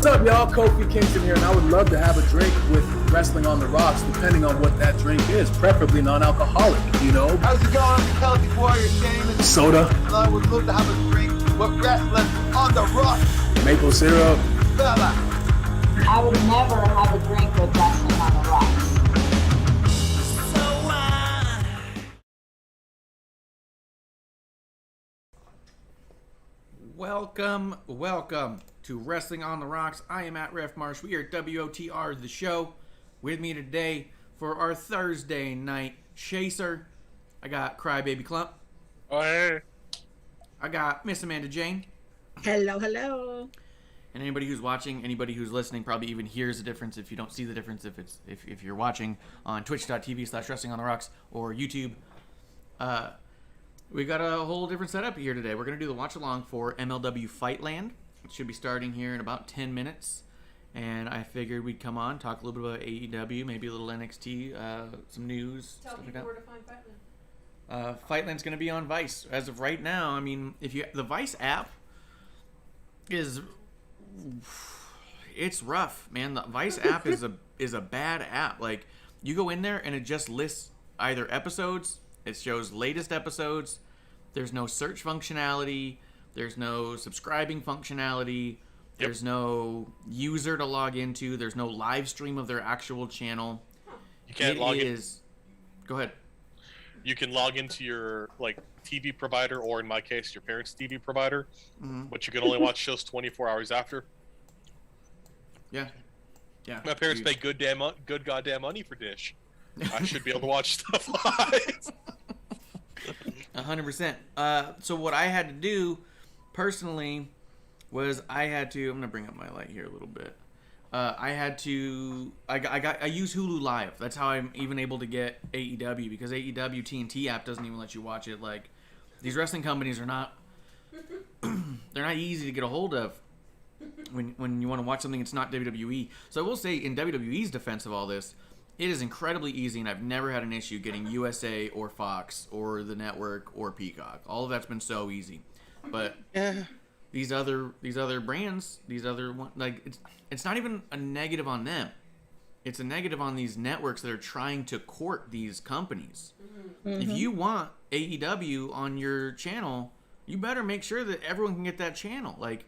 up, y'all? Kofi Kingston here, and I would love to have a drink with Wrestling on the Rocks, depending on what that drink is, preferably non-alcoholic, you know? How's it going? Celtic Warrior Shane. Soda. I would love to have a drink with Wrestling on the Rocks. Maple syrup. Fella. I would never have a drink with Wrestling on the Rocks. Welcome to Wrestling on the Rocks. I am at Ref Marsh. We are WOTR, the show. With me today for our Thursday night chaser, I got Crybaby Klump. Oh, hey. I got Miss Amanda Jane. Hello, hello. And anybody who's watching, anybody who's listening, probably even hears the difference if you don't see the difference if you're watching on twitch.tv/Wrestling on the Rocks or YouTube. We got a whole different setup here today. We're going to do the watch-along for MLW Fightland. It should be starting here in about 10 minutes. And I figured we'd come on, talk a little bit about AEW, maybe a little NXT, some news. Tell people where to find Fightland. Fightland's going to be on Vice. As of right now, I mean, the Vice app it's rough, man. The Vice app is a bad app. Like, you go in there and it just lists either episodes. It shows latest episodes. There's no search functionality. There's no subscribing functionality. There's no user to log into. There's no live stream of their actual channel. You can't log in. Go ahead. You can log into your TV provider, or in my case, your parents' TV provider, but you can only watch shows 24 hours after. Yeah. My parents pay good goddamn money for Dish. I should be able to watch stuff live. 100%. So what I had to do personally was I'm gonna bring up my light here a little bit. I use Hulu Live. That's how I'm even able to get AEW, because AEW TNT app doesn't even let you watch it. Like, these wrestling companies are not they're not easy to get a hold of when you want to watch something that's not WWE. So I will say, in WWE's defense of all this, it is incredibly easy, and I've never had an issue getting USA or Fox or the network or Peacock. All of that's been so easy. But these other brands, it's not even a negative on them. It's a negative on these networks that are trying to court these companies. Mm-hmm. If you want AEW on your channel, you better make sure that everyone can get that channel. Like,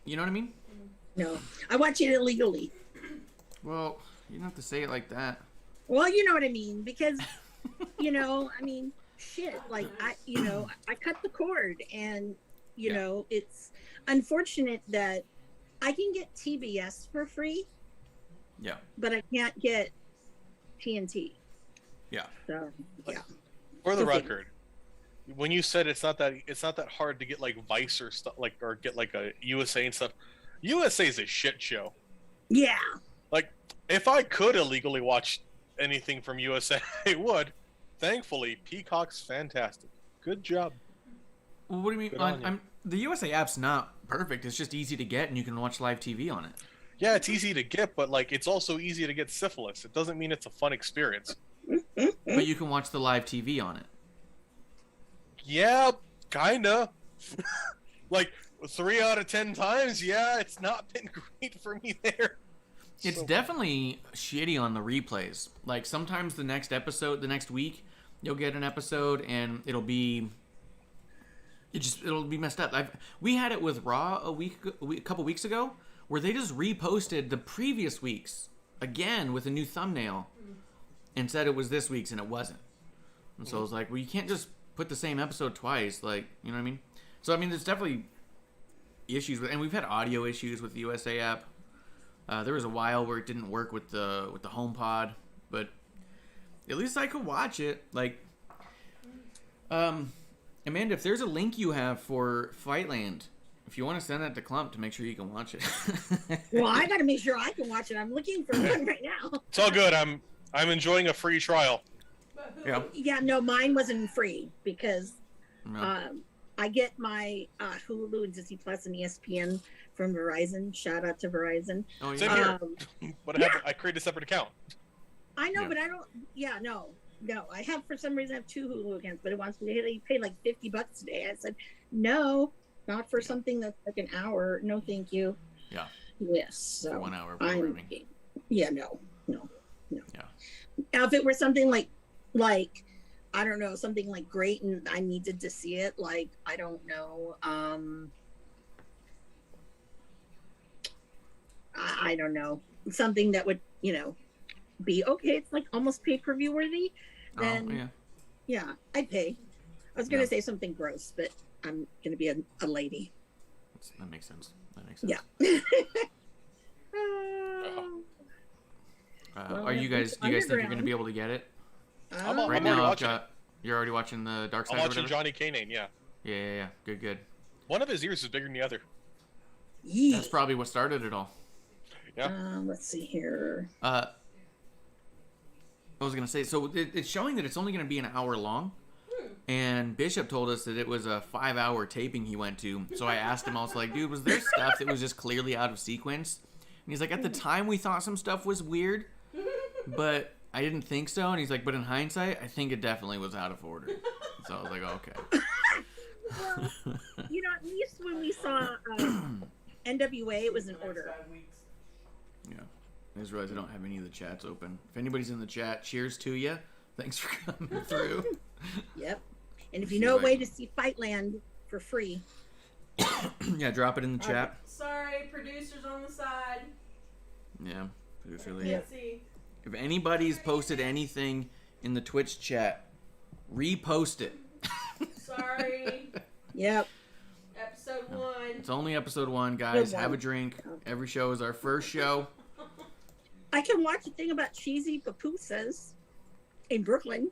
you know what I mean? No, I watch it illegally. Well, you don't have to say it like that. Well, you know what I mean, because, shit, I cut the cord, and, it's unfortunate that I can get TBS for free. Yeah. But I can't get TNT. Yeah. So, yeah. For the record, when you said it's not that hard to get Vice or stuff, or get a USA and stuff, USA is a shit show. Yeah. If I could illegally watch anything from USA, I would. Thankfully, Peacock's fantastic. Good job. Well, what do you mean? The USA app's not perfect. It's just easy to get, and you can watch live TV on it. Yeah, it's easy to get, but it's also easy to get syphilis. It doesn't mean it's a fun experience. But you can watch the live TV on it. Yeah, kinda. 3 out of 10 times, yeah, it's not been great for me there. It's definitely shitty on the replays. Sometimes the next week, you'll get an episode and it'll be messed up. We had it with Raw a couple weeks ago, where they just reposted the previous week's again with a new thumbnail and said it was this week's, and it wasn't. And so I was like, well, you can't just put the same episode twice, you know what I mean? So there's definitely issues and we've had audio issues with the USA app. There was a while where it didn't work with the HomePod, but at least I could watch it. Amanda, if there's a link you have for Fightland, if you want to send that to Klump to make sure you can watch it. Well, I got to make sure I can watch it. I'm looking for one right now. It's all good. I'm enjoying a free trial. Yeah. Yeah, no, mine wasn't free because I get my Hulu and Disney Plus and ESPN from Verizon. Shout out to Verizon. Oh, yeah. Same here. But I created a separate account. I know, but I don't. Yeah, no. I have, for some reason, I have 2 Hulu accounts, but it wants me to pay like $50 today. I said, no, not for something that's like an hour. No, thank you. Yeah. Yes. So For 1 hour I'm programming. game. Yeah, no. Yeah. Now, if it were something like I don't know, something like great, and I needed to see it, like I don't know, I don't know, something that would be okay. It's like almost pay-per-view worthy. Then yeah, I'd pay. I was gonna say something gross, but I'm gonna be a lady. That makes sense. Yeah. Are you guys? Do you guys think you're gonna be able to get it? I'm Right already now, watching it. you're already watching the Dark Side. I'm or watching whatever? Johnny Canaan. Yeah. Yeah. Good. One of his ears is bigger than the other. That's probably what started it all. Yeah. Let's see here. I was gonna say, so it's showing that it's only gonna be an hour long, and Bishop told us that it was a 5-hour taping he went to. So I asked him, I was like, dude, was there stuff that was just clearly out of sequence? And he's like, at the time we thought some stuff was weird, but I didn't think so. And he's like, but in hindsight, I think it definitely was out of order. So I was like, okay. Well, at least when we saw NWA, it was in order. Yeah. I just realized I don't have any of the chats open. If anybody's in the chat, cheers to you. Thanks for coming through. Yep. And if you know a way to see Fightland for free. Yeah, drop it in the chat. Sorry, producers on the side. Yeah. Producer Lee. Can't see. If anybody's posted anything in the Twitch chat, repost it. Sorry. Yep. Episode 1. It's only episode 1, guys. Good one. Have a drink. Every show is our first show. I can watch a thing about cheesy papusas in Brooklyn.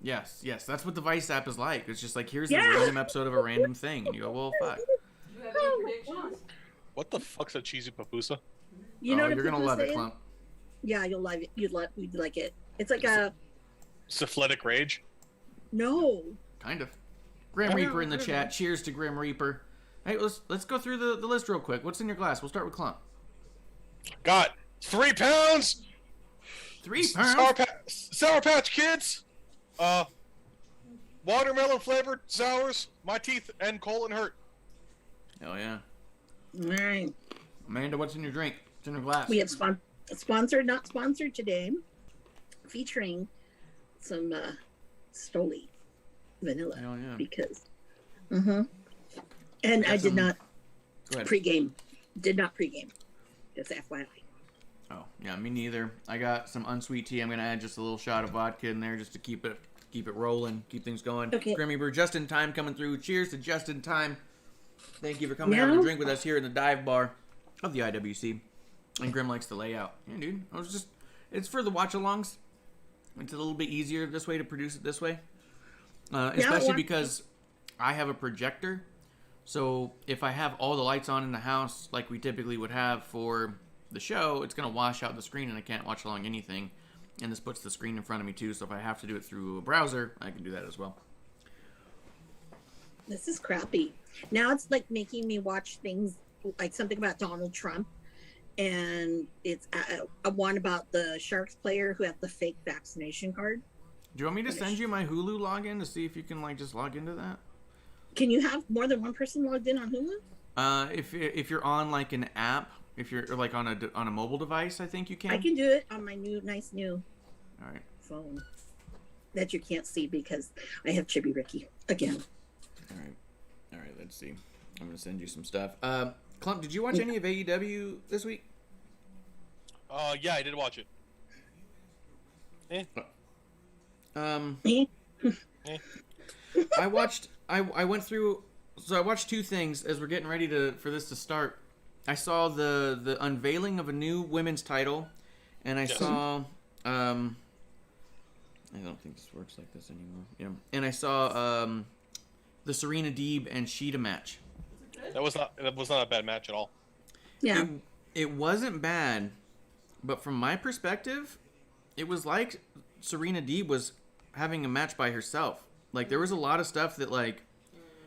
Yes. That's what the Vice app is like. It's just like, here's Yeah. a random episode of a random thing. And you go, well, fuck. Do you have any predictions? What the fuck's a cheesy papusa? You know what a you're going to love it, papusa is? Klump. Yeah, you'll love it. You'd like it. It's like a Syphilitic rage. no. Kind of. Grim Reaper in the chat. Cheers to Grim Reaper. Hey, let's go through the list real quick. What's in your glass? We'll start with Klump. Got 3 pounds. 3 pounds? Sour Patch Kids. Watermelon flavored sours. My teeth and colon hurt. Hell yeah. All right. Amanda, what's in your drink? What's in your glass? We have sponsored, not sponsored today, featuring some Stoli vanilla. Hell yeah. Because, and I did not Go ahead. pregame. Did not pregame. Just FYI. Oh, yeah, me neither. I got some unsweet tea. I'm going to add just a little shot of vodka in there just to keep it rolling, keep things going. Okay. Grim Reaper, just in time coming through. Cheers to just in time. Thank you for coming having a drink with us here in the dive bar of the IWC. And Grim likes to lay out. Yeah, dude. It's for the watch-alongs. It's a little bit easier this way to produce it this way. Especially because I have a projector. So if I have all the lights on in the house like we typically would have for the show, it's going to wash out the screen and I can't watch along anything. And this puts the screen in front of me too. So if I have to do it through a browser, I can do that as well. This is crappy. Now it's like making me watch things like something about Donald Trump. And it's a one about the Sharks player who had the fake vaccination card. Do you want me to send you my Hulu login to see if you can just log into that? Can you have more than one person logged in on Hulu? If you're on an app, if you're on a mobile device, I think you can. I can do it on my nice new All right. phone that you can't see because I have Chibi Ricky again. All right. Let's see. I'm gonna send you some stuff. Klump, did you watch any of AEW this week? Yeah, I did watch it. I watched. I went through. So I watched 2 things as we're getting ready for this to start. I saw the unveiling of a new women's title, and I saw. I don't think this works like this anymore. Yeah, and I saw the Serena Deeb and Sheeta match. That was not a bad match at all. Yeah. It wasn't bad, but from my perspective, it was like Serena Deeb was having a match by herself. Like there was a lot of stuff that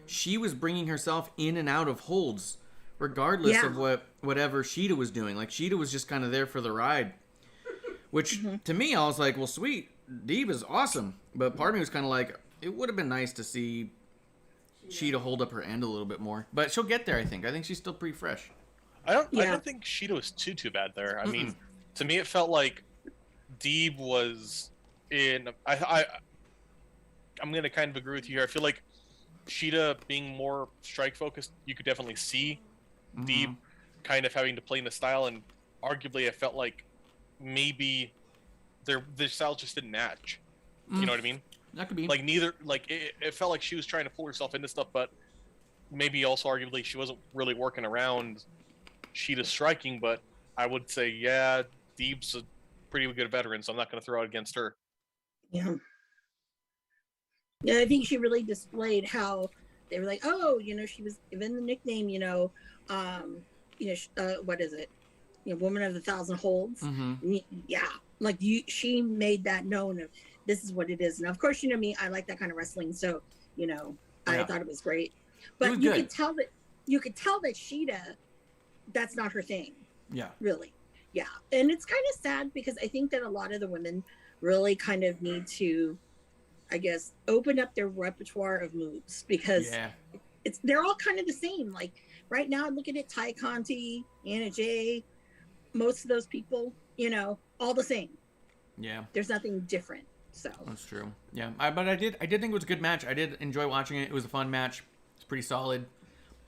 she was bringing herself in and out of holds, regardless of whatever Sheeta was doing. Like Sheeta was just kind of there for the ride, which to me I was like, well, sweet, Deeb is awesome, but part of me was kind of like, it would have been nice to see Sheeta hold up her end a little bit more, but she'll get there. I think she's still pretty fresh. I don't Yeah. think Sheeta was too bad there. I mean, to me, it felt like Deeb was in. I'm gonna kind of agree with you here. I feel like Sheeta being more strike focused, you could definitely see Deeb kind of having to play in the style, and arguably, I felt like maybe their style just didn't match. You know what I mean? That could be. Like neither. Like it felt like she was trying to pull herself into stuff, but maybe also arguably she wasn't really working around Sheeta's striking. But I would say, yeah, Deeb's a pretty good veteran, so I'm not going to throw it against her. Yeah. Yeah, I think she really displayed how they were like, oh, she was given the nickname, what is it? Woman of the Thousand Holds. Yeah, like she made that known of this is what it is. And of course, me, I like that kind of wrestling, so I thought it was great. But you could tell that Sheeta, that's not her thing. Yeah. Really. Yeah, and it's kind of sad because I think that a lot of the women really kind of need to, I guess, open up their repertoire of moves because they're all kind of the same. Like right now, I'm looking at Ty Conti, Anna Jay, most of those people, all the same. Yeah. There's nothing different. So that's true. Yeah, but I did think it was a good match. I did enjoy watching it. It was a fun match. It's pretty solid.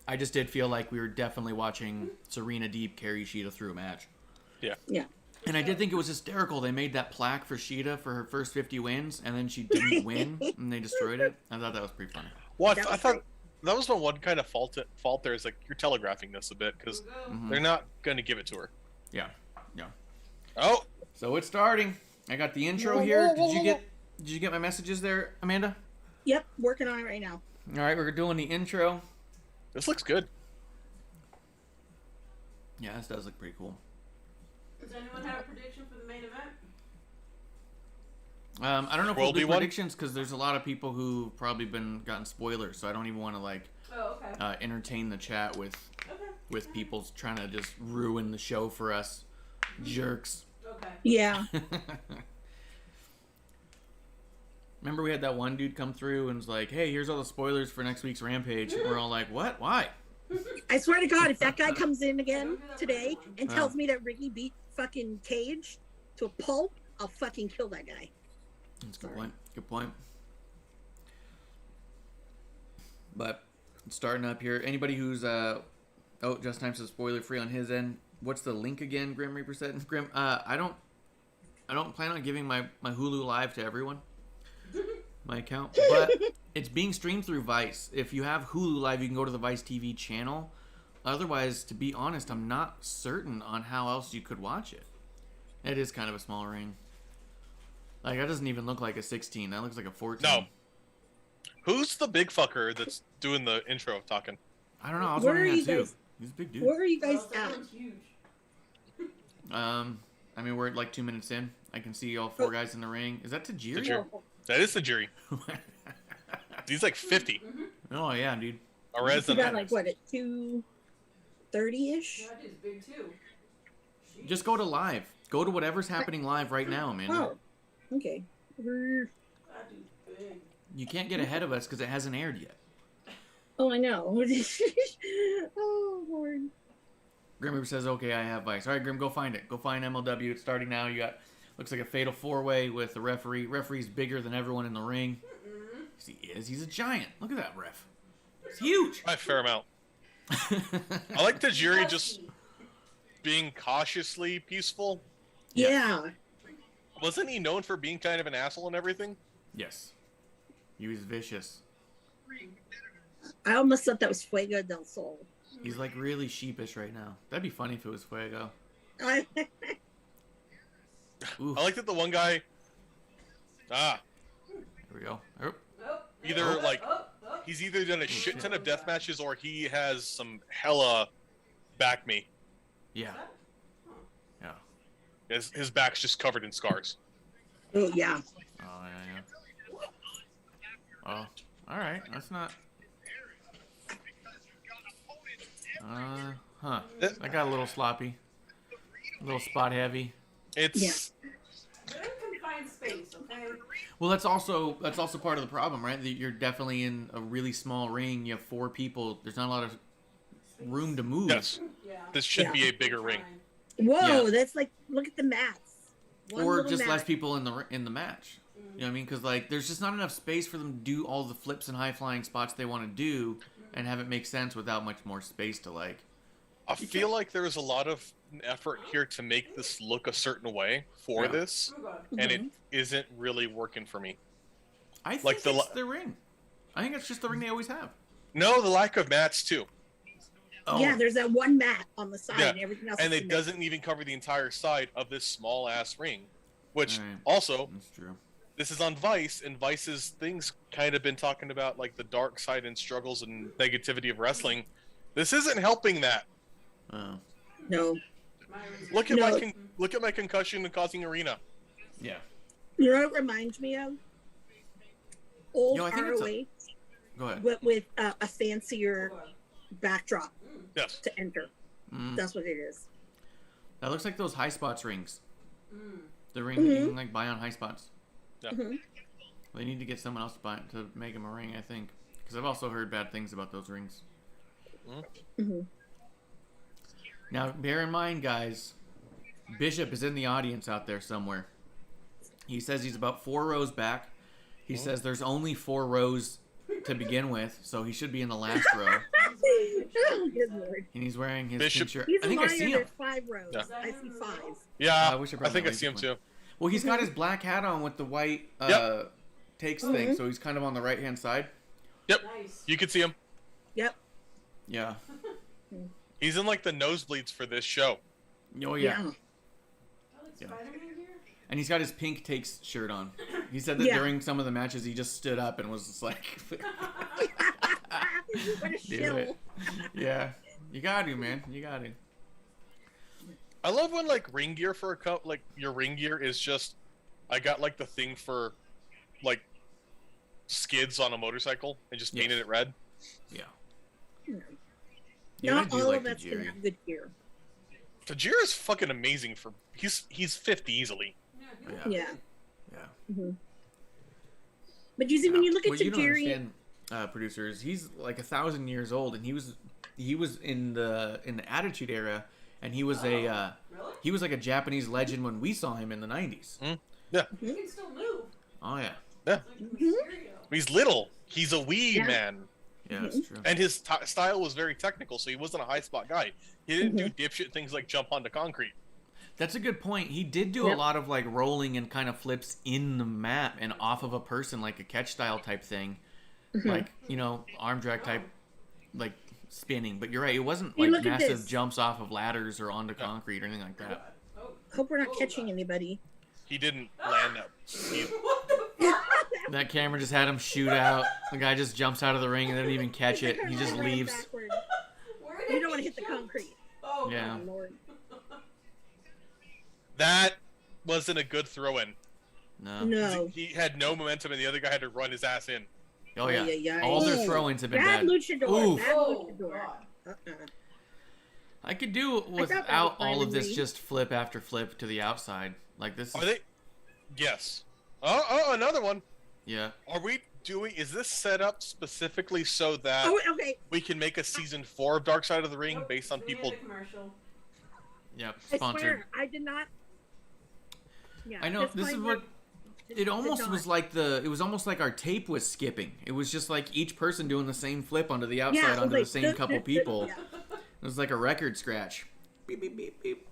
I just did feel like we were definitely watching Serena Deeb carry Sheeta through a match. Yeah. Yeah. And I did think it was hysterical. They made that plaque for Sheeta for her first 50 wins, and then she didn't win, and they destroyed it. I thought that was pretty funny. Well, I thought that was the one kind of fault there is like you're telegraphing this a bit because they're not going to give it to her. Yeah. Yeah. Oh. So it's starting. I got the intro here. Did you get my messages there, Amanda? Yep, working on it right now. All right, we're doing the intro. This looks good. Yeah, this does look pretty cool. Does anyone have a prediction for the main event? I don't know if we'll do predictions because there's a lot of people who've probably gotten spoilers, so I don't even want to entertain the chat with people trying to just ruin the show for us jerks. Okay. Yeah. Remember we had that one dude come through and was like, hey, here's all the spoilers for next week's Rampage. And we're all like, what? Why? I swear to God, if that guy comes in again today and tells me that Ricky beat fucking Cage to a pulp, I'll fucking kill that guy. That's a good point. Good point. But starting up here, anybody who's Just Time says spoiler free on his end. What's the link again? Grim Reaper said. Grim, I don't plan on giving my Hulu Live to everyone. My account, but it's being streamed through Vice. If you have Hulu Live, you can go to the Vice TV channel. Otherwise, to be honest, I'm not certain on how else you could watch it. It is kind of a small ring. Like, that doesn't even look like a 16. That looks like a 14. No. Who's the big fucker that's doing the intro talking? I don't know. I was wondering that too. He's a big dude. Where are you guys at? Huge. I mean, we're at like 2 minutes in. I can see all four guys in the ring. Is that Tajiri? That is Tajiri. He's like 50. Oh, yeah, dude. He's got like, what, at 2:30-ish? That is big too. Just go to live. Go to whatever's happening live right now, man. Oh, okay. That dude's big. You can't get ahead of us because it hasn't aired yet. Oh, I know. Oh, Lord. Grim Reaper says, okay, I have Vice. All right, Grim, go find it. Go find MLW. It's starting now. You got, looks like a fatal four-way with the referee. Referee's bigger than everyone in the ring. Yes, he is. He's a giant. Look at that ref. It's huge. By a fair amount. I like Tajiri just being cautiously peaceful. Yeah. Wasn't he known for being kind of an asshole and everything? Yes. He was vicious. I almost thought that was Fuego del Sol. He's like really sheepish right now. That'd be funny if it was Fuego. I like that the one guy. Here we go. He's either done a shit ton of death matches or he has some hella back me. Yeah. Yeah. His back's just covered in scars. Oh, yeah. Oh, yeah. Oh, all right. That's not. That got a little sloppy. A little spot heavy. It's. They're in confined space, okay? Well, that's also part of the problem, right? That you're definitely in a really small ring. You have four people. There's not a lot of room to move. Yes. Yeah. This should Yeah. be a bigger ring. Whoa, Yeah. that's like, look at the mats. One Or little just less mat. people in the match. You know what I mean? Because like, there's just not enough space for them to do all the flips and high flying spots they want to do, and have it make sense without much more space to like. I feel like there was a lot of effort here to make this look a certain way for Yeah. this, Oh, God. and it isn't really working for me. I think Like the it's the ring. I think it's just the ring they always have. No, the lack of mats too, Oh, Yeah, there's that one mat on the side, Yeah, and everything else. and is it cement. doesn't even cover the entire side of this small ass ring. Which Right. also, that's true. this is on Vice, and Vice's things kind of been talking about like the dark side and struggles and negativity of wrestling. This isn't helping that. Oh, No. Look at No. look at my concussion causing arena. yeah. You know what it reminds me of? Old Yo, I think it's ROH, Go ahead. but with a fancier backdrop Yes. to enter. Mm. That's what it is. That looks like those high spots rings. Mm. The ring that you can like buy on high spots. Yeah. Mhm. They need to get someone else to buy it to make them a ring, I think, because I've also heard bad things about those rings. Mhm. Now, bear in mind, guys, Bishop is in the audience out there somewhere. He says he's about 4 rows back. He says there's only 4 rows to begin with, so he should be in the last row. Oh, good lord. And he's wearing his Bishop- pink shirt. He's I a think I liar. see him. There's 5 rows. Yeah. I see 5. Yeah, I wish I I brought think my I see him laser too. Well, he's got his black hat on with the white Yep. takes thing, so he's kind of on the right-hand side. Yep, Nice. you can see him. Yep. Yeah. He's in like the nosebleeds for this show. Oh, Yeah. yeah. Oh, it's Yeah. Spider-Man here? And he's got his pink takes shirt on. He said that Yeah. during some of the matches, he just stood up and was just like, What a do shill. it. Yeah. You got to, man. You got to. I love when like ring gear for a cup, like your ring gear is just, I got like the thing for like skids on a motorcycle and just painted Yes. it red. Yeah. No. Yeah, I Not do all like of us can Tajiri. have good gear. Tajira's fucking amazing for he's 50 easily. Yeah. Yeah. Yeah. hmm But you see, when you look at What you don't Tajiri, understand, producers, he's like 1,000 years old, and he was in the Attitude Era, and he was Really? he was like a Japanese legend when we saw him in the 90s. Yeah, He can still move. Oh yeah, yeah. Like Mysterio. He's little. He's a wee Yeah. man, yeah, that's true. and his style was very technical, so he wasn't a high spot guy. He didn't do dipshit things like jump onto concrete. That's a good point. He did do a Yep. lot of like rolling and kind of flips in the map and off of a person, like a catch style type thing, like arm drag type, like spinning. But you're right, it wasn't Hey, like look at massive this. jumps off of ladders or onto concrete or anything like that. Oh. hope we're not catching anybody. He didn't land that. What the fuck? That camera just had him shoot out. The guy just jumps out of the ring and doesn't even catch it. He just Ran leaves. backward. Where did You don't want he to hit the shoot? concrete. Oh, Yeah. Oh, Lord. That wasn't a good throw-in. No. No. He had no momentum, and the other guy had to run his ass in. Oh yeah. Ay, ay, ay. All their Ooh. throw-ins have been Bad bad. luchador. Oof. Bad Oh, luchador. God. I could do that was without fine all of with this me. just flip after flip to the outside. Like this. Are they? Yes. Oh, another one. Yeah. Are we doing? Is this set up specifically so that Oh, okay. we can make a season 4 of Dark Side of the Ring Nope, based on we need people? a commercial. Yep. I Sponsored. swear, I did not. Yeah, I know. that's This is fine what. with- It did almost not. was like it was almost like our tape was skipping. It was just like each person doing the same flip onto the outside Yeah, it was onto like the same couple people. Yeah. It was like a record scratch. Beep, beep, beep, beep.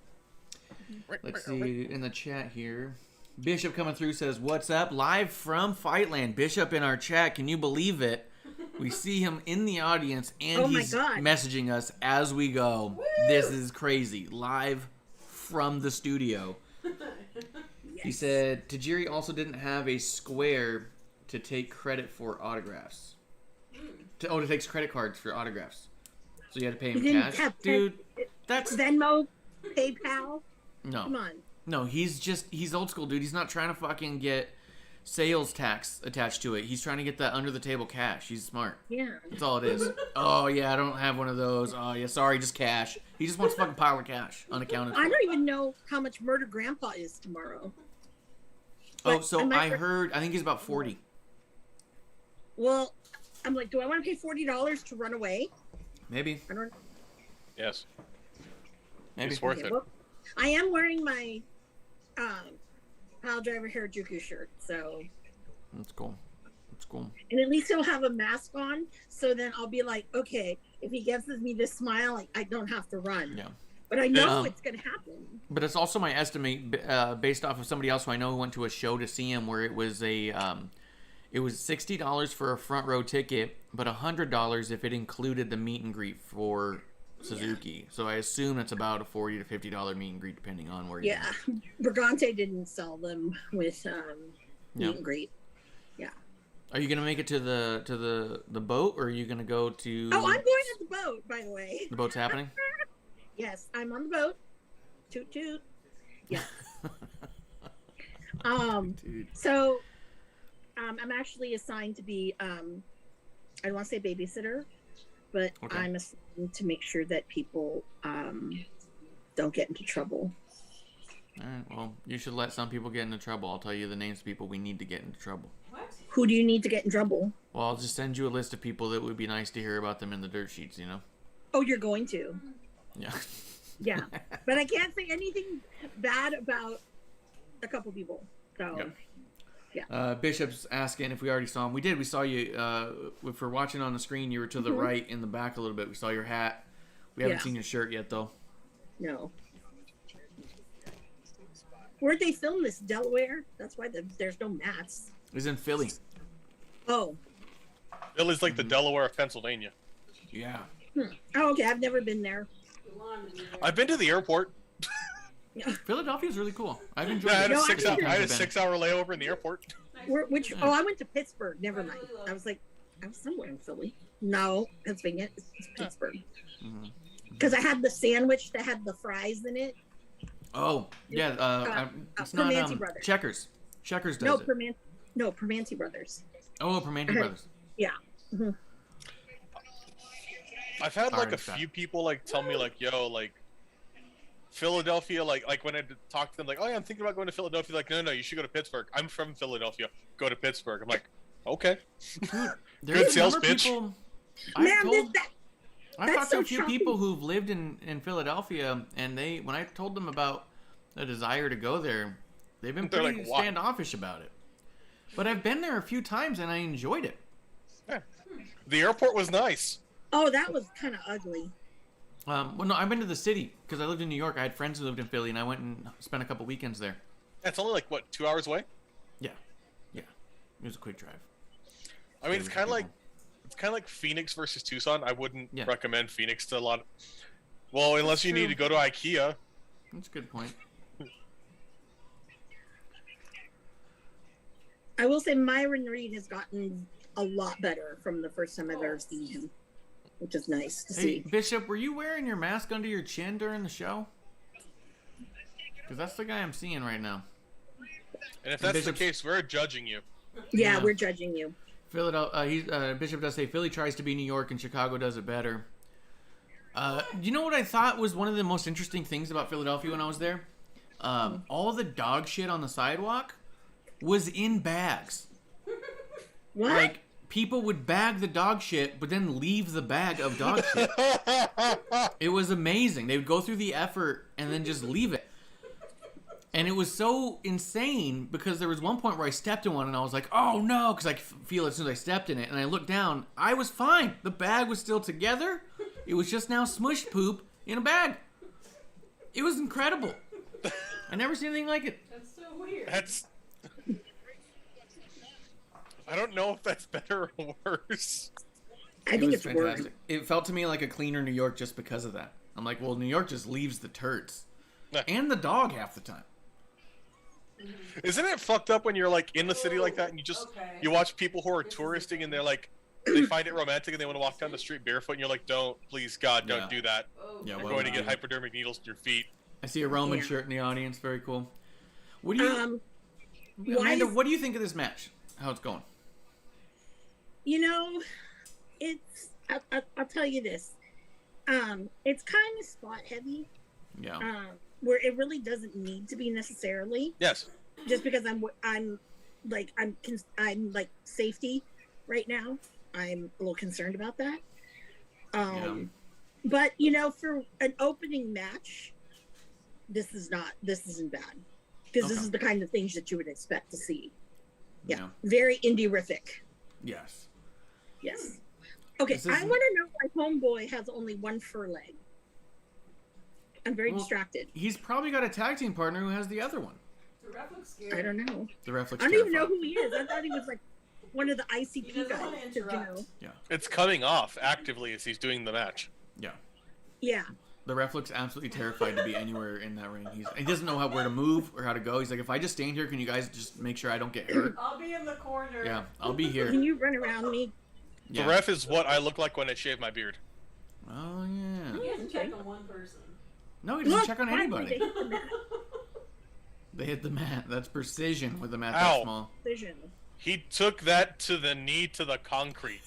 Let's see in the chat here. Bishop coming through says, "What's up? Live from Fightland." Bishop in our chat. Can you believe it? We see him in the audience and Oh my he's God. messaging us as we go. This is crazy. Live from the studio. He said Tajiri also didn't have a square to take credit for autographs. To take credit cards for autographs. So you had to pay He him didn't cash. have Dude, that's Venmo, PayPal. Come no. on. No, he's old school, dude. He's not trying to fucking get sales tax attached to it. He's trying to get that under the table cash. He's smart. Yeah. That's all it is. Oh yeah, I don't have one of those. Oh yeah, sorry, just cash. He just wants a fucking pile of cash, unaccounted for. I don't even know how much Murder Grandpa is tomorrow. Oh, but so I might I think he's about 40. Well, I'm like, do I want to pay $40 to run away? Maybe. I don't. Yes. Maybe. It's worth Okay, it. well, I am wearing my pile driver Harajuku shirt, so That's cool. That's cool. and at least he'll have a mask on, so then I'll be like, okay, if he gives me this smile, like, I don't have to run. Yeah. But I know it's gonna happen. But it's also my estimate based off of somebody else who I know who went to a show to see him, where it was it was $60 for a front row ticket, but $100 if it included the meet and greet for Suzuki. So I assume it's about a $40 to $50 meet and greet, depending on where. Yeah, Brigante didn't sell them with meet and greet. Yeah. Are you gonna make it to the boat, or are you gonna go to? Oh, I'm going at the boat, by the way. The boat's happening. Yes, I'm on the boat. Toot toot. Yeah. So, I'm actually assigned to be I don't want to say babysitter, but Okay. I'm assigned to make sure that people don't get into trouble. All right. Well, you should let some people get into trouble. I'll tell you the names of people we need to get into trouble. What? Who do you need to get in trouble? Well, I'll just send you a list of people that would be nice to hear about them in the dirt sheets. You know. Oh, you're going to. Yeah. Yeah. But I can't say anything bad about a couple people. So, Bishop's asking if we already saw him. We did. We saw you. If we're watching on the screen, you were to the right in the back a little bit. We saw your hat. We haven't seen your shirt yet, though. no. Where'd they film this? Delaware? That's why there's no mats. He's in Philly. Oh. Philly's like the Delaware of Pennsylvania. Yeah. Oh, okay. I've never been there. I've been to the airport. Philadelphia's really cool. I've enjoyed Yeah, I it. had a No, six I've hour, been I had a there. 6 hour layover in the airport. Which? Oh, I went to Pittsburgh. Never mind. I was like, I was somewhere in Philly. No, Pennsylvania. It's Pittsburgh. Because I had the sandwich that had the fries in it. Oh, yeah. It's not Permanente Brothers. Checkers. Checkers does No, it. Permanente Brothers. Oh, Permanente Brothers. Yeah. I've had like Alright, a stop. few people like tell me like, yo, like Philadelphia, like when I talk to them, like, oh yeah, I'm thinking about going to Philadelphia. Like, no, you should go to Pittsburgh. I'm from Philadelphia. Go to Pittsburgh. I'm like, okay. There's Good a sales number of pitch. people- Man, I've that's talked to so a few shocking. people who've lived in Philadelphia, and when I told them about the desire to go there, they've been They're pretty like, "Why?" standoffish about it. But I've been there a few times, and I enjoyed it. Yeah. The airport was nice. Oh, that was kind of ugly. Well, no, I've been to the city because I lived in New York. I had friends who lived in Philly, and I went and spent a couple weekends there. It's only like what, 2 hours away? Yeah. It was a quick drive. I mean, it's kind of like Phoenix versus Tucson. I wouldn't recommend Phoenix to a lot. Well, unless you need to go to IKEA. That's a good point. I will say Myron Reed has gotten a lot better from the first time I've ever seen him, which is nice to Hey, see. Bishop, were you wearing your mask under your chin during the show? Because that's the guy I'm seeing right now. And if that's the Bishop's- case, we're judging you. Yeah, we're judging you. Philadelphia. Bishop does say Philly tries to be New York and Chicago does it better. You know what I thought was one of the most interesting things about Philadelphia when I was there? All the dog shit on the sidewalk was in bags. What? Like, people would bag the dog shit, but then leave the bag of dog shit. It was amazing. They would go through the effort and then just leave it. And it was so insane because there was one point where I stepped in one and I was like, oh no, because I feel it as soon as I stepped in it. And I looked down, I was fine. The bag was still together. It was just now smushed poop in a bag. It was incredible. I never seen anything like it. That's so weird. I don't know if that's better or worse. I think it's worse. fantastic. It felt to me like a cleaner New York just because of that. I'm like, well, New York just leaves the turds. And the dog half the time. Isn't it fucked up when you're like in the city like that and you watch people who are touristing and they're like, they find it romantic and they want to walk down the street barefoot and you're like, don't, please God, don't do that. Yeah, You're going to get hypodermic needles in your feet. I see a Roman shirt in the audience. Very cool. What do you, Amanda? What do you think of this match? How it's going? You know, it's. I'll tell you this. It's kind of spot heavy. Yeah. Where it really doesn't need to be necessarily. Yes. Just because I'm like safety right now. I'm a little concerned about that. But for an opening match, this isn't bad, because this is the kind of things that you would expect to see. Yeah. Very indie-rific. Yes. Yes. Okay, I want to know why Homeboy has only one fur leg. I'm very distracted. He's probably got a tag team partner who has the other one. The ref looks scary. I don't know. The ref looks I don't even know terrified. who he is. I thought he was like one of the ICP guys. Yeah. It's coming off actively as he's doing the match. Yeah. Yeah. The ref looks absolutely terrified to be anywhere in that ring. He doesn't know where to move or how to go. He's like, if I just stand here, can you guys just make sure I don't get hurt? I'll be in the corner. Yeah, I'll be here. Can you run around me? Yeah. The ref is what I look like when I shave my beard. Oh, yeah. He doesn't check on one person. No, he doesn't Look, check on finally, anybody. they hit the mat. They hit the mat. That's precision with the mat Ow. that small. Vision. He took that to the knee to the concrete.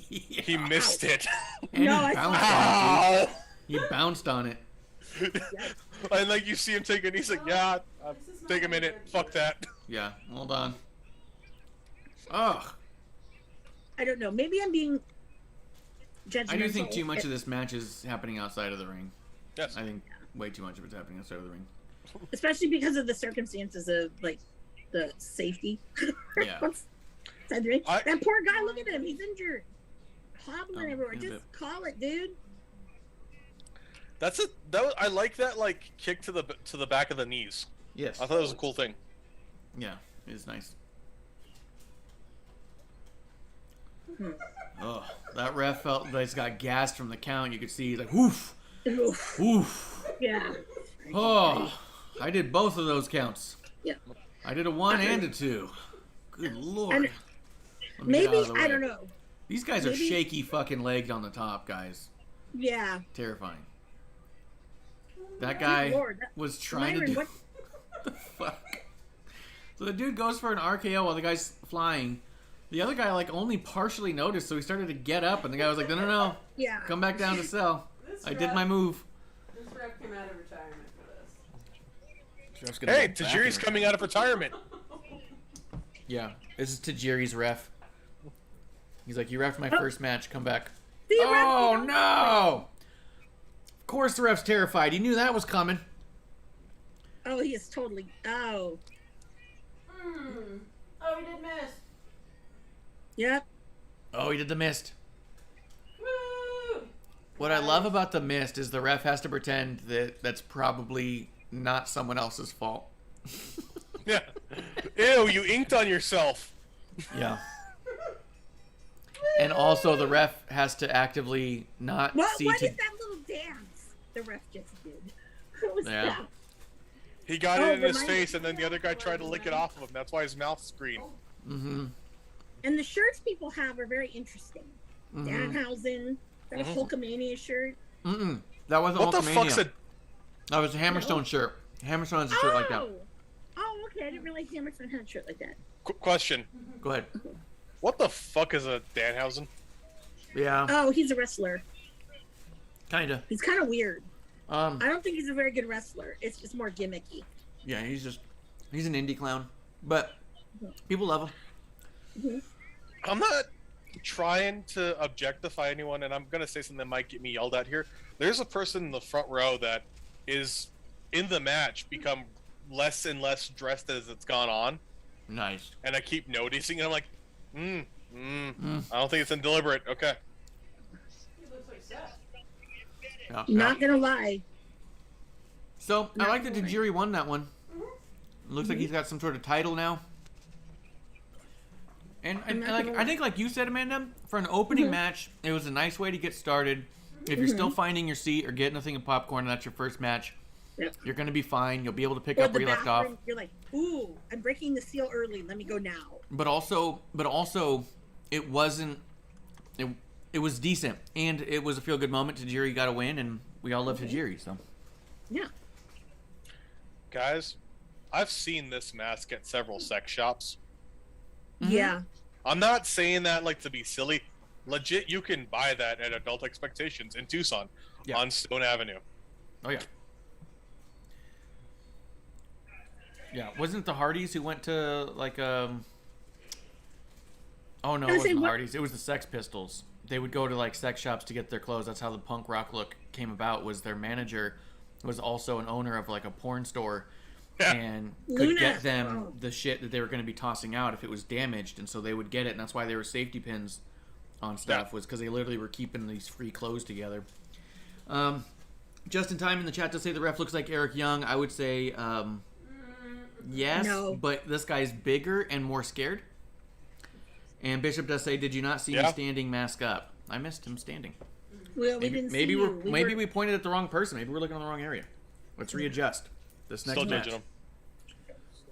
Yeah. He missed it. And No, he I bounced saw on it. Ow! Dude. He bounced on it. And like you see him take a knee, he's like, yeah, This is not take a very minute, good. fuck that. Yeah, hold on. Ugh. I don't know. Maybe I'm being judgmental. I do think too much of this match is happening outside of the ring. Yes. I think way too much of it's happening outside of the ring. Especially because of the circumstances of like the safety. Yeah. Outside the ring. I- That poor guy, look at him. He's injured. Hobbling Oh, everywhere. yeah, Just call it, dude. I like that like kick to the back of the knees. Yes. I thought it was a cool thing. Yeah, it is nice. Hmm. Oh, that ref felt like he's got gassed from the count. You could see he's like, woof, Oof. woof. Yeah. Oh, I did both of those counts. Yeah. I did a 1 and a 2. Good lord. And Let me get maybe, out of the I way. don't know. These guys are maybe- shaky fucking legged on the top, guys. Yeah. Terrifying. That guy Lord, that- was trying Myron, to do. what? The fuck? So the dude goes for an RKO while the guy's flying. The other guy like only partially noticed, so he started to get up, and the guy was like, "No, Yeah. come back down to cell. This I did ref- my move." This ref came out of retirement for this. Gonna Hey, go back Tajiri's in. coming out of retirement. Yeah, this is Tajiri's ref. He's like, "You refed my first match. Come back." See, ref, Oh you don't- no! Of course, the ref's terrified. He knew that was coming. Oh, he is totally. Oh. Oh, he did miss. Yep. Oh, he did the mist. Woo! What I love about the mist is the ref has to pretend that that's probably not someone else's fault. Yeah. Ew, you inked on yourself. Yeah. And also the ref has to actively not What see is to... that little dance the ref just did? What was Yeah. that? He got Oh, it in his remind- face, and then the other guy tried to lick it off of him. That's why his mouth's green. Mm-hmm. And the shirts people have are very interesting. Mm-hmm. Danhausen, that Hulkamania shirt. Mm-mm. That wasn't What the Hulkamania. fuck's a... That was a Hammerstone shirt. Hammerstone has a shirt like that. Oh, okay. I didn't realize Hammerstone had a shirt like that. Question. Go ahead. What the fuck is a Danhausen? Yeah, Oh, he's a wrestler. kinda. He's kind of weird. Um, I don't think he's a very good wrestler. It's just more gimmicky. yeah, he's an indie clown, but people love him. I'm not trying to objectify anyone, and I'm gonna say something that might get me yelled at here. There's a person in the front row that is in the match become less and less dressed as it's gone on, Nice. and I keep noticing, and I'm like, I don't think it's deliberate. Okay. He looks like Seth. Yeah, Not gonna lie. So I like that Tajiri won that one. It looks like he's got some sort of title now. And not like gonna I think, like you said, Amanda, for an opening match, it was a nice way to get started. If you're still finding your seat or getting a thing of popcorn, and that's your first match, Yep. you're gonna be fine. You'll be able to pick Or up the where you left off. bathroom, you're like, ooh, I'm breaking the seal early. Let me go now. But also, it wasn't. It was decent, and it was a feel good moment. Tajiri got a win, and we all love Tajiri. So Yeah. Guys, I've seen this mask at several sex shops. Yeah. I'm not saying that like to be silly. Legit, you can buy that at Adult Expectations in Tucson on Stone Avenue. oh yeah, yeah. Wasn't it the Hardys who went to like Oh no, I it was saying, wasn't the what- Hardys. It was the Sex Pistols. they would go to like sex shops to get their clothes. That's how the punk rock look came about. Was their manager was also an owner of like a porn store, and could get them the shit that they were going to be tossing out if it was damaged, and so they would get it, and that's why there were safety pins on stuff, was because they literally were keeping these free clothes together. Just in time in the chat to say the ref looks like Eric Young. I would say yes, but this guy's bigger and more scared. And Bishop does say, "Did you not see me standing mask up?" I missed him standing. Well, maybe we pointed at the wrong person. Maybe we're looking in the wrong area. Let's readjust. This next match. Judging him.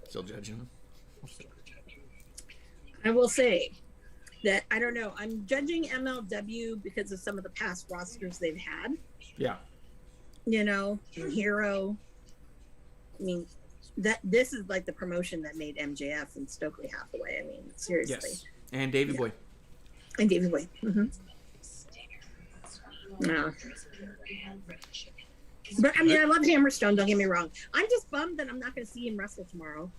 Still judging him. I will say that I don't know. I'm judging MLW because of some of the past rosters they've had. Yeah. You know, Hero. I mean, this is like the promotion that made MJF and Stokely Hathaway. I mean, seriously. Yes. And Davey Boy. And Davey Boy. Mm-hmm. Yeah. But I mean, I love Hammerstone. Don't get me wrong. I'm just bummed that I'm not going to see him wrestle tomorrow.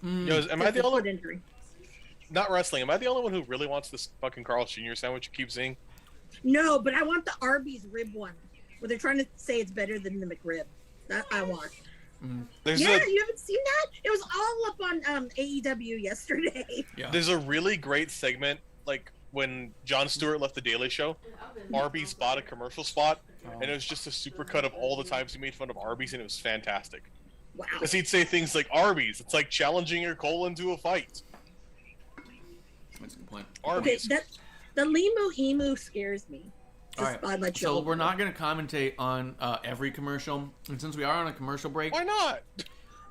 Yo, am I the only injury? Not wrestling? Am I the only one who really wants this fucking Carl's Jr. sandwich you keep seeing? No, but I want the Arby's rib one. Where they're trying to say it's better than the McRib. That I want. You haven't seen that? It was all up on AEW yesterday. Yeah. There's a really great segment, like when Jon Stewart left the Daily Show. Arby's bought a commercial spot, and it was just a supercut of all the times he made fun of Arby's, and it was fantastic. Wow. Because he'd say things like, "Arby's, it's like challenging your colon to a fight." That's a good point. Arby's. Okay, the Limu Emu scares me. All right. So we're not going to commentate on every commercial, and since we are on a commercial break, why not?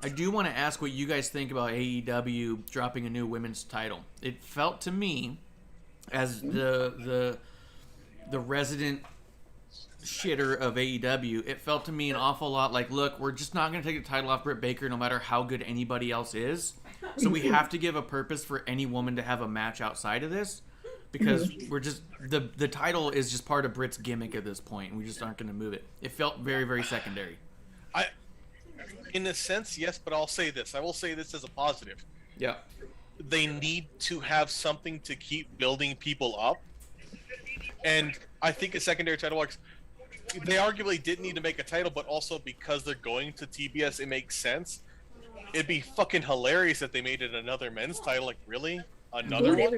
I do want to ask what you guys think about AEW dropping a new women's title. It felt to me, as the resident shitter of AEW, it felt to me an awful lot like, look, we're just not going to take the title off Britt Baker no matter how good anybody else is. So we have to give a purpose for any woman to have a match outside of this. Because we're just the title is just part of Britt's gimmick at this point, and we just aren't going to move it. It felt very, very secondary. In a sense, yes, but I'll say this. I will say this as a positive. Yeah. They need to have something to keep building people up, and I think a secondary title works. They arguably didn't need to make a title, but also because they're going to TBS, it makes sense. It'd be fucking hilarious if they made it another men's title. Like, really? Another one? Yeah,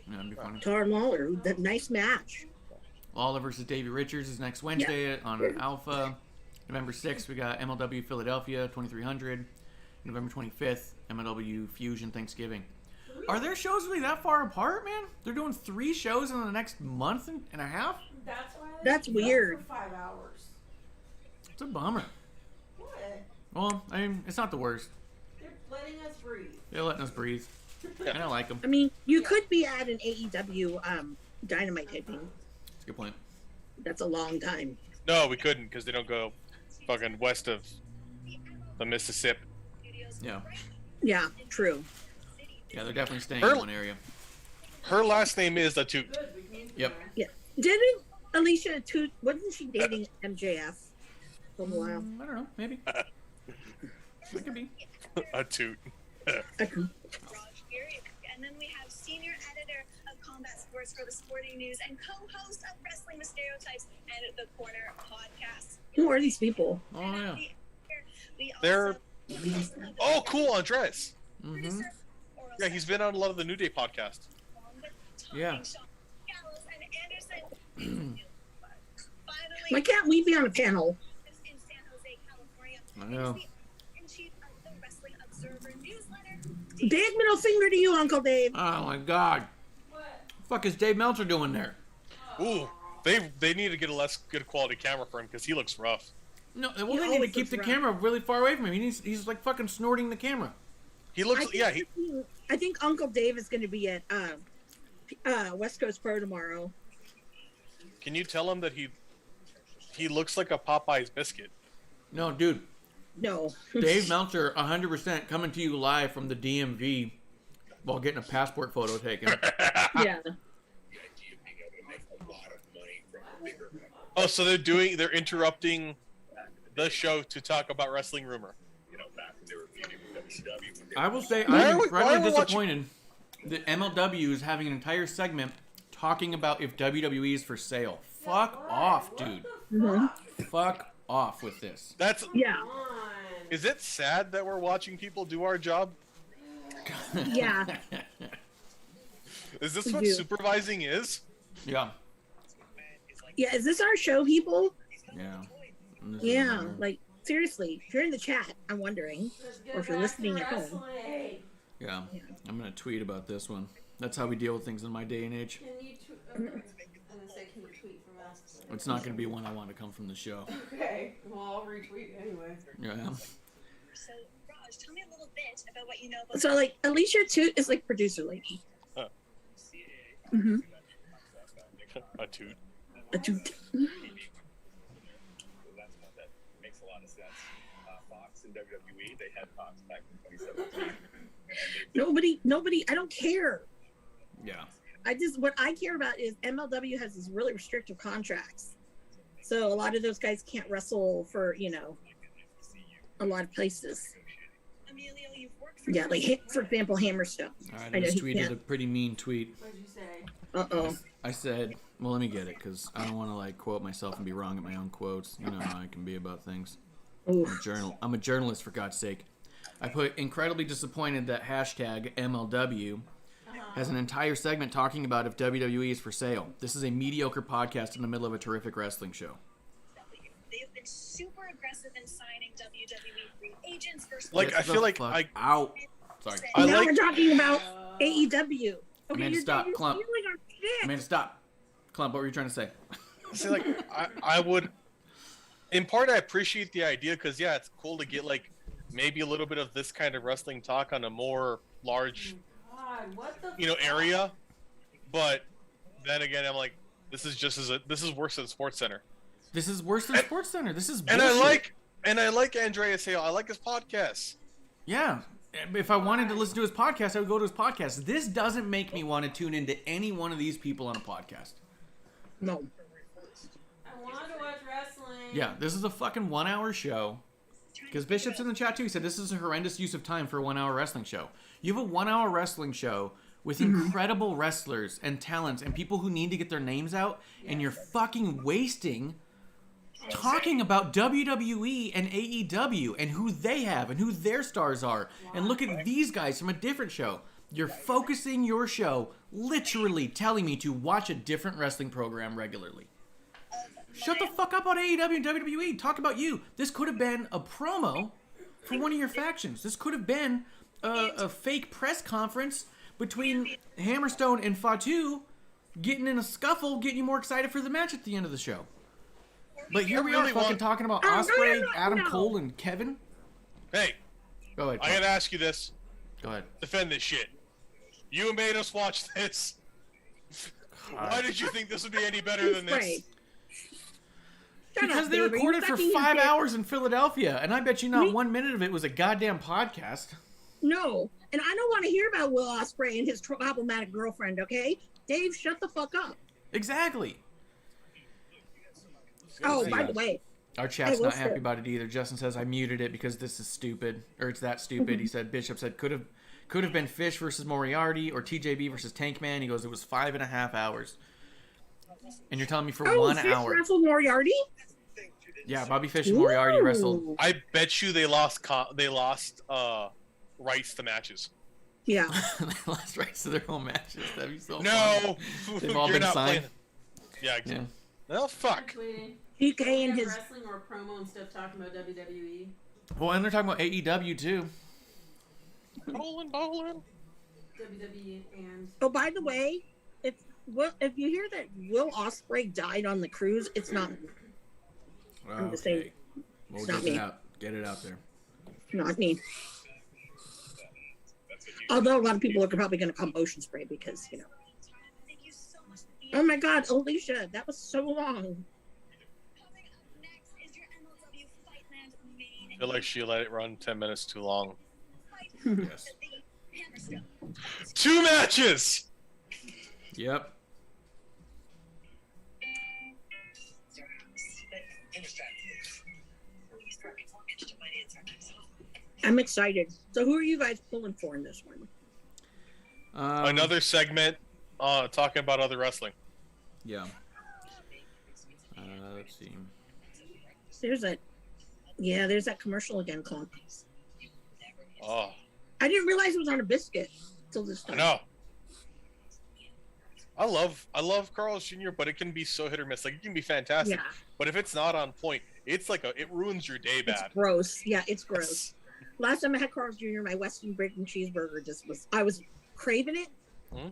that'd be funny. Taron Lawler, that nice match. Lawler versus Davey Richards is next Wednesday on Alpha. November 6th, we got MLW Philadelphia 2300. November 25th, MLW Fusion Thanksgiving. Are their shows really that far apart, man? They're doing 3 shows in the next month and a half? That's weird. For 5 hours. It's a bummer. What? Well, I mean, it's not the worst. They're letting us breathe. They're letting us breathe. And I like them. I mean, you could be at an AEW Dynamite taping. That's a good point. That's a long time. No, we couldn't because they don't go fucking west of the Mississippi. Yeah. Yeah, true. Yeah, they're definitely staying in one area. Her last name is the Toot. Yep. Yeah. Didn't Alicia Toot, wasn't she dating MJF for a while? I don't know. Maybe. That could be. A Toot. And then we have senior editor of Combat Sports for the Sporting News and co-host of Wrestling with Stereotypes and the Corner podcast. Who are these people? Oh, yeah. They're... Oh, cool, Andres. Mm-hmm. Yeah, he's been on a lot of the New Day podcast. Yeah. Why can't we be on a panel? I know. Big middle finger to you, Uncle Dave. Oh, my God. What the fuck is Dave Meltzer doing there? Ooh, they need to get a less good quality camera for him because he looks rough. No, they need to keep the camera really far away from him. He's like fucking snorting the camera. He looks, I think Uncle Dave is going to be at West Coast Pro tomorrow. Can you tell him that he looks like a Popeye's biscuit? No, dude. No. Dave Meltzer, 100% coming to you live from the DMV while getting a passport photo taken. Yeah. Oh, so they're interrupting the show to talk about Wrestling Rumor. I will say I'm incredibly disappointed that MLW is having an entire segment talking about if WWE is for sale. Fuck off, dude. Fuck off with this. That's Yeah. Is it sad that we're watching people do our job? Yeah. Is this We what do. supervising is? Yeah. Yeah. Is this our show, people? Yeah. Yeah. Like, seriously, if you're in the chat, I'm wondering. Or if you're listening at home. Yeah. I'm going to tweet about this one. That's how we deal with things in my day and age. Can you I'm gonna say, can you tweet from us? It's not going to be one I want to come from the show. Okay. Well, I'll retweet anyway. Yeah. So, Raj, tell me a little bit about what you know about. So, like, Alicia Toot is like producer lady. A toot. A Toot. That's one that makes a lot of sense. Fox and WWE, they had Fox back in 2017. Nobody, I don't care. Yeah. What I care about is MLW has these really restrictive contracts. So a lot of those guys can't wrestle for, a lot of places. Emilio, you've worked for. Yeah, like, for example, Hammerstone. All right, I I know just he tweeted can't. a pretty mean tweet. What did you say? Uh-oh. I said, well, let me get it, because I don't want to, like, quote myself and be wrong at my own quotes. You know how I can be about things. Oof. I'm a journalist, for God's sake. I put, incredibly disappointed that hashtag MLW has an entire segment talking about if WWE is for sale. This is a mediocre podcast in the middle of a terrific wrestling show. They have been super aggressive in signing WWE free agents versus. Like, Get I the feel like fuck out. Sorry. I Now like- we're talking about AEW. Okay, Amanda, stop, Klump. stealing our shit. Amanda, stop. Klump, what were you trying to say? See, like, I would. In part, I appreciate the idea because, yeah, it's cool to get, like, maybe a little bit of this kind of wrestling talk on a more large, God, what the area. But then again, I'm like, this is worse than Sports Center. This is worse than Sports Center. This is And bullshit. I like Andreas Hale. I like his podcast. Yeah. If I wanted to listen to his podcast, I would go to his podcast. This doesn't make me want to tune into any one of these people on a podcast. No. I want to watch wrestling. Yeah, this is a fucking 1 hour show. Because Bishop's in the chat too. He said this is a horrendous use of time for a 1 hour wrestling show. You have a 1 hour wrestling show with incredible wrestlers and talents and people who need to get their names out, and you're fucking wasting talking about WWE and AEW and who they have and who their stars are. And look at these guys from a different show. You're focusing your show, literally telling me to watch a different wrestling program regularly. Shut the fuck up on AEW and WWE. Talk about you. This could have been a promo for one of your factions. This could have been a fake press conference between Hammerstone and Fatu, getting in a scuffle, getting you more excited for the match at the end of the show. But here we are fucking talking about Ospreay, Adam Cole, and Kevin. Hey, Go ahead. I gotta ask you this. Go ahead. Defend this shit. You made us watch this. Why did you think this would be any better than this? Because they recorded for 5 hours in Philadelphia, and I bet you not 1 minute of it was a goddamn podcast. No. And I don't want to hear about Will Ospreay and his problematic girlfriend, okay? Dave, shut the fuck up. Exactly. Oh, by the way. Our chat's not happy listen. about it either. Justin says, I muted it because this is stupid. Or it's that stupid. He said, Bishop said, could have been Fish versus Moriarty or TJB versus Tankman. He goes, it was 5.5 hours. And you're telling me for 1 Fish hour. wrestled Moriarty? Yeah, Bobby Fish and Moriarty wrestled. I bet you they lost rights to matches. Yeah. They lost rights to their own matches. That'd be so No, funny. They've all You're been not signed. playing. Yeah, Yeah. exactly. Well, fuck. PK and his. wrestling or promo and stuff talking about WWE. Well, and they're talking about AEW too. Bowling. WWE and Oh, by the way, if you hear that Will Ospreay died on the cruise, it's not I'm just saying. We'll It's not get it me. out. Get it out there. not me. Although a lot of people are probably going to come motion spray because Thank you so much for being Oh my God, Alicia, that was so long. Coming up next is your MLW Fightland main I feel like she let it run 10 minutes too long. fight. Yes. The Hammerstone. 2 matches! Yep. I'm excited. So who are you guys pulling for in this one? Another segment Talking about other wrestling. Yeah. Let's see. There's that commercial again, Klump. Oh. I didn't realize it was on a biscuit till this I time. know. I love Carl's Jr., but it can be so hit or miss. Like, it can be fantastic, Yeah. but if it's not on point, it's like it ruins your day bad. It's gross. Yeah, it's gross. Last time I had Carl's Jr., my Western bacon cheeseburger I was craving it.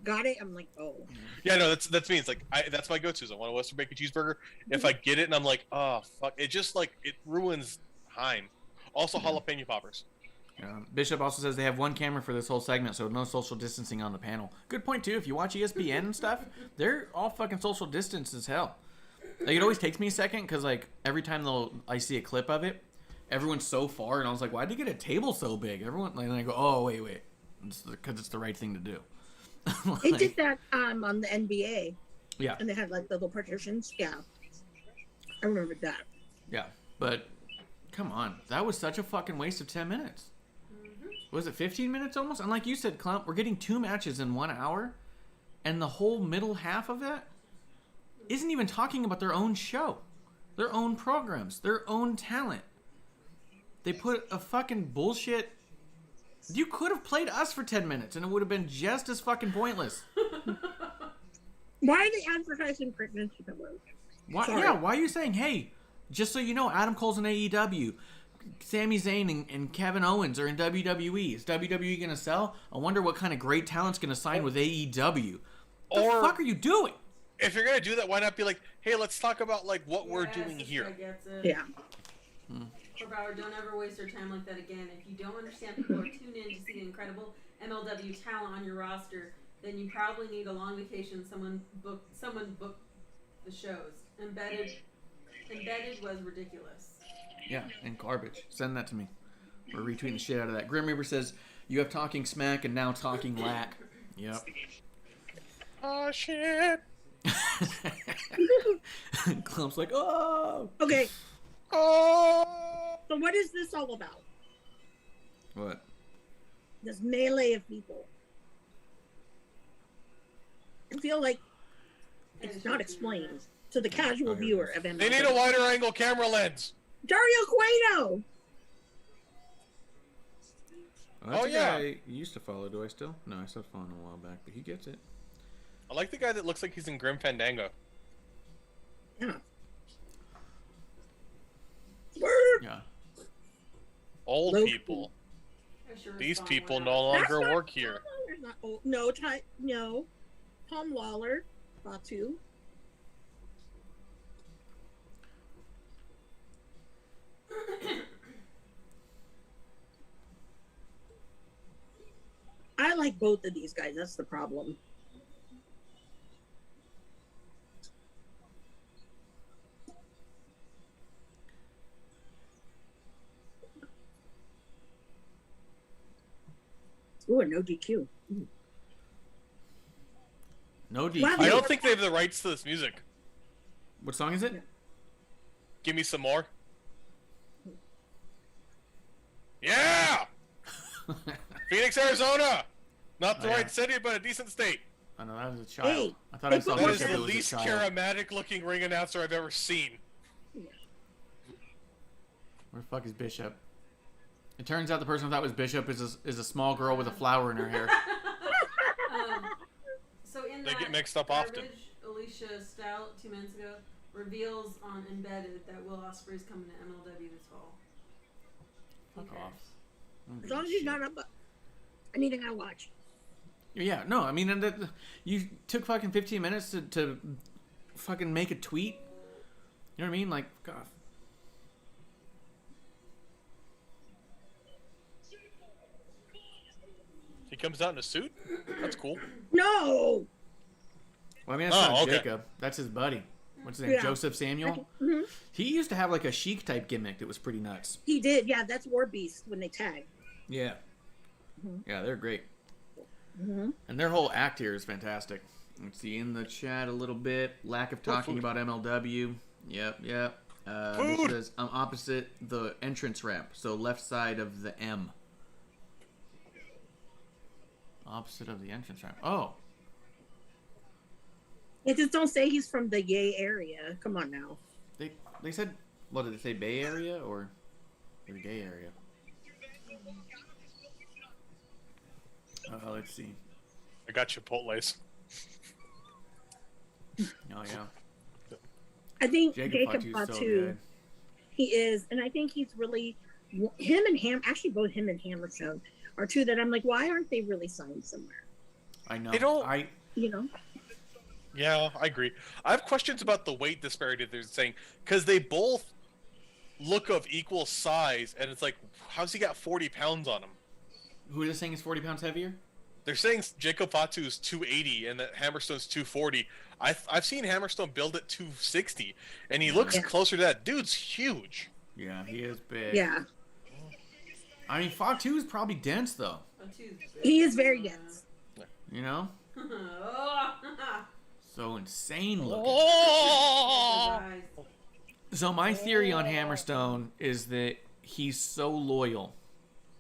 Got it. I'm like, oh. Yeah, no, that's me. It's like that's my go-to. I want a Western bacon cheeseburger. If I get it and I'm like, oh fuck, it just like it ruins time. Also, jalapeno poppers. Bishop also says they have one camera for this whole segment, so no social distancing on the panel. Good point too. If you watch ESPN and stuff, they're all fucking social distance as hell. Like, it always takes me a second because like every time I see a clip of it, everyone's so far, and I was like, why'd they get a table so big? Everyone, and I go, oh wait, because it's the right thing to do. Like, they did that on the NBA. Yeah. And they had like the little partitions. Yeah. I remember that. Yeah, but come on, that was such a fucking waste of 10 minutes. Was it 15 minutes almost? And like you said, Klump, we're getting 2 matches in 1 hour, and the whole middle half of that isn't even talking about their own show, their own programs, their own talent. They put a fucking bullshit. You could have played us for 10 minutes, and it would have been just as fucking pointless. Why are they advertising pregnancy pillows? Why are you saying, hey, just so you know, Adam Cole's in AEW, Sami Zayn and Kevin Owens are in WWE. Is WWE going to sell? I wonder what kind of great talent's going to sign with AEW. What the fuck are you doing? If you're going to do that, why not be like, hey, let's talk about like what we're doing here. Yeah. Power, don't ever waste your time like that again. If you don't understand people are tuned in to see the incredible MLW talent on your roster, then you probably need a long vacation. Someone book the shows. Embedded was ridiculous. Yeah, and garbage. Send that to me. We're retweeting the shit out of that. Grim Reaper says, you have talking smack and now talking lack. Yep. Oh, shit. Clump's like, oh. Okay. Oh. So what is this all about? What? This melee of people. I feel like it's not explained to the casual viewer of MLW. They need a wider angle camera lens. Dario Cueto! Well, that's a guy I used to follow. Do I still? No, I stopped following him a while back, but he gets it. I like the guy that looks like he's in Grim Fandango. Yeah. Yeah. Old people. These people no longer work here. No, Tom Lawler, Batu. I like both of these guys. That's the problem. Ooh, no DQ. Ooh. No DQ. Wow. I don't think they have the rights to this music. What song is it? Give me some more. Yeah! Phoenix, Arizona! Not the right city, but a decent state. I know, that was a child. Hey, I thought I saw that is that the was least a child. charismatic looking ring announcer I've ever seen. Where the fuck is Bishop? It turns out the person I thought was Bishop is a small girl with a flower in her hair. So in They that get mixed up garbage, often. Alicia Stout 2 minutes ago reveals on Embedded that Will Ospreay's coming to MLW this fall. Fuck off. As long as he's not up anything I watch. Yeah, no, I mean, and you took fucking 15 minutes to fucking make a tweet. You know what I mean? Like, God. He comes out in a suit? That's cool. No! Well, I mean, that's not okay. Jacob. That's his buddy. What's his name? Yeah. Joseph Samuel? Mm-hmm. He used to have like a Sheik type gimmick that was pretty nuts. He did, yeah. That's War Beast when they tag. Yeah. Yeah, they're great. Mm-hmm. And their whole act here is fantastic. Let's see in the chat a little bit. Lack of talking about MLW. Yep. This says I'm opposite the entrance ramp, so left side of the M. Opposite of the entrance ramp. Oh. It just don't say he's from the Yay area. Come on now. They said, what did they say, Bay Area or the gay area? Let's see. I got Chipotle's. Oh yeah. I think Jacob Jacob Fatu's so Fatu, good. he is, and I think he's really him and actually both him and Hammerstone are two that I'm like, why aren't they really signed somewhere? I know. They don't. You know. Yeah, I agree. I have questions about the weight disparity they're saying, because they both look of equal size, and it's like, how's he got 40 pounds on him? Who are they saying is 40 pounds heavier? They're saying Jacob Fatu is 280 and that Hammerstone's 240. I've seen Hammerstone build at 260, and he looks closer to that. Dude's huge. Yeah, he is big. Yeah. I mean, Fatu is probably dense though. He is very dense. You know? So insane looking. Oh! So my theory on Hammerstone is that he's so loyal.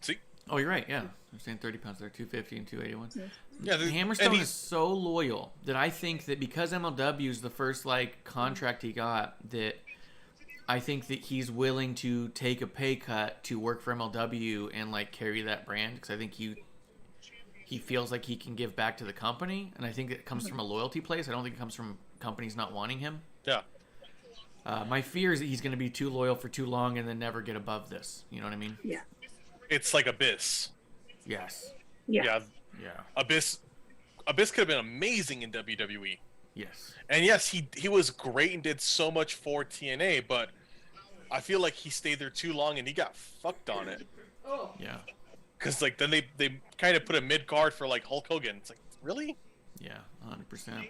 See? Oh, you're right. Yeah, I'm saying 30 pounds there, 250 and 281. Yeah, Hammerstone is so loyal that I think that because MLW is the first contract he got, that I think that he's willing to take a pay cut to work for MLW and carry that brand, because I think he feels like he can give back to the company, and I think it comes from a loyalty place. I don't think it comes from companies not wanting him. Yeah. My fear is that he's going to be too loyal for too long and then never get above this. You know what I mean? Yeah. It's like Abyss. Yes. Yeah. Yeah. Abyss could have been amazing in WWE. Yes. And yes, he was great and did so much for TNA, but I feel like he stayed there too long and he got fucked on it. Oh. Yeah. Because then they kind of put a mid card for Hulk Hogan. It's like, really? Yeah, 100%.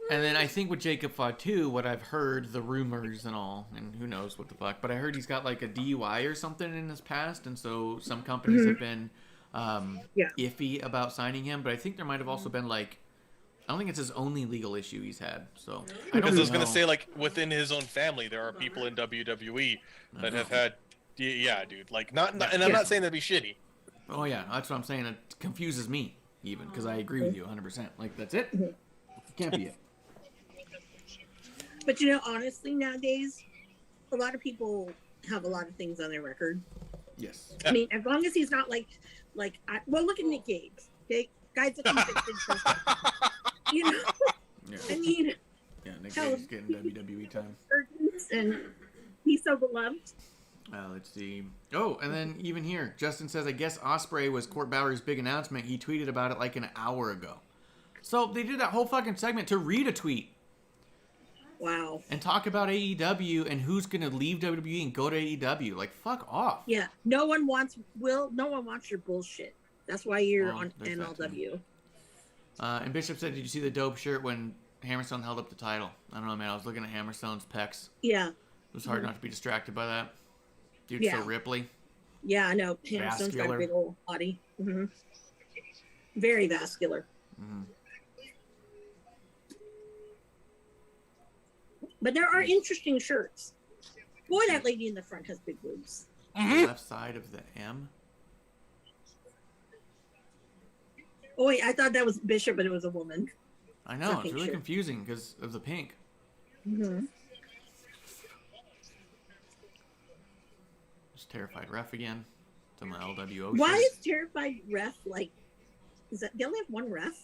And then I think with Jacob Fatu, what I've heard, the rumors and all, and who knows what the fuck, but I heard he's got a DUI or something in his past, and so some companies have been iffy about signing him, but I think there might have also been I don't think it's his only legal issue he's had. So because I was gonna say within his own family, there are people in WWE that have had, yeah, dude, and I'm not saying that'd be shitty. Oh yeah, that's what I'm saying. It confuses me even because I agree with you 100%. That's it. Can't be it. But honestly, nowadays, a lot of people have a lot of things on their record. Yes. I mean, as long as he's not look at Nick Gage. Okay, guys that convicted. Yeah. I mean, yeah, Nick Gage is getting WWE time. And he's so beloved. Let's see. Oh, and then even here, Justin says, I guess Ospreay was Court Bauer's big announcement. He tweeted about it an hour ago. So they did that whole fucking segment to read a tweet. Wow. And talk about AEW and who's going to leave WWE and go to AEW. Fuck off. Yeah. No one wants your bullshit. That's why you're on MLW. And Bishop said, did you see the dope shirt when Hammerstone held up the title? I don't know, man. I was looking at Hammerstone's pecs. Yeah. It was hard not to be distracted by that. Dude's so Ripley. Yeah, I know. Hammerstone's got a big old body. Mm-hmm. Very vascular. Mm-hmm. But there are interesting shirts. Boy, that lady in the front has big boobs. The left side of the M. Oh wait, I thought that was Bishop, but it was a woman. I know, it's really confusing because of the pink. Mm-hmm. Just Terrified Ref again. It's on the LWO Why shirt. is Terrified Ref is that they only have one ref?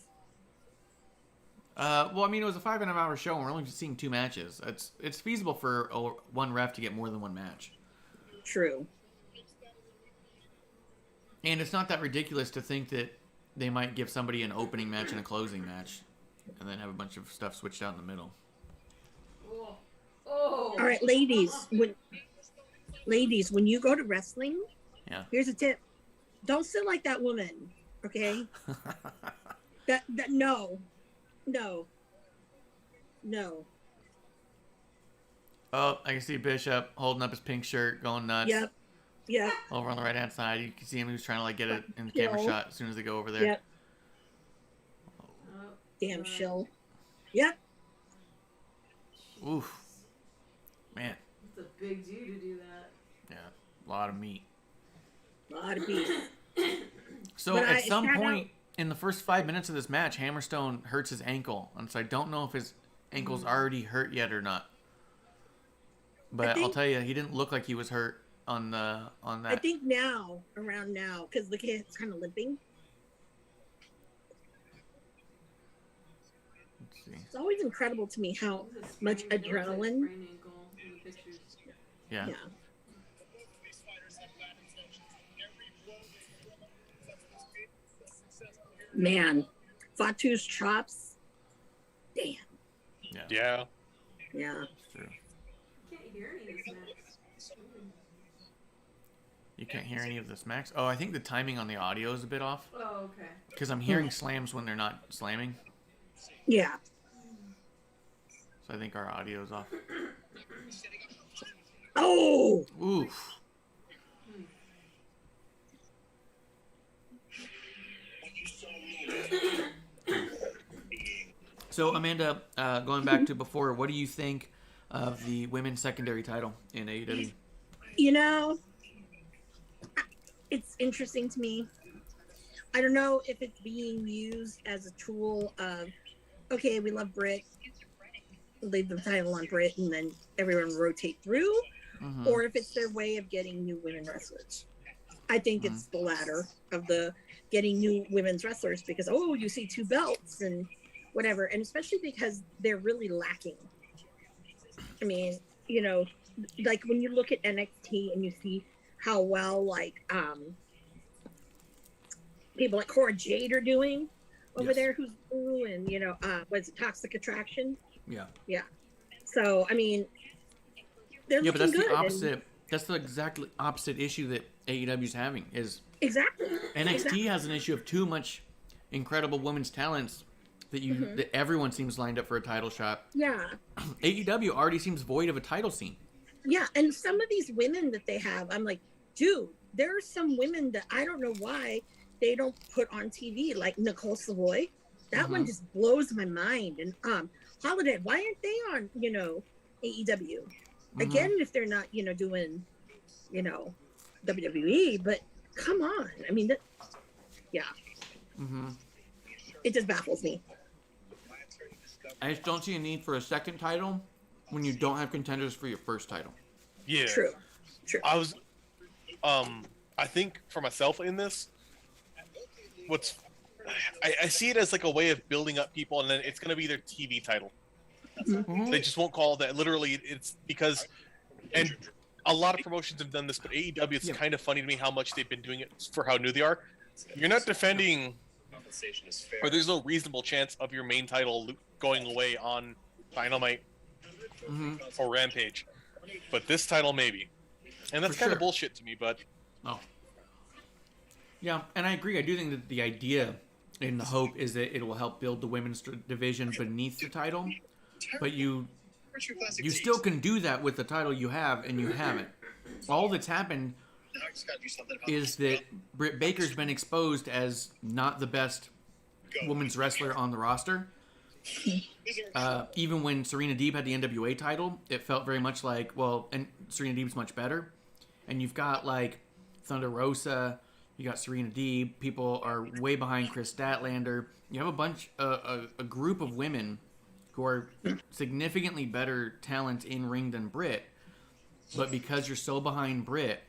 Well, I mean, it was a 5.5-hour show, and we're only seeing 2 matches. It's feasible for one ref to get more than one match. True. And it's not that ridiculous to think that they might give somebody an opening match and a closing match, and then have a bunch of stuff switched out in the middle. Oh. All right, ladies. When you go to wrestling, here's a tip: don't sit like that woman. Okay. No. Oh, I can see Bishop holding up his pink shirt, going nuts. Yep. Over on the right hand side, you can see him who's trying to get it in the camera shot as soon as they go over there. Yep. Damn shill. Yep. Oof. Man. It's a big dude to do that. Yeah. A lot of meat. A lot of beef. So at some point, in the first 5 minutes of this match, Hammerstone hurts his ankle, and so I don't know if his ankle's already hurt yet or not. But I'll tell you, he didn't look like he was hurt on that. I think around now, because the kid's kind of limping. Let's see. It's always incredible to me how much adrenaline. Yeah. Man, Fatu's chops. Damn. Yeah. Yeah. True. Can't hear any of this match. You can't hear any of the smacks? Oh, I think the timing on the audio is a bit off. Oh, okay. Because I'm hearing slams when they're not slamming. Yeah. So I think our audio is off. Oh! Oof. So, Amanda, going back to before, what do you think of the women's secondary title in AEW? You know, it's interesting to me. I don't know if it's being used as a tool of, okay, we love Britt, leave the title on Britt, and then everyone rotate through, or if it's their way of getting new women wrestlers. I think it's the latter of the getting new women's wrestlers because, oh, you see 2 belts and whatever, and especially because they're really lacking. I mean, you know, like when you look at NXT and you see how well like people like Cora Jade are doing over there, who's new, and you know, was it Toxic Attraction? Yeah. So I mean, they're but that's good, the opposite. That's the exactly opposite issue that AEW's having. Is NXT has an issue of too much incredible women's talents that everyone seems lined up for a title shot. Yeah. AEW already seems void of a title scene. Yeah, and some of these women that they have, I'm like, dude, there are some women that I don't know why they don't put on TV, like Nicole Savoy. That one just blows my mind. And Holiday, why aren't they on, you know, AEW? Again, if they're not, you know, doing, you know, WWE, but come on. I mean, it just baffles me. I just don't see a need for a second title when you don't have contenders for your first title. Yeah. True. I was, I think for myself in this, I see it as like a way of building up people, and then it's going to be their TV title. They just won't call it that. Literally, it's because, and a lot of promotions have done this, but AEW, it's kind of funny to me how much they've been doing it for how new they are. You're not defending, or there's no reasonable chance of your main title going away on Dynamite or Rampage, but this title maybe, and that's kind of bullshit to me. But yeah, and I agree. I do think that the idea and the hope is that it will help build the women's division beneath the title, but you still can do that with the title you have, and you haven't. All that's happened is that Britt Baker's been exposed as not the best women's wrestler on the roster. Even when Serena Deeb had the NWA title, it felt very much like, well, and Serena Deeb's much better. And you've got like Thunder Rosa, you got Serena Deeb, people are way behind Chris Statlander. You have a bunch, a group of women who are significantly better talent in ring than Britt, but because you're so behind Britt,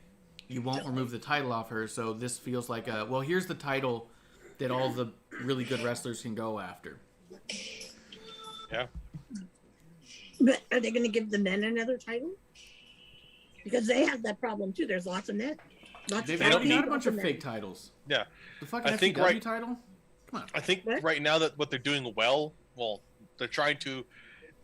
you won't remove the title off her. So this feels like well, here's the title that all the really good wrestlers can go after. Yeah. But are they going to give the men another title? Because they have that problem too. There's lots of men. They've got a bunch of fake titles. Yeah. The fucking I think FTW title? Come on. I think right now that what they're doing well, they're trying to,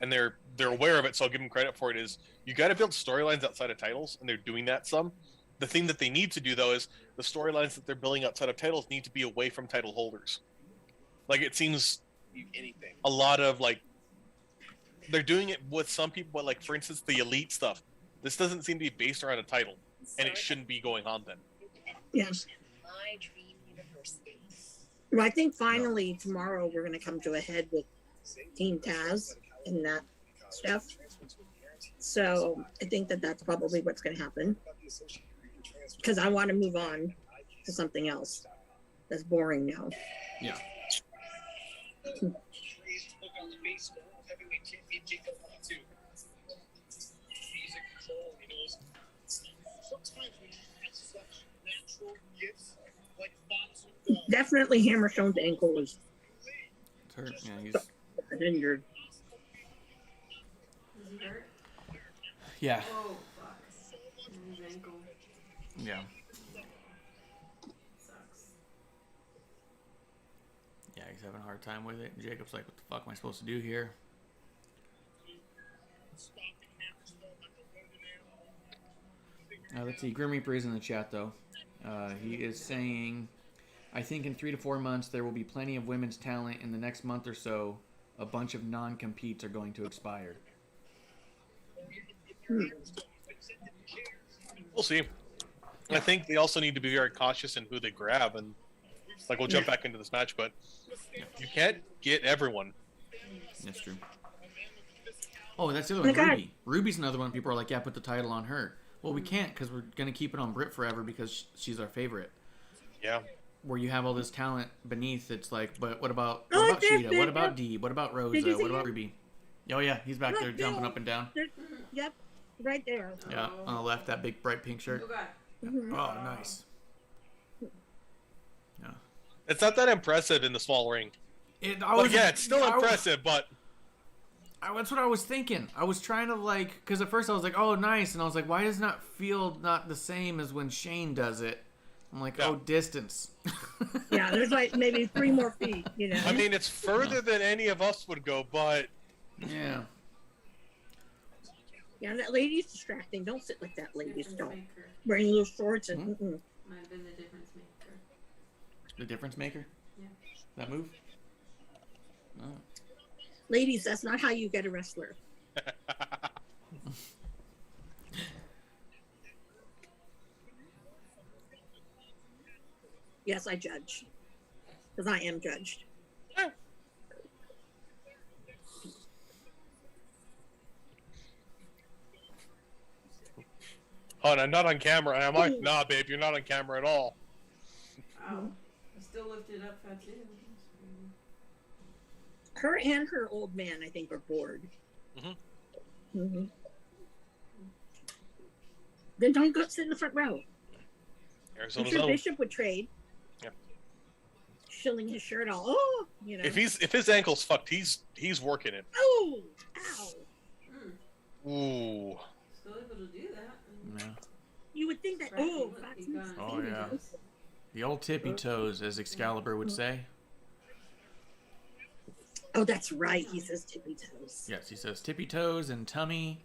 and they're aware of it, so I'll give them credit for it, is you got to build storylines outside of titles, and they're doing that some. The thing that they need to do, though, is the storylines that they're building outside of titles need to be away from title holders. Like, it seems a lot of, like, they're doing it with some people, but, like, for instance, the Elite stuff. This doesn't seem to be based around a title, and it shouldn't be going on then. Yeah. Well, I think finally tomorrow we're going to come to a head with Team Taz and that stuff. So I think that that's probably what's going to happen. Because I want to move on to something else. That's boring now. Yeah. Definitely Hammerstone's ankle was It's hurt. Yeah, he's injured. Is he hurt? yeah. Oh, fuck. His ankle. Yeah. Sucks. Yeah, he's having a hard time with it. And Jacob's like, what the fuck am I supposed to do here? Let's see. Grim Reaper is in the chat, though. He is saying, I think in 3 to 4 months there will be plenty of women's talent. In the next month or so, a bunch of non-competes are going to expire. We'll see. I think they also need to be very cautious in who they grab, and like we'll jump back into this match, but you can't get everyone. That's true. Oh, that's the other one, Ruby. Ruby's another one. People are like, yeah, put the title on her. Well, we can't because we're going to keep it on Britt forever because she's our favorite. Yeah. Where you have all this talent beneath, it's like, but what about Sheeta? What about Dee? What about Rosa? What about Ruby? Oh, yeah, he's back there jumping up and down. Yep, right there. Yeah, on the left, that big bright pink shirt. Oh, nice. Yeah. It's not that impressive in the small ring. It's still impressive, but... That's what I was thinking. I was trying to because at first I was like, oh, nice. And I was like, why does it not feel not the same as when Shane does it? I'm like, oh, distance. Yeah, there's like maybe 3 more feet, you know. I mean, it's further than any of us would go, but... Yeah. Yeah, that lady's distracting. Don't sit like that, ladies. Don't. Wearing little shorts and... Might have been the difference maker. The difference maker? Yeah. That move? Oh. Ladies, that's not how you get a wrestler. Yes, I judge. Because I am judged. Oh, and I'm not on camera. And I'm like, nah, babe, you're not on camera at all. Wow. I still lifted up fat too. Her and her old man, I think, are bored. Then don't go sit in the front row. I'm sure Bishop would trade. Yeah. Shilling his shirt all. Oh, you know. If his ankle's fucked, he's working it. Oh, ow. Ooh. Still able to do that. Yeah. You would think that. Oh, yeah. The old tippy toes, as Excalibur would say. Oh, that's right. He says tippy toes. Yes, he says tippy toes and tummy,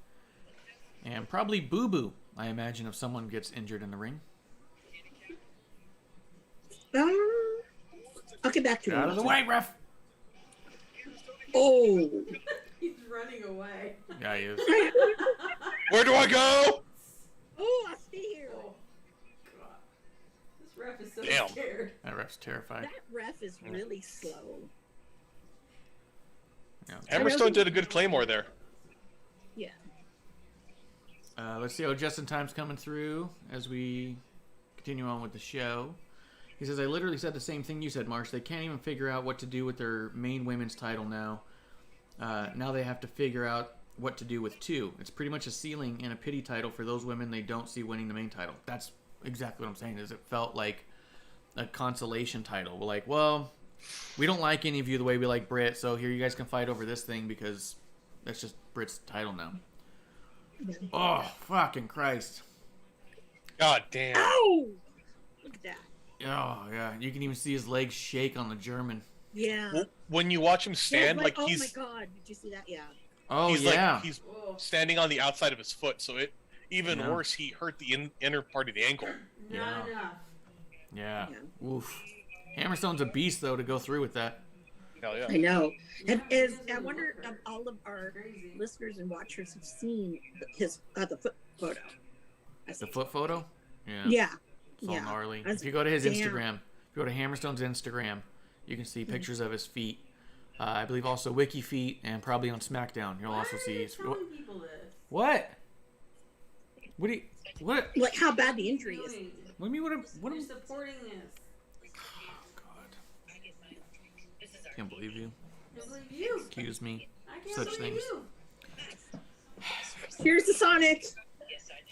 and probably boo boo. I imagine if someone gets injured in the ring. I'll get back to you. Out of the way, ref. Oh. He's running away. Yeah, he is. Where do I go? Oh, I stay here. Oh, God. This ref is so Damn. scared. That ref's terrified. That ref is really slow. Yeah. Hammerstone did a good Claymore there. Yeah. Let's see how Justin Time's coming through as we continue on with the show. He says, I literally said the same thing you said, Marsh. They can't even figure out what to do with their main women's title now. Now they have to figure out what to do with 2. It's pretty much a ceiling and a pity title for those women they don't see winning the main title. That's exactly what I'm saying, is it felt like a consolation title. We're like, well, we don't like any of you the way we like Britt, so here you guys can fight over this thing because that's just Britt's title now. Oh, fucking Christ. God damn. Oh! Look at that. Oh, yeah. You can even see his legs shake on the German. Yeah. Well, when you watch him stand, like oh he's... my God. Did you see that? Yeah. Oh, he's yeah. He's standing on the outside of his foot, so it even worse, he hurt the inner part of the ankle. Not enough. Yeah. Oof. Hammerstone's a beast, though, to go through with that. Hell yeah. I know. I wonder if all of our listeners and watchers have seen the foot photo. The foot photo? Yeah. Yeah. It's all gnarly. If you go to his Instagram, if you go to Hammerstone's Instagram, you can see pictures of his feet. I believe also Wiki Feet, and probably on SmackDown. You'll also see his... telling people this? What? What? Like how bad the injury is. Doing. What do you mean? What am You're supporting this. Can't believe you. Can't believe you. Accuse me. I can't Such believe things. you. Here's the Sonic.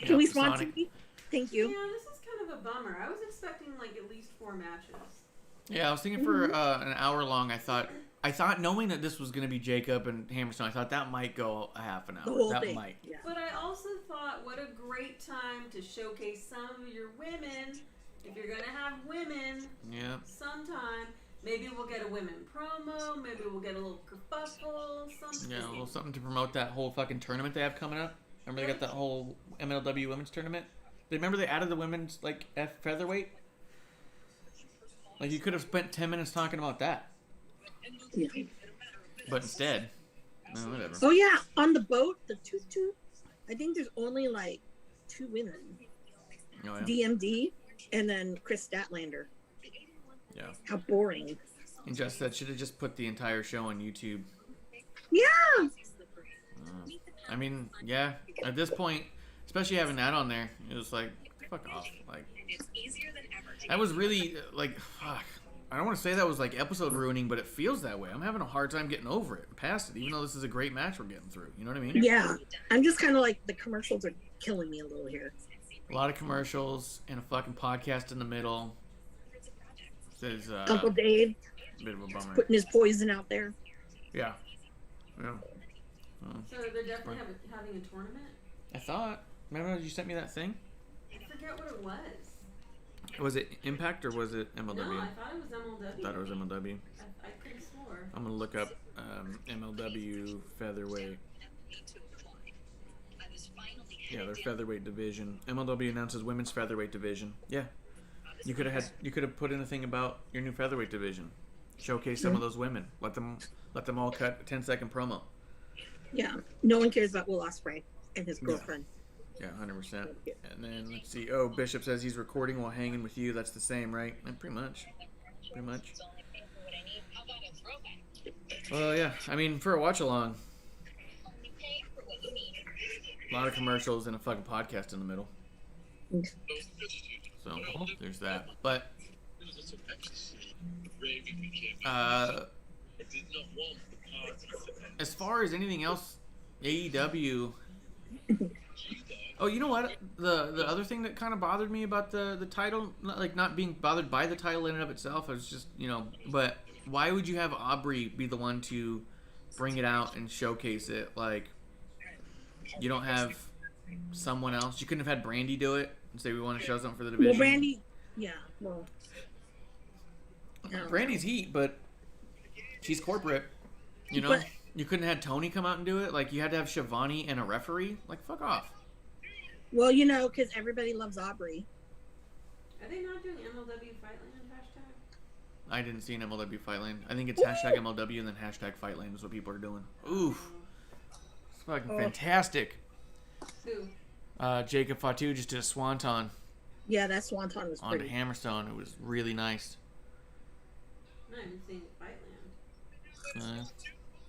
Can we the sponsor Sonic. me? Thank you. Yeah, this is kind of a bummer. I was expecting like at least 4 matches. Yeah, I was thinking for an hour long. I thought knowing that this was going to be Jacob and Hammerstone, I thought that might go a half an The hour. whole That thing. might. Yeah. But I also thought, what a great time to showcase some of your women. If you're gonna have women, Yeah. sometime, maybe we'll get a women promo. Maybe we'll get a little kerfuffle. Something. Yeah, a little something to promote that whole fucking tournament they have coming up. Remember they got that whole MLW women's tournament? Remember they added the women's like F featherweight? Like you could have spent 10 minutes talking about that. Yeah. But instead, whatever. Oh yeah, on the boat, the toot. I think there's only like 2 women. Oh, yeah. DMD and then Chris Statlander. Yeah. How boring. And just that should have just put the entire show on YouTube. Yeah. I mean, yeah. At this point, especially having that on there, it was like, fuck off. Like, that was really like, fuck. I don't want to say that was like episode ruining, but it feels that way. I'm having a hard time getting over it, past it, even though this is a great match we're getting through. You know what I mean? Yeah. I'm just kind of like the commercials are killing me a little here. A lot of commercials and a fucking podcast in the middle. Says Uncle Dave a bit of a bummer. putting his poison out there. Yeah. Yeah. So they're definitely having a tournament. I thought. Remember you sent me that thing? I forget what it was. Was it Impact or was it MLW? No, I thought it was MLW. I thought it was MLW. I could have swore. I'm gonna look up MLW featherweight. Yeah, their featherweight division. MLW announces women's featherweight division. Yeah, you could have put in a thing about your new featherweight division. Showcase some of those women. Let them all cut a 10-second promo. Yeah. No one cares about Will Ospreay and his girlfriend. Yeah, 100%. And then let's see. Oh, Bishop says he's recording while hanging with you. That's the same, right? And pretty much. Well, yeah. I mean, for a watch along, a lot of commercials and a fucking podcast in the middle. So there's that. But as far as anything else, AEW. Oh, you know what? The other thing that kind of bothered me about the title, like not being bothered by the title in and of itself, I was just, but why would you have Aubrey be the one to bring it out and showcase it? Like, you don't have someone else. You couldn't have had Brandy do it and say we want to show something for the division. Well, Brandy, yeah. Well, Brandy's heat, but she's corporate. But, you couldn't have Tony come out and do it. Like, you had to have Shivani and a referee. Like, fuck off. well, because everybody loves Aubrey. Are they not doing MLW Fightland hashtag? I didn't see an MLW Fightland. I think it's hashtag MLW and then hashtag Fightland is what people are doing. Oof. It's fucking fantastic. Who? Jacob Fatu just did a swanton Yeah, that Swanton was onto pretty. Hammerstone. It was really nice. I haven't seen Fightland.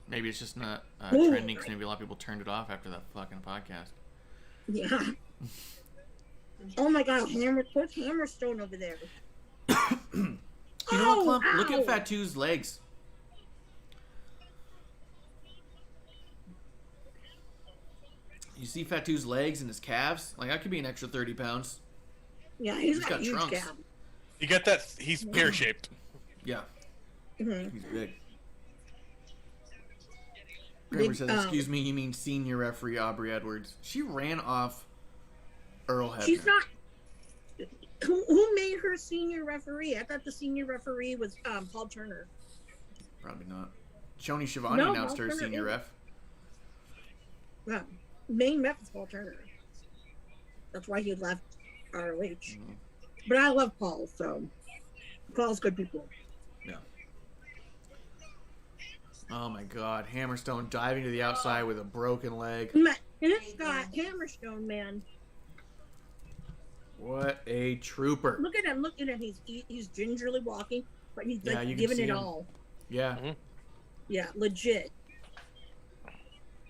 Maybe it's just not trending because maybe a lot of people turned it off after that fucking podcast. Yeah. Oh my God, put Hammerstone over there. You know what, Klump? Look at Fatu's legs. You see Fatu's legs and his calves? Like, that could be an extra 30 pounds. Yeah, he's got huge trunks. calves. You get that? He's pear-shaped. Yeah. Mm-hmm. He's big. Kramer says, excuse me, you mean senior referee Aubrey Edwards. She ran off Earl Hebner. She's not. Who made her senior referee? I thought the senior referee was Paul Turner. Probably not. Shoni Shivani announced her senior ref. Yeah. Main ref is Paul Turner. That's why he left ROH. Mm-hmm. But I love Paul, so Paul's good people. Yeah. Oh my God, Hammerstone diving to the outside with a broken leg. It's got Hammerstone, man. What a trooper! Look at him! He's gingerly walking, but he's like giving it all. Yeah. Mm-hmm. Yeah, legit.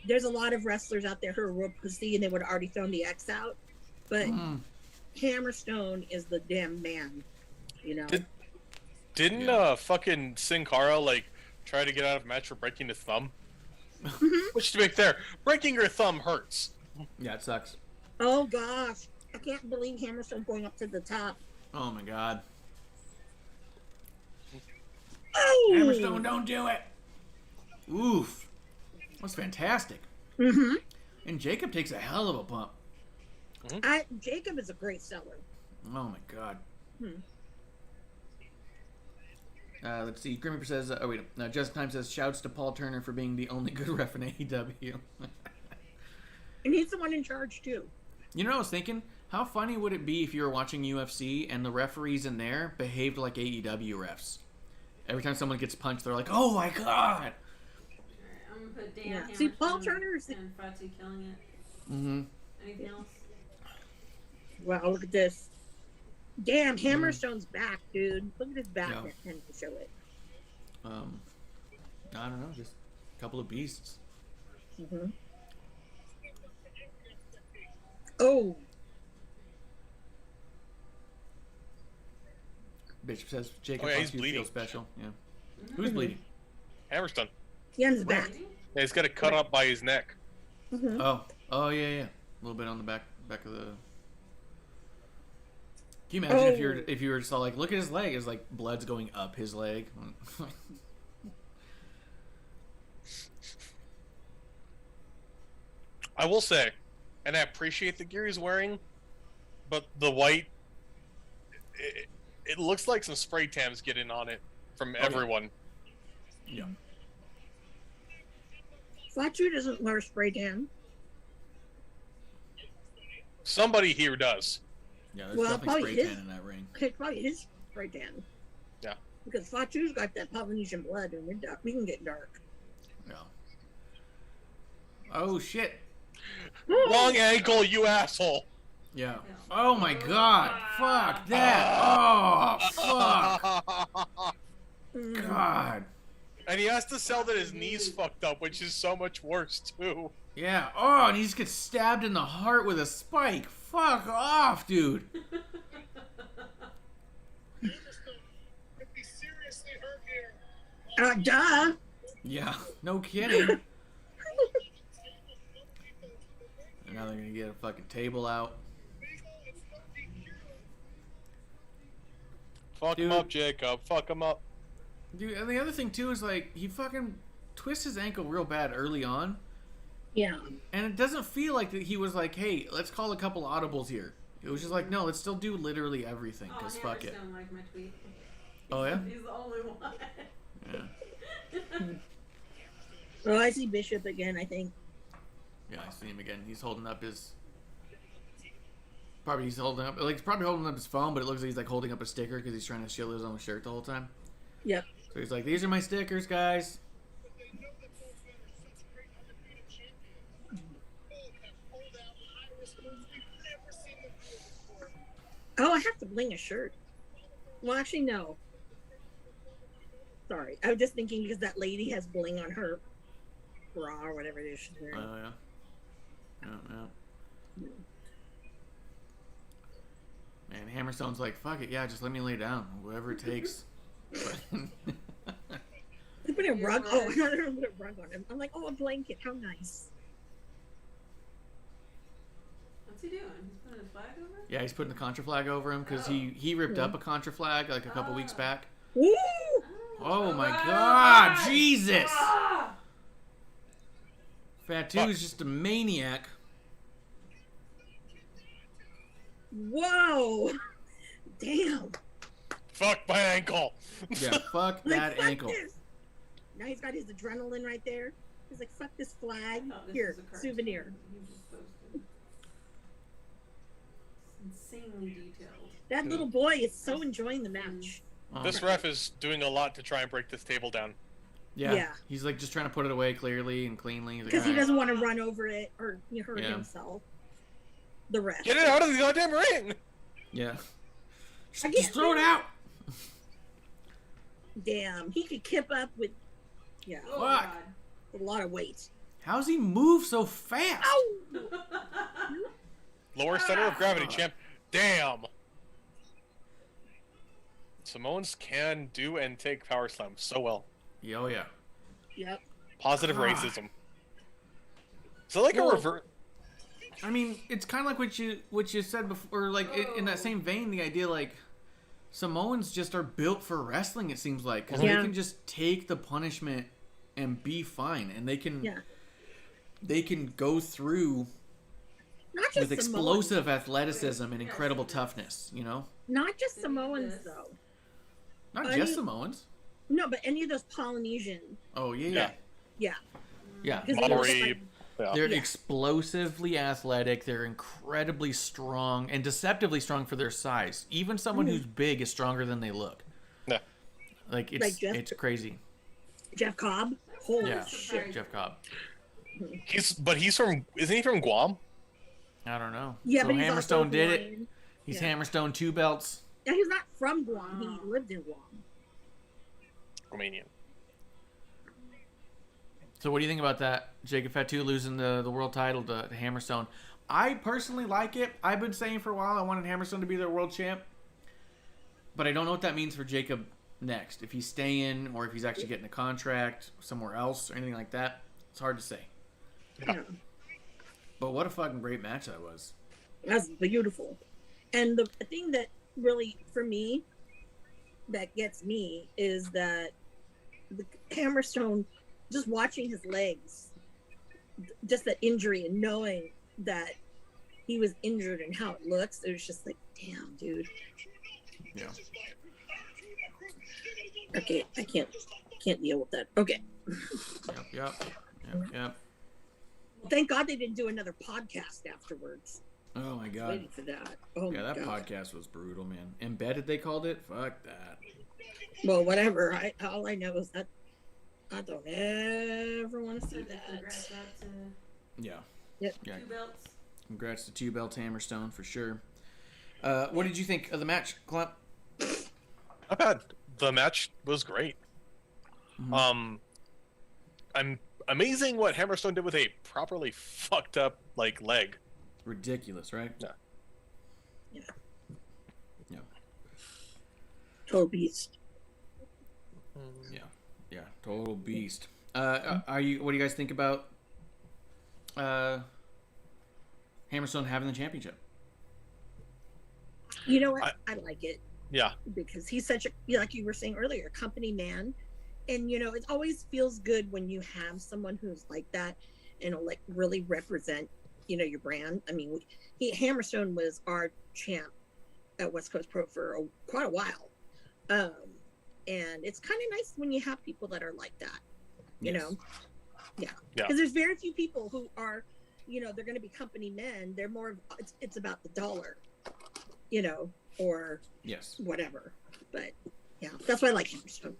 There's a lot of wrestlers out there who are real pussy and they would have already thrown the X out, but Hammerstone is the damn man. Didn't fucking Sin Cara like try to get out of a match for breaking his thumb. Which, to be fair, breaking your thumb hurts. Yeah, it sucks. Oh gosh, I can't believe Hammerstone going up to the top. Oh my god. Oh! Hammerstone, don't do it. Oof. That's fantastic. Mm-hmm. And Jacob takes a hell of a bump. Jacob is a great seller. Oh my god. Let's see. Grimmer says, oh wait, no, Just Time says, shouts to Paul Turner for being the only good ref in AEW. And he's the one in charge too. You know what I was thinking? How funny would it be if you were watching UFC and the referees in there behaved like AEW refs? Every time someone gets punched, they're like, oh my god! I'm gonna put Dan. Yeah. See, Paul Turner's and Fatu killing it. Mm-hmm. Anything else? Wow, look at this. Damn, Hammerstone's back, dude. Look at his back and show it. I don't know, just a couple of beasts. Mm-hmm. Oh. Bishop says Jacob he's Fox, you bleeding. feel special. Yeah. Who's bleeding? Hammerstone. Yeah, in his back. Yeah, he's got it cut up by his neck. Mm-hmm. Oh yeah. A little bit on the back of the. Can you imagine if you were just all like, look at his leg? It's like blood's going up his leg. I will say, and I appreciate the gear he's wearing, but the white, it looks like some spray tans getting on it from everyone. Yeah. Fatu doesn't wear spray tan. Somebody here does. Yeah, there's Well, definitely probably spray his- tan in that ring. It's probably his spray tan. Yeah. Because Fatu's got that Polynesian blood, and we can get dark. Yeah. Oh shit. Wrong ankle, you asshole. Yeah. Oh my god. Fuck that. Oh fuck. God. And he has to sell that his knee's fucked up, which is so much worse too. Yeah. Oh, and he just gets stabbed in the heart with a spike. Fuck off, dude. Duh. Yeah. No kidding. And now they're gonna get a fucking table out. Fuck him up, Jacob. Fuck him up. Dude, and the other thing too is like he fucking twists his ankle real bad early on. Yeah. And it doesn't feel like that he was like, hey, let's call a couple audibles here. It was just like, no, let's still do literally everything, because fuck it. Like my tweet. Oh, yeah? He's the only one. Yeah. Well, I see Bishop again, I think. Yeah, I see him again. He's holding up his... he's probably holding up his phone, but it looks like he's like holding up a sticker because he's trying to shield his own shirt the whole time. Yep. So he's like, these are my stickers, guys. Oh, I have to bling a shirt. Well, actually, no. Sorry. I was just thinking because that lady has bling on her bra or whatever it is she's wearing. Oh, yeah. Yeah. Man, Hammerstone's like, fuck it, yeah, just let me lay down. Whatever it takes. They put a rug. Oh, I don't know, put a rug on him. I'm like, oh, a blanket. How nice. What's he doing? He's putting his flag over? Yeah, he's putting the Contra flag over him because he ripped up a Contra flag like a couple weeks back. Woo! Oh my god, Jesus! Fatu's just a maniac. Whoa! Damn. Fuck my ankle. Yeah, fuck that fuck ankle. This. Now he's got his adrenaline right there. He's like, fuck this flag. This Here, was a souvenir. He just posted. It's insanely detailed. That little boy is so enjoying the match. This ref is doing a lot to try and break this table down. Yeah. He's like just trying to put it away clearly and cleanly. Because he doesn't want to run over it or hurt himself. The ref. Get it out of the goddamn ring! Yeah. Just throw it out! Damn, he could keep up with... Yeah. Oh, Fuck. A lot of weight. How's he move so fast? Ow! Lower center of gravity, champ. Damn! Samoans can do and take power slams so well. Oh yeah. Yep. Positive racism. So like a revert. I mean, it's kind of like what you said before, or like in that same vein, the idea like Samoans just are built for wrestling. It seems like because they can just take the punishment and be fine, and they can go through with explosive athleticism and incredible toughness. You know, not just Samoans though. Not just Samoans. No, but any of those Polynesian. Oh yeah. Maori. They're explosively athletic. They're incredibly strong and deceptively strong for their size. Even someone who's big is stronger than they look. Yeah. Like it's crazy. Jeff Cobb. Holy shit. Jeff Cobb. Isn't he from Guam? I don't know. Yeah, so but he's Hammerstone did Hawaiian. it. He's Hammerstone 2 belts. Yeah, he's not from Guam. He lived in Guam. Romanian. So what do you think about that? Jacob Fatu losing the world title to Hammerstone. I personally like it. I've been saying for a while I wanted Hammerstone to be their world champ. But I don't know what that means for Jacob next. If he's staying or if he's actually getting a contract somewhere else or anything like that. It's hard to say. Yeah. But what a fucking great match that was. That's beautiful. And the thing that really, for me, that gets me is that the Hammerstone, just watching his legs, just that injury and knowing that he was injured and how it looks, it was just like, damn, dude. Yeah. Okay, I can't deal with that. Okay. Yep. Thank God they didn't do another podcast afterwards. Oh my God. Waiting for that. Oh yeah, that God. podcast was brutal, man. Embedded, they called it. Fuck that. Well, whatever. All I know is that I don't ever want to see that. Congrats out to Yeah. Yep. Yeah. 2 belts. Congrats to 2 belt Hammerstone for sure. What did you think of the match, Klump? Not bad. The match was great. Mm-hmm. I'm amazing what Hammerstone did with a properly fucked up leg. Ridiculous, right? Yeah. Yeah. Total beast. Yeah. Total beast. What do you guys think about Hammerstone having the championship? You know what? I like it. Yeah. Because he's such a, like you were saying earlier, company man. And, it always feels good when you have someone who's like that and will really represent, your brand. I mean, Hammerstone was our champ at West Coast Pro for quite a while. And it's kind of nice when you have people that are like that, you know? Yeah. Because there's very few people who are, they're going to be company men. They're more, it's about the dollar, or whatever. But yeah, that's why I like Hammerstone.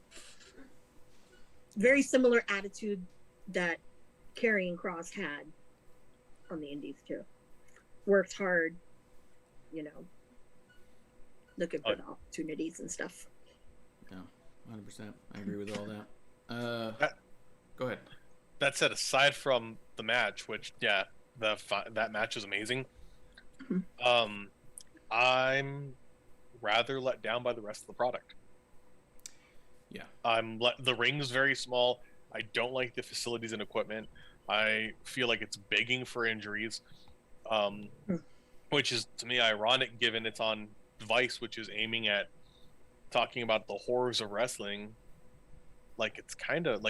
Very similar attitude that Karrion Kross had on the Indies too. Works hard, looking for the opportunities and stuff. Yeah, 100%. I agree with all that. Go ahead. That said, aside from the match, which that match was amazing. I'm rather let down by the rest of the product. Yeah. The ring's very small. I don't like the facilities and equipment. I feel like it's begging for injuries, which is to me ironic given it's on Vice, which is aiming at talking about the horrors of wrestling. Like it's kind of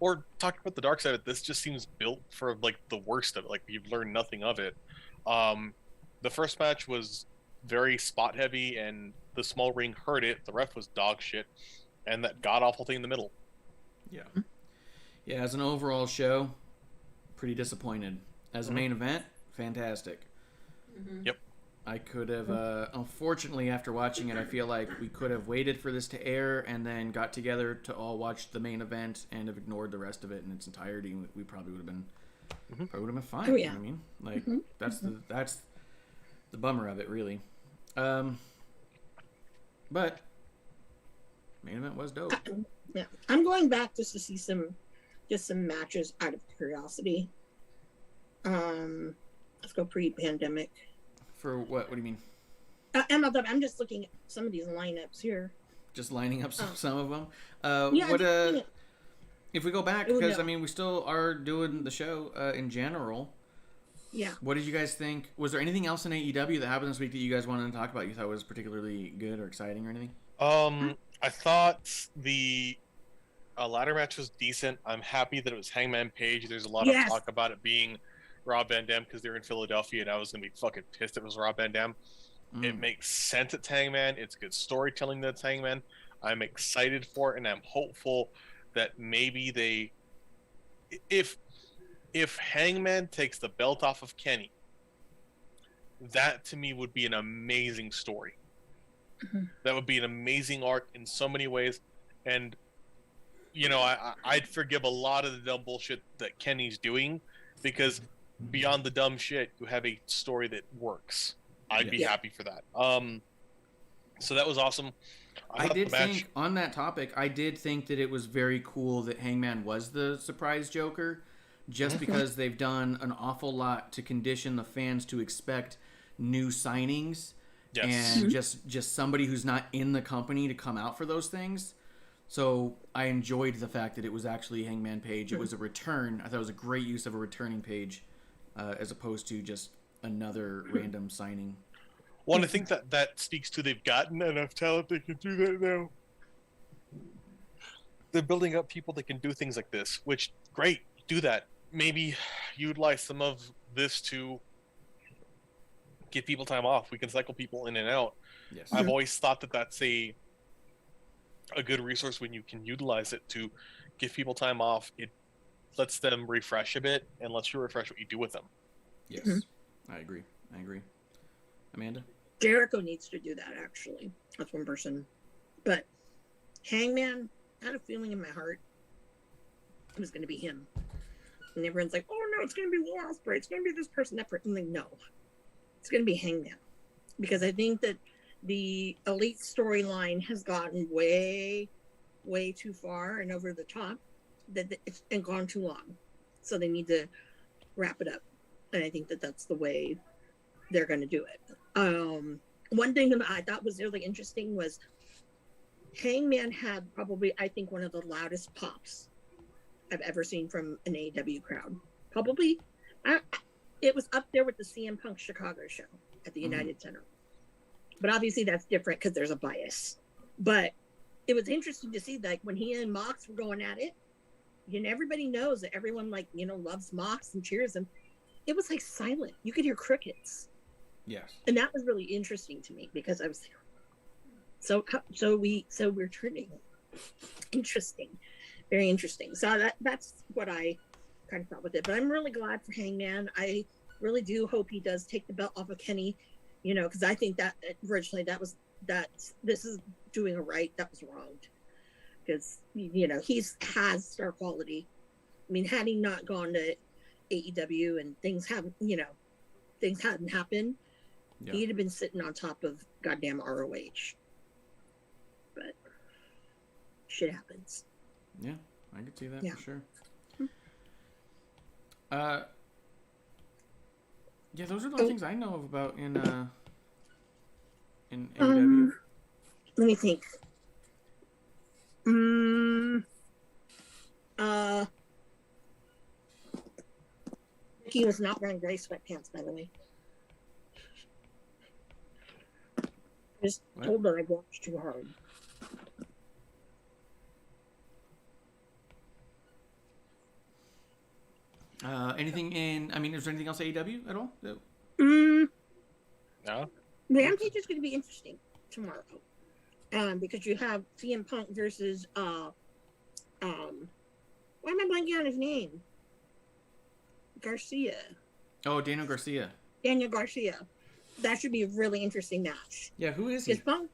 or talking about the dark side of it. This just seems built for the worst of it. Like you've learned nothing of it. The first match was very spot heavy, and the small ring hurt it. The ref was dog shit. And that god-awful thing in the middle. Yeah. Yeah, as an overall show, pretty disappointed. As a main event, fantastic. Yep. I could have, unfortunately, after watching it, I feel like we could have waited for this to air and then got together to all watch the main event and have ignored the rest of it in its entirety. We probably would have been fine. Oh, You yeah. know what I mean? That's the bummer of it, really. But main event was dope. Yeah, I'm going back just to see some matches out of curiosity. Let's go pre-pandemic. For what? What do you mean? MLW. I'm just looking at some of these lineups here. Just lining up some of them. If we go back, because I mean, we still are doing the show in general. Yeah. What did you guys think? Was there anything else in AEW that happened this week that you guys wanted to talk about? You thought was particularly good or exciting or anything? I thought the ladder match was decent. I'm happy that it was Hangman Page. There's a lot of talk about it being Rob Van Dam because they're in Philadelphia, and I was gonna be fucking pissed if it was Rob Van Dam. It makes sense at Hangman. It's good storytelling that's Hangman. I'm excited for it, and I'm hopeful that maybe they, if Hangman takes the belt off of Kenny, that to me would be an amazing story. That would be an amazing arc in so many ways, and you know, I'd forgive a lot of the dumb bullshit that Kenny's doing, because beyond the dumb shit, you have a story that works. I'd be happy for that. So that was awesome. I did think, on that topic, I did think that it was very cool that Hangman was the surprise Joker, just because they've done an awful lot to condition the fans to expect new signings and just somebody who's not in the company to come out for those things. So I enjoyed the fact that it was actually Hangman Page. It was a return. I thought it was a great use of a returning Page, as opposed to just another random signing. Well, and I think that speaks to they've gotten enough talent they can do that now. They're building up people that can do things like this, which, great, do that. Maybe utilize some of this to give people time off. We can cycle people in and out. Yes. I've always thought that that's a good resource when you can utilize it to give people time off. It lets them refresh a bit and lets you refresh what you do with them. Yes, I agree. Amanda? Jericho needs to do that, actually. That's one person. But Hangman, I had a feeling in my heart it was going to be him. And everyone's like, oh no, it's going to be Will Ospreay. It's going to be this person, that person. I'm like, no. It's going to be Hangman. Because I think that the Elite storyline has gotten way, way too far and over the top, that it's and gone too long. So they need to wrap it up. And I think that that's the way they're going to do it. One thing that I thought was really interesting was Hangman had probably, I think, one of the loudest pops I've ever seen from an AEW crowd. Probably, it was up there with the CM Punk Chicago show at the United Center. But obviously that's different because there's a bias. But it was interesting to see that when he and Mox were going at it, and everybody knows that everyone loves Mox and cheers him. It was like silent. You could hear crickets. Yes. And that was really interesting to me because I was so we're turning. Interesting. Very interesting. So that's what I kind of thought with it. But I'm really glad for Hangman. I really do hope he does take the belt off of Kenny, because I think that originally this is doing it right. That was wrong. Because, has star quality. I mean, had he not gone to AEW and things hadn't happened, he'd have been sitting on top of goddamn ROH. But shit happens. Yeah, I could see that for sure. Yeah, those are the things I know of about in AEW. Let me think. He was not wearing gray sweatpants, by the way. I just told her I watched too hard. Anything is there anything else AEW at all? No. Rampage is going to be interesting tomorrow. Because you have CM Punk versus why am I blanking on his name? Garcia. Oh, Daniel Garcia. That should be a really interesting match. Yeah, who is he? Punk,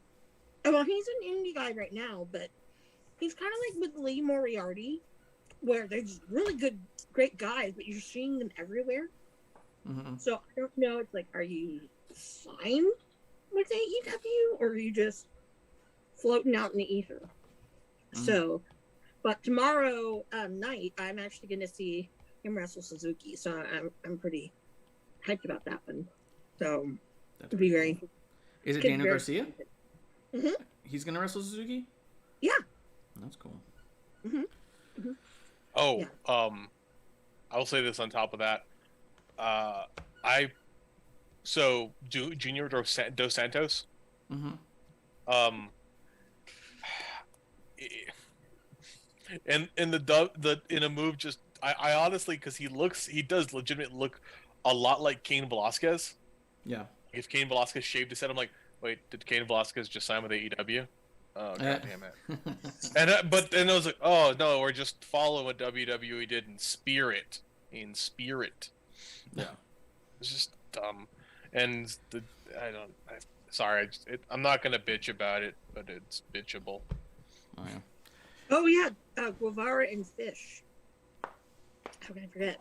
well, he's an indie guy right now, but he's kind of like with Lee Moriarty, where they're just really good, great guys, but you're seeing them everywhere. So I don't know. It's like, are you signed with AEW or are you just floating out in the ether? So, but tomorrow night, I'm actually going to see him wrestle Suzuki. So I'm pretty hyped about that one. So it'll be very. Is it Daniel Garcia? He's going to wrestle Suzuki? Yeah. That's cool. Oh, Yeah. I will say this on top of that. Junior Dos Santos. Mm-hmm. And in in a move, just I honestly, because he does legitimately look a lot like Cain Velasquez. Yeah. If Cain Velasquez shaved his head, I'm like, wait, did Cain Velasquez just sign with AEW? Oh, god damn it. And but then I was like, oh no, we're just following what WWE did in spirit. Yeah. It's just dumb. And I'm not gonna bitch about it, but it's bitchable. Oh yeah. Oh yeah, Guevara and Fish. How can I forget?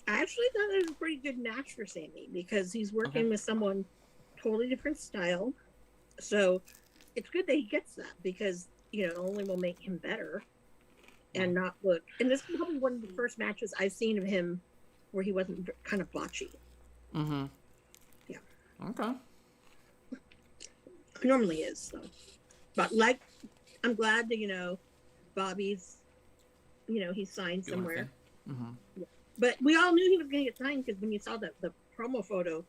I actually thought it was a pretty good match for Sammy because he's working with someone totally different style. So it's good that he gets that because only will make him better and not look. And this is probably one of the first matches I've seen of him where he wasn't kind of blotchy. Mm-hmm. Yeah. Okay. He normally is, so. But I'm glad that Bobby's, he signed somewhere. Mm-hmm. Yeah. But we all knew he was going to get signed because when you saw the promo photo,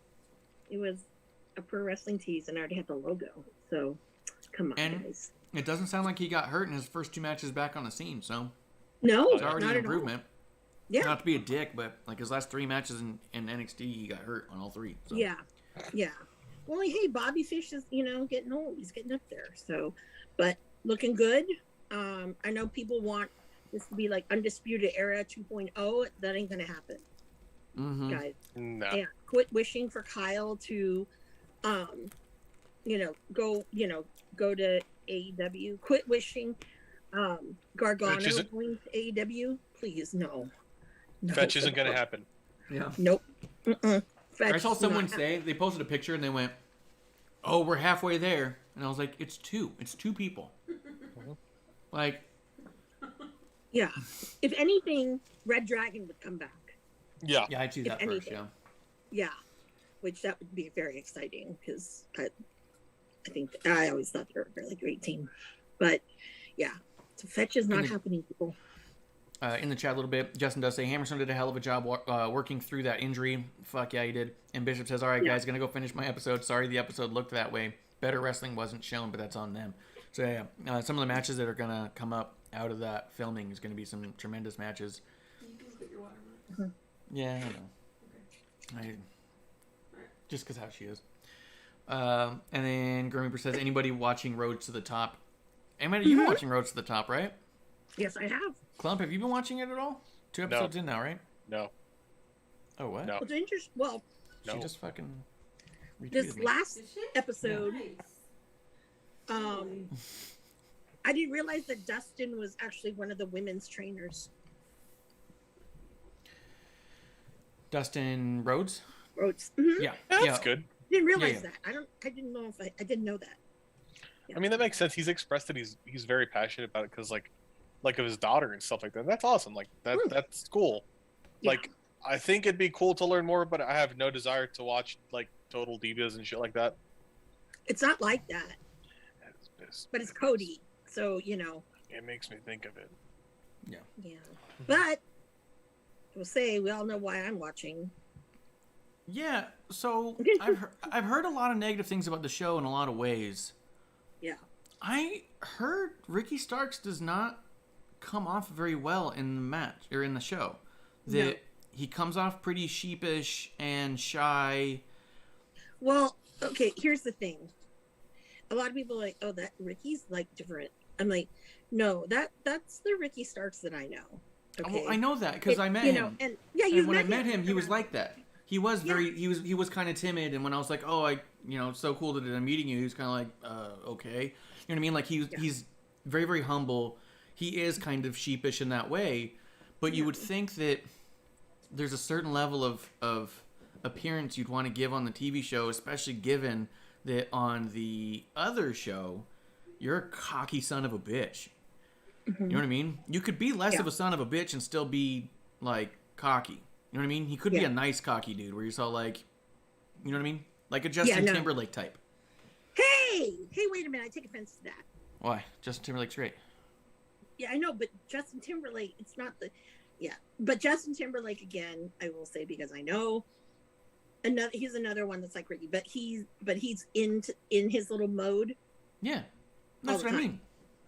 it was a pro wrestling tease and I already had the logo. So, come on, guys. It doesn't sound like he got hurt in his first 2 matches back on the scene, so no, it's already an improvement. Yeah. Not to be a dick, but like his last 3 matches in NXT, he got hurt on all 3. So. Yeah. Well, hey, Bobby Fish is getting old. He's getting up there. So, but looking good. I know people want this to be like Undisputed Era 2.0. That ain't gonna happen, guys. No. Yeah, quit wishing for Kyle to, go to AEW. Quit wishing, Gargano going to AEW. Please, no. Fetch isn't gonna happen. Yeah. Nope. I saw someone say they posted a picture and they went, "Oh, we're halfway there," and I was like, "It's 2. It's 2 people." Like. Yeah. If anything, Red Dragon would come back. Yeah. Yeah, I'd choose that first. Yeah. Yeah. Which that would be very exciting because I think I always thought they were a really great team, but yeah, so Fetch is not happening, people. In the chat a little bit, Justin does say Hammerstone did a hell of a job working through that injury. Fuck yeah, he did. And Bishop says, all right, guys, gonna go finish my episode. Sorry the episode looked that way. Better wrestling wasn't shown, but that's on them. So yeah, some of the matches that are gonna come up out of that filming is gonna be some tremendous matches. You can put your water on. Yeah, I know. Okay. Just because how she is. And then Grimmer says, anybody watching Roads to the Top? Amanda, you've been watching Roads to the Top, right? Yes, I have. Klump, have you been watching it at all? 2 episodes in now, right? No. Oh, what? No. It's interesting. Well, she just fucking retweeted this me. last episode, I didn't realize that Dustin was actually one of the women's trainers. Dustin Rhodes? Rhodes. Mm-hmm. Yeah. That's good. Didn't realize that. I didn't know if I didn't know that. Yeah. I mean, that makes sense. He's expressed that he's very passionate about it because like of his daughter and stuff like that. That's awesome. Like that's cool. Yeah. Like I think it'd be cool to learn more, but I have no desire to watch like Total Divas and shit like that. It's not like that. But it's Cody, so It makes me think of it. Yeah. Yeah. But we'll say we all know why I'm watching. Yeah. So I've heard a lot of negative things about the show in a lot of ways. Yeah. I heard Ricky Starks does not come off very well in the match or in the show. That he comes off pretty sheepish and shy. Well, okay, here's the thing. A lot of people are like, oh, that Ricky's like different. I'm like, no, that's the Ricky Starks that I know. Okay? Well, I know that because I met him. And when I met him, he was like that. He was he was kind of timid, and when I was like, oh, it's so cool that I'm meeting you, he was kind of like, okay, you know what I mean? Like he's very, very humble. He is kind of sheepish in that way, but you would think that there's a certain level of appearance you'd want to give on the TV show, especially given that on the other show, you're a cocky son of a bitch. Mm-hmm. You know what I mean? You could be less of a son of a bitch and still be like cocky. You know what I mean? He could be a nice cocky dude where you're so like, you know what I mean? Like a Justin Timberlake type. Hey, wait a minute. I take offense to that. Why? Justin Timberlake's great. Yeah, I know, but Justin Timberlake, it's not the, yeah. But Justin Timberlake, again, I will say, because I know he's another one that's like Ricky, but he's in his little mode. Yeah, that's what I mean.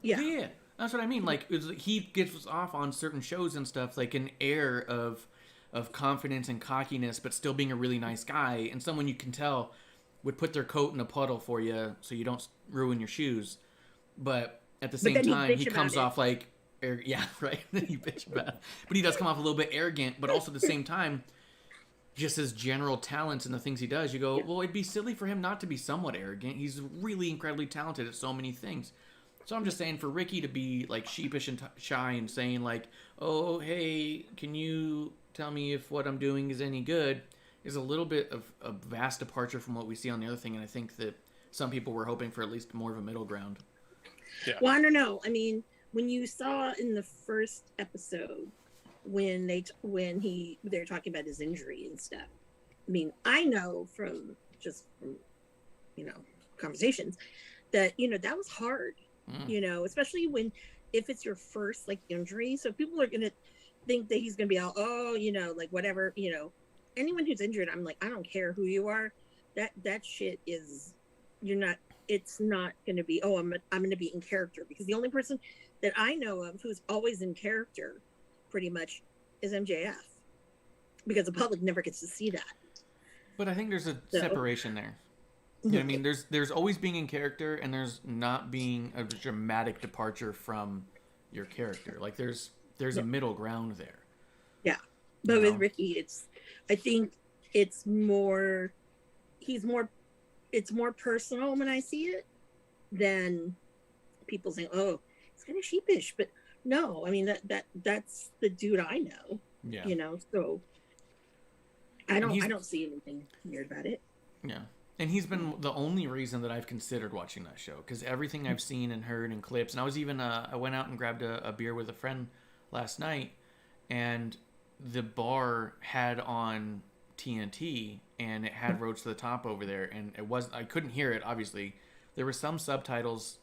Yeah, that's what I mean. Like he gets off on certain shows and stuff, like an air of confidence and cockiness, but still being a really nice guy, and someone you can tell would put their coat in a puddle for you so you don't ruin your shoes. But at the same time, he comes off like, yeah, right. You bitch about it. But he does come off a little bit arrogant, but also at the same time, just his general talents and the things he does, you go, well, it'd be silly for him not to be somewhat arrogant. He's really incredibly talented at so many things. So I'm just saying, for Ricky to be like sheepish and shy and saying like, oh, hey, can you tell me if what I'm doing is any good, is a little bit of a vast departure from what we see on the other thing. And I think that some people were hoping for at least more of a middle ground. Yeah. Well, I don't know. I mean, when you saw in the first episode when they're talking about his injury and stuff, I mean, I know from conversations that that was hard. Especially if it's your first like injury. So people are gonna think that he's gonna be all, like whatever. Anyone who's injured, I'm like, I don't care who you are. That shit is, it's not going to be, I'm going to be in character, because the only person that I know of who's always in character pretty much is MJF, because the public never gets to see that. But I think there's a separation there. You know what I mean? There's always being in character, and there's not being a dramatic departure from your character. Like there's a middle ground there. Yeah. But with Ricky, I think it's more personal when I see it than people saying, oh, it's kind of sheepish. But no, I mean that's the dude I know. Yeah. So I don't see anything weird about it. Yeah. And he's been the only reason that I've considered watching that show, because everything I've seen and heard in clips, and I was even I went out and grabbed a beer with a friend last night, and the bar had on TNT, and it had Roads to the Top over there, and I couldn't hear it, obviously. There were some subtitles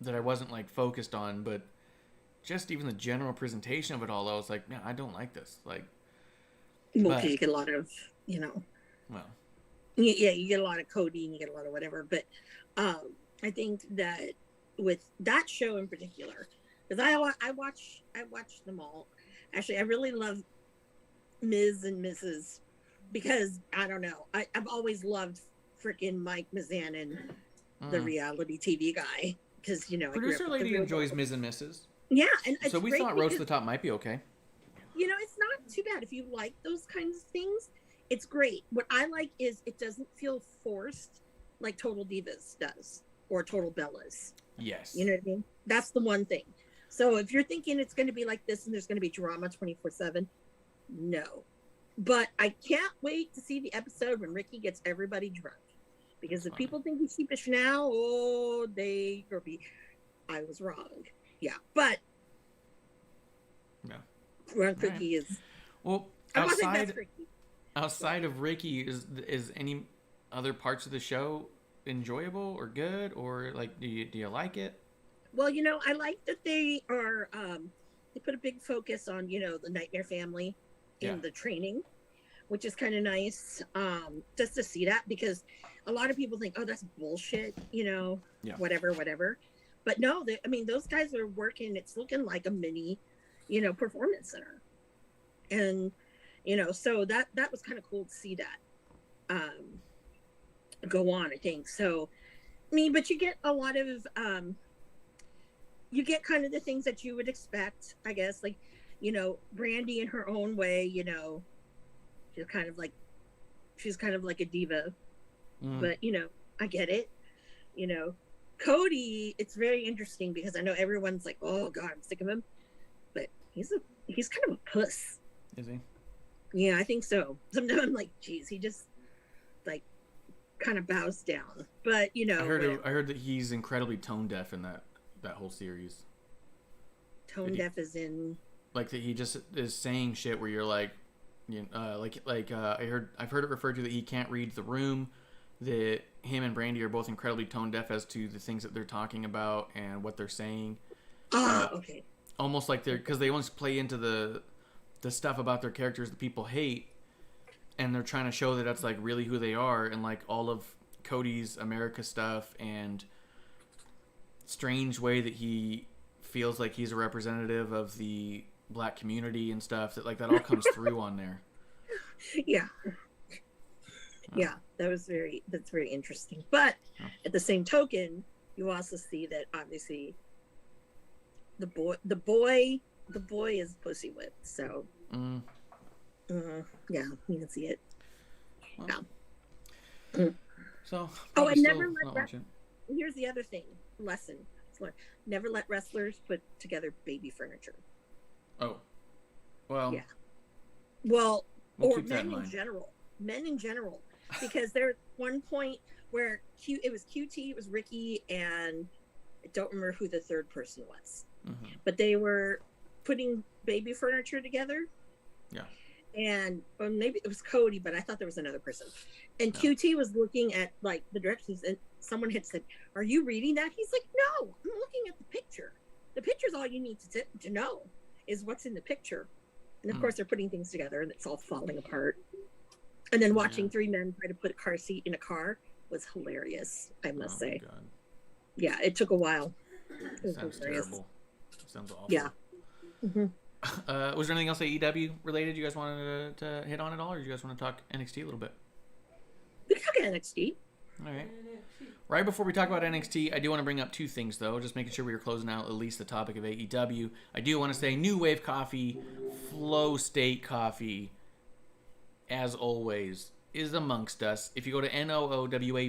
that I wasn't like focused on, but just even the general presentation of it all, I was like, man, I don't like this. Like, well, because you get a lot of, well, yeah, you get a lot of Cody and you get a lot of whatever, but I think that with that show in particular, because I watch them all. Actually, I really love Ms. and Mrs. because I don't know, I've always loved freaking Mike Mizanin, the reality TV guy, because producer lady enjoys Ms. and Mrs. Yeah, and so we thought Road to the Top might be okay. It's not too bad if you like those kinds of things. It's great. What I like is it doesn't feel forced like Total Divas does or Total Bellas. Yes. You know what I mean? That's the one thing. So if you're thinking it's going to be like this and there's going to be drama 24/7, no. But I can't wait to see the episode when Ricky gets everybody drunk. Because if people think he's sheepish now, they will be. I was wrong. Yeah. But no. Ron Ricky is. Well, outside of Ricky, is any other parts of the show enjoyable or good, or like do you like it? Well, I like that they are they put a big focus on the Nightmare family in the training, which is kind of nice, just to see that, because a lot of people think, oh, that's bullshit, whatever. But no, those guys are working. It's looking like a mini performance center, and so that was kind of cool to see that go on, I think. So but you get a lot of you get kind of the things that you would expect, I guess, like Brandy in her own way, she's kind of like a diva, but I get it. Cody, it's very interesting because I know everyone's like, oh god, I'm sick of him, but he's kind of a puss. Is he? Yeah, I think so. Sometimes I'm like, geez, he just like kind of bows down. But I heard that he's incredibly tone deaf in that whole series. Tone deaf is in like that he just is saying shit where you're like, I've heard it referred to that he can't read the room. That him and Brandy are both incredibly tone deaf as to the things that they're talking about and what they're saying. Okay. almost like they're, because they always play into the stuff about their characters that people hate, and they're trying to show that that's like really who they are, and like all of Cody's America stuff and strange way that he feels like he's a representative of the black community and stuff, that like that all comes through on there. Yeah. Yeah, that's very interesting. But at the same token, you also see that obviously the boy is pussy whipped. So yeah, you can see it. Well, yeah. So and never here's the other thing lesson. Never let wrestlers put together baby furniture. Oh, well. Yeah. Well, or keep that in men in mind. general. Men in general. Because there's one point where it was QT, it was Ricky, and I don't remember who the third person was. Mm-hmm. But they were putting baby furniture together. Yeah. And or maybe it was Cody, but I thought there was another person. And QT was looking at like the directions, and someone had said, "Are you reading that?" He's like, "No, I'm looking at the picture. The picture's all you need to know is what's in the picture." And of course, they're putting things together, and it's all falling apart. And then watching three men try to put a car seat in a car was hilarious, I must say. God. Yeah, it took a while. It Sounds hilarious. terrible. Sounds awful. Yeah. Mm-hmm. Was there anything else AEW related you guys wanted to hit on at all, or do you guys want to talk NXT a little bit? We can talk NXT. All right. Right before we talk about NXT, I do want to bring up two things, though, just making sure we are closing out at least the topic of AEW. I do want to say New Wave Coffee, Flow State Coffee, as always, is amongst us. If you go to noowave.co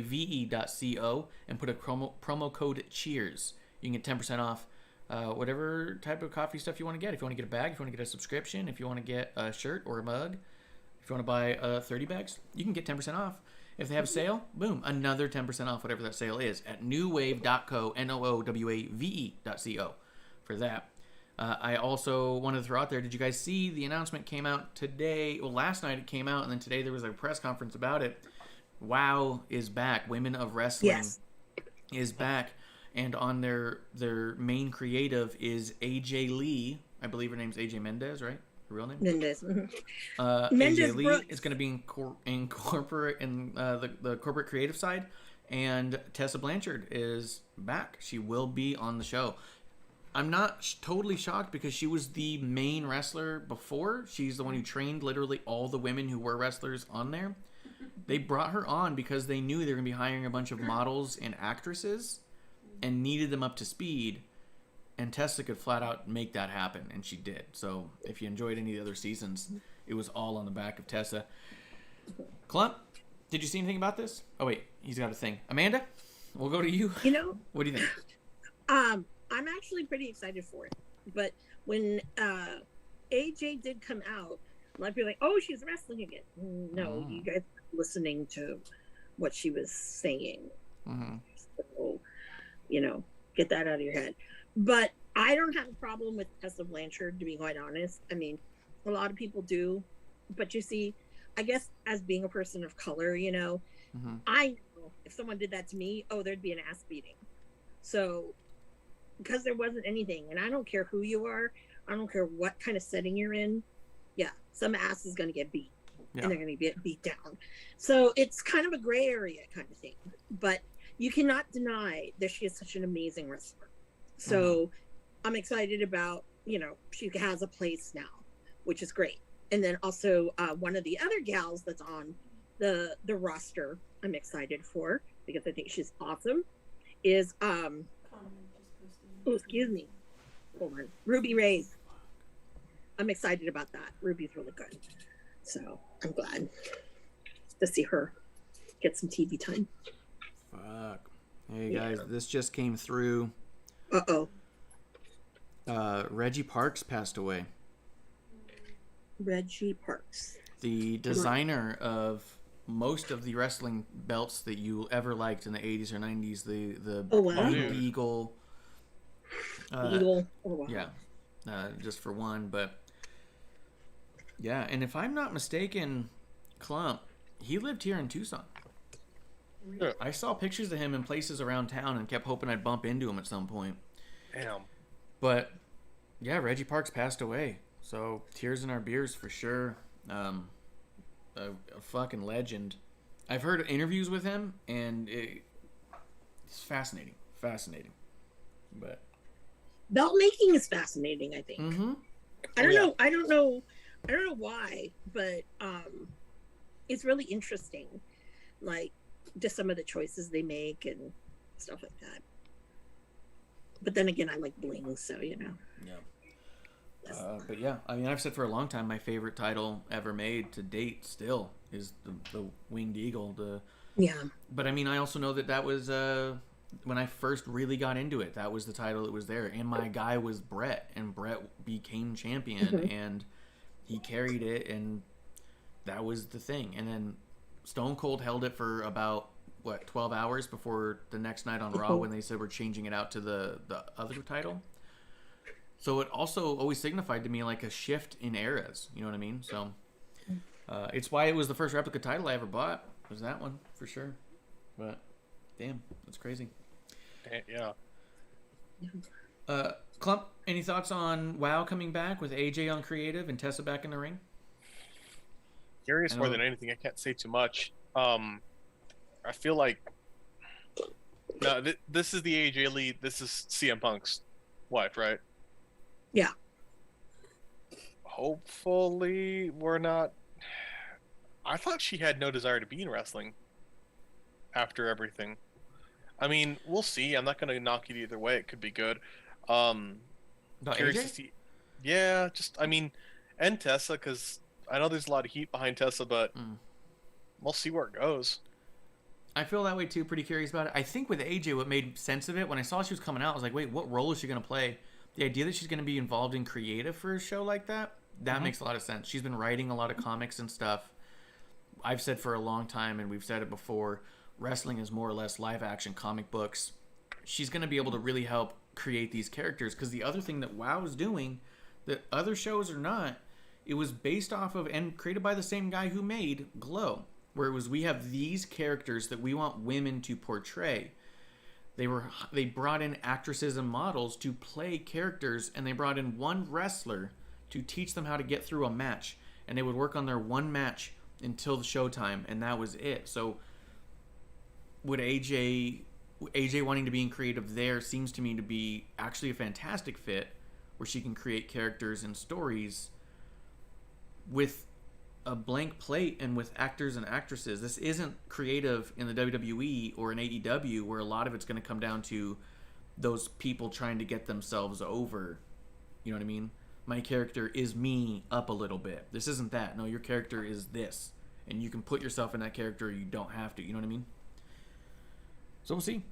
and put a promo code CHEERS, you can get 10% off whatever type of coffee stuff you want to get. If you want to get a bag, if you want to get a subscription, if you want to get a shirt or a mug, if you want to buy 30 bags, you can get 10% off. If they have a sale, boom, another 10% off whatever that sale is at newwave.co, noowave.co for that. I also wanted to throw out there, did you guys see the announcement came out today? Well, last night it came out, and then today there was a press conference about it. WOW is back. Women of Wrestling is back. And on their main creative is AJ Lee. I believe her name's AJ Mendez, right? Her real name? Mendez. Mendez AJ Lee Brooks. is going to be incorporate in the corporate creative side. And Tessa Blanchard is back. She will be on the show. I'm not totally shocked because she was the main wrestler before. She's the one who trained literally all the women who were wrestlers on there. They brought her on because they knew they were going to be hiring a bunch of models and actresses and needed them up to speed. And Tessa could flat out make that happen, and she did. So if you enjoyed any of the other seasons, it was all on the back of Tessa. Klump, did you see anything about this? Oh, wait, he's got a thing. Amanda, we'll go to you. You know, what do you think? I'm actually pretty excited for it. But when AJ did come out, a lot of people were like, "Oh, she's wrestling again." No, you guys are listening to what she was saying. Mm-hmm. So, get that out of your head. But I don't have a problem with Tessa Blanchard, to be quite honest. I mean, a lot of people do. But you see, I guess as being a person of color, I know if someone did that to me, there'd be an ass beating. So, because there wasn't anything, and I don't care who you are, I don't care what kind of setting you're in, some ass is going to get beat, and they're going to get beat down. So it's kind of a gray area kind of thing. But you cannot deny that she is such an amazing wrestler. So I'm excited about, she has a place now, which is great. And then also one of the other gals that's on the roster I'm excited for, because I think she's awesome, is excuse me. Hold on. Ruby Reyes. I'm excited about that. Ruby's really good. So I'm glad to see her get some TV time. Fuck. Hey guys, this just came through. Reggie Parks passed away. Reggie Parks. The designer of most of the wrestling belts that you ever liked in the 80s or 90s. The Big Eagle. Eagle. Yeah. Just for one, but yeah, and if I'm not mistaken, Klump, he lived here in Tucson. Yeah. I saw pictures of him in places around town and kept hoping I'd bump into him at some point. Damn. But Yeah, Reggie Parks passed away. So tears in our beers for sure. A fucking legend. I've heard interviews with him, and it's fascinating. But belt making is fascinating, I think. mm-hmm. I don't know why, but it's really interesting, like just some of the choices they make and stuff like that. But then again, I like bling, so you know. Yeah. But yeah, I mean, I've said for a long time my favorite title ever made to date still is the Winged Eagle. But I mean, I also know that was when I first really got into it. That was the title that was there, and my guy was Brett, and Brett became champion, and he carried it, and that was the thing. And then Stone Cold held it for about 12 hours before the next night on Raw when they said we're changing it out to the other title. So it also always signified to me like a shift in eras. You know what I mean? So it's why it was the first replica title I ever bought. Was that one for sure? But damn, that's crazy. Yeah. Klump, any thoughts on WoW coming back with AJ on creative and Tessa back in the ring? Curious more than anything. I can't say too much. I feel like no, this is the AJ lead. This is CM Punk's wife, right? Yeah. Hopefully, we're not. I thought she had no desire to be in wrestling after everything. I mean, we'll see. I'm not going to knock it either way. It could be good. Curious to see. Yeah, and Tessa, because I know there's a lot of heat behind Tessa, but we'll see where it goes. I feel that way too. Pretty curious about it. I think with AJ, what made sense of it when I saw she was coming out, I was like, wait, what role is she going to play? The idea that she's going to be involved in creative for a show like that makes a lot of sense. She's been writing a lot of comics and stuff. I've said for a long time, and we've said it before, wrestling is more or less live action comic books. She's going to be able to really help create these characters, because the other thing that WoW is doing that other shows are not, it was based off of and created by the same guy who made Glow, where it was we have these characters that we want women to portray. They brought in actresses and models to play characters, and they brought in one wrestler to teach them how to get through a match, and they would work on their one match until the showtime, and that was it. So would AJ wanting to be in creative there seems to me to be actually a fantastic fit, where she can create characters and stories with a blank plate and with actors and actresses. This isn't creative in the WWE or in AEW, where a lot of it's going to come down to those people trying to get themselves over. You know what I mean? My character is me up a little bit. This isn't that. No, your character is this. And you can put yourself in that character, or you don't have to. You know what I mean? So we'll see.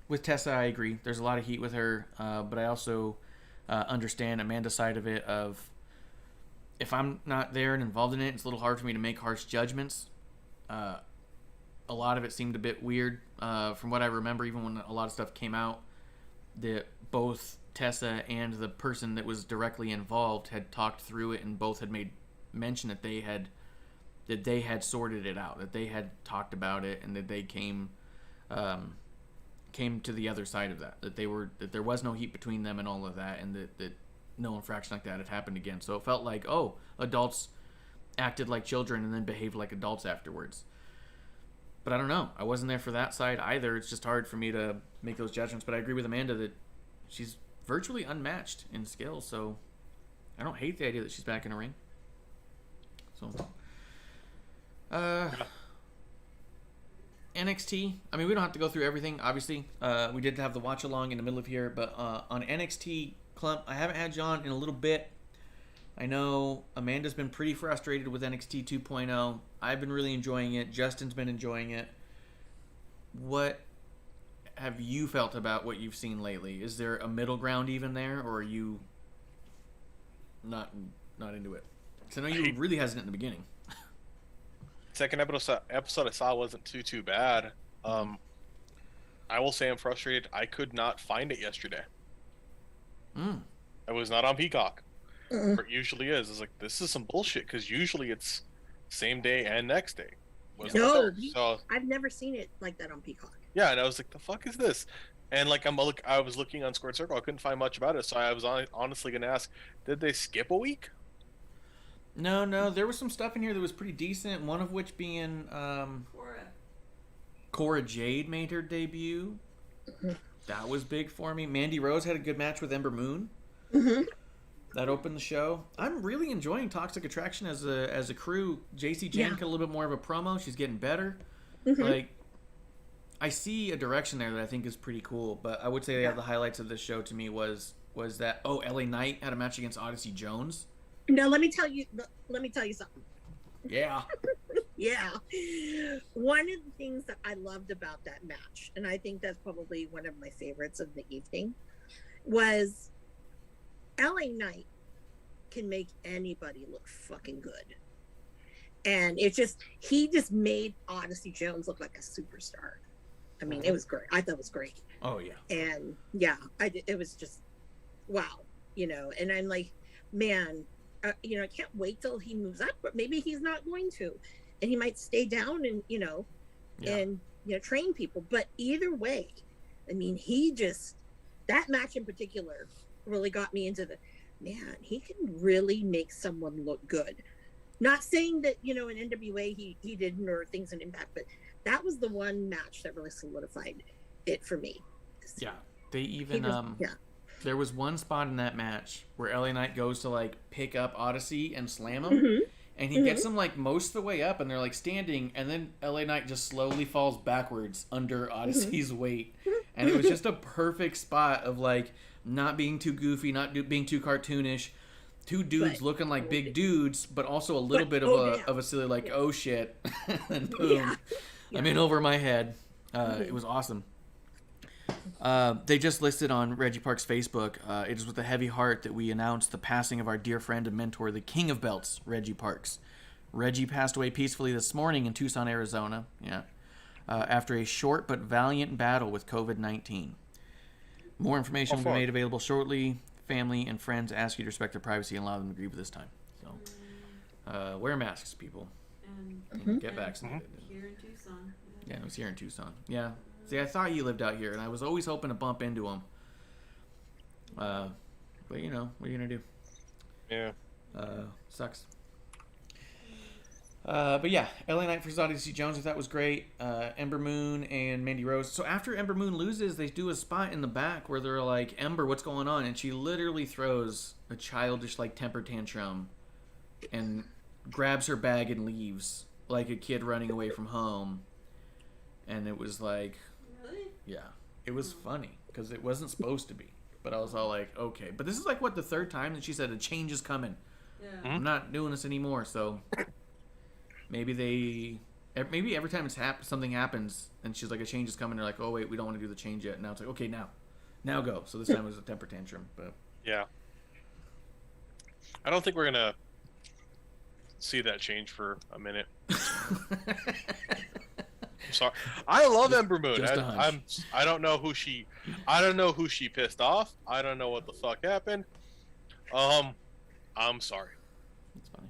With Tessa, I agree. There's a lot of heat with her, but I also understand Amanda's side of it of, if I'm not there and involved in it, it's a little hard for me to make harsh judgments. A lot of it seemed a bit weird. From what I remember, even when a lot of stuff came out, that both Tessa and the person that was directly involved had talked through it, and both had made mention that they had sorted it out, that they had talked about it, and that they came to the other side of that. That there was no heat between them and all of that, and that no infraction like that had happened again. So it felt like, adults acted like children and then behaved like adults afterwards. But I don't know. I wasn't there for that side either. It's just hard for me to make those judgments. But I agree with Amanda that she's virtually unmatched in skill. So I don't hate the idea that she's back in a ring. So, NXT. I mean, we don't have to go through everything, obviously. We did have the watch along in the middle of here. But on NXT, Klump, I haven't had you on in a little bit. I know Amanda's been pretty frustrated with NXT 2.0. I've been really enjoying it. Justin's been enjoying it. What have you felt about what you've seen lately? Is there a middle ground even there, or are you not into it? Because I know you were really hesitant in the beginning. Second episode I saw wasn't too bad. I will say I'm frustrated. I could not find it yesterday. It was not on Peacock. Where it usually is. It's like, this is some bullshit, because usually it's same day and next day. No, so I've never seen it like that on Peacock. Yeah, and I was like, the fuck is this? And like I was looking on Squared Circle, I couldn't find much about it, so I was honestly gonna ask, did they skip a week? No, there was some stuff in here that was pretty decent. One of which being Cora Jade made her debut. That was big for me. Mandy Rose had a good match with Ember Moon. That opened the show. I'm really enjoying Toxic Attraction as a crew. JC Jane got a little bit more of a promo. She's getting better. Like, I see a direction there that I think is pretty cool. But I would say the highlights of this show to me was that LA Knight had a match against Odyssey Jones. No, let me tell you something. Yeah. Yeah. One of the things that I loved about that match, and I think that's probably one of my favorites of the evening, was LA Knight can make anybody look fucking good. And he just made Odyssey Jones look like a superstar. I mean, it was great. I thought it was great. Oh, yeah. And it was just, wow, and I'm like, man, I can't wait till he moves up, but maybe he's not going to. And he might stay down and, and, train people. But either way, I mean, that match in particular really got me into man, he can really make someone look good. Not saying that, in NWA he didn't, or things in Impact, but that was the one match that really solidified it for me. Yeah. They even, there was one spot in that match where LA Knight goes to, like, pick up Odyssey and slam him. And he gets him, like, most of the way up, and they're, like, standing, and then LA Knight just slowly falls backwards under Odyssey's weight. And it was just a perfect spot of, like, not being too goofy, not being too cartoonish. Two dudes looking like big dudes, but also a little bit of a silly, like, oh, shit. And boom. I'm in over my head. It was awesome. They just listed on Reggie Park's Facebook, it is with a heavy heart that we announce the passing of our dear friend and mentor, the King of Belts, Reggie Parks. Reggie passed away peacefully this morning in Tucson, Arizona, after a short but valiant battle with COVID-19. More information will be made available shortly. Family and friends ask you to respect their privacy and allow them to grieve this time. So, wear masks, people. And get vaccinated. Here in Tucson. Yeah, it was here in Tucson. Yeah. See, I thought you lived out here, and I was always hoping to bump into him. But, what are you going to do? Yeah. Sucks. But yeah, LA Knight versus Odyssey Jones, I thought was great. Ember Moon and Mandy Rose. So after Ember Moon loses, they do a spot in the back where they're like, Ember, what's going on? And she literally throws a childish, like, temper tantrum and grabs her bag and leaves like a kid running away from home. And it was like... Really? Yeah. It was funny, because it wasn't supposed to be. But I was all like, okay. But this is like, what, the third time that she said a change is coming. Yeah. I'm not doing this anymore, so... Maybe every time something happens, and she's like, a change is coming, they're like, oh, wait, we don't want to do the change yet. Now it's like, okay, now go. So this time it was a temper tantrum, but... Yeah. I don't think we're going to see that change for a minute. I'm sorry. I love Ember Moon. I don't know who she pissed off. I don't know what the fuck happened. I'm sorry. That's funny.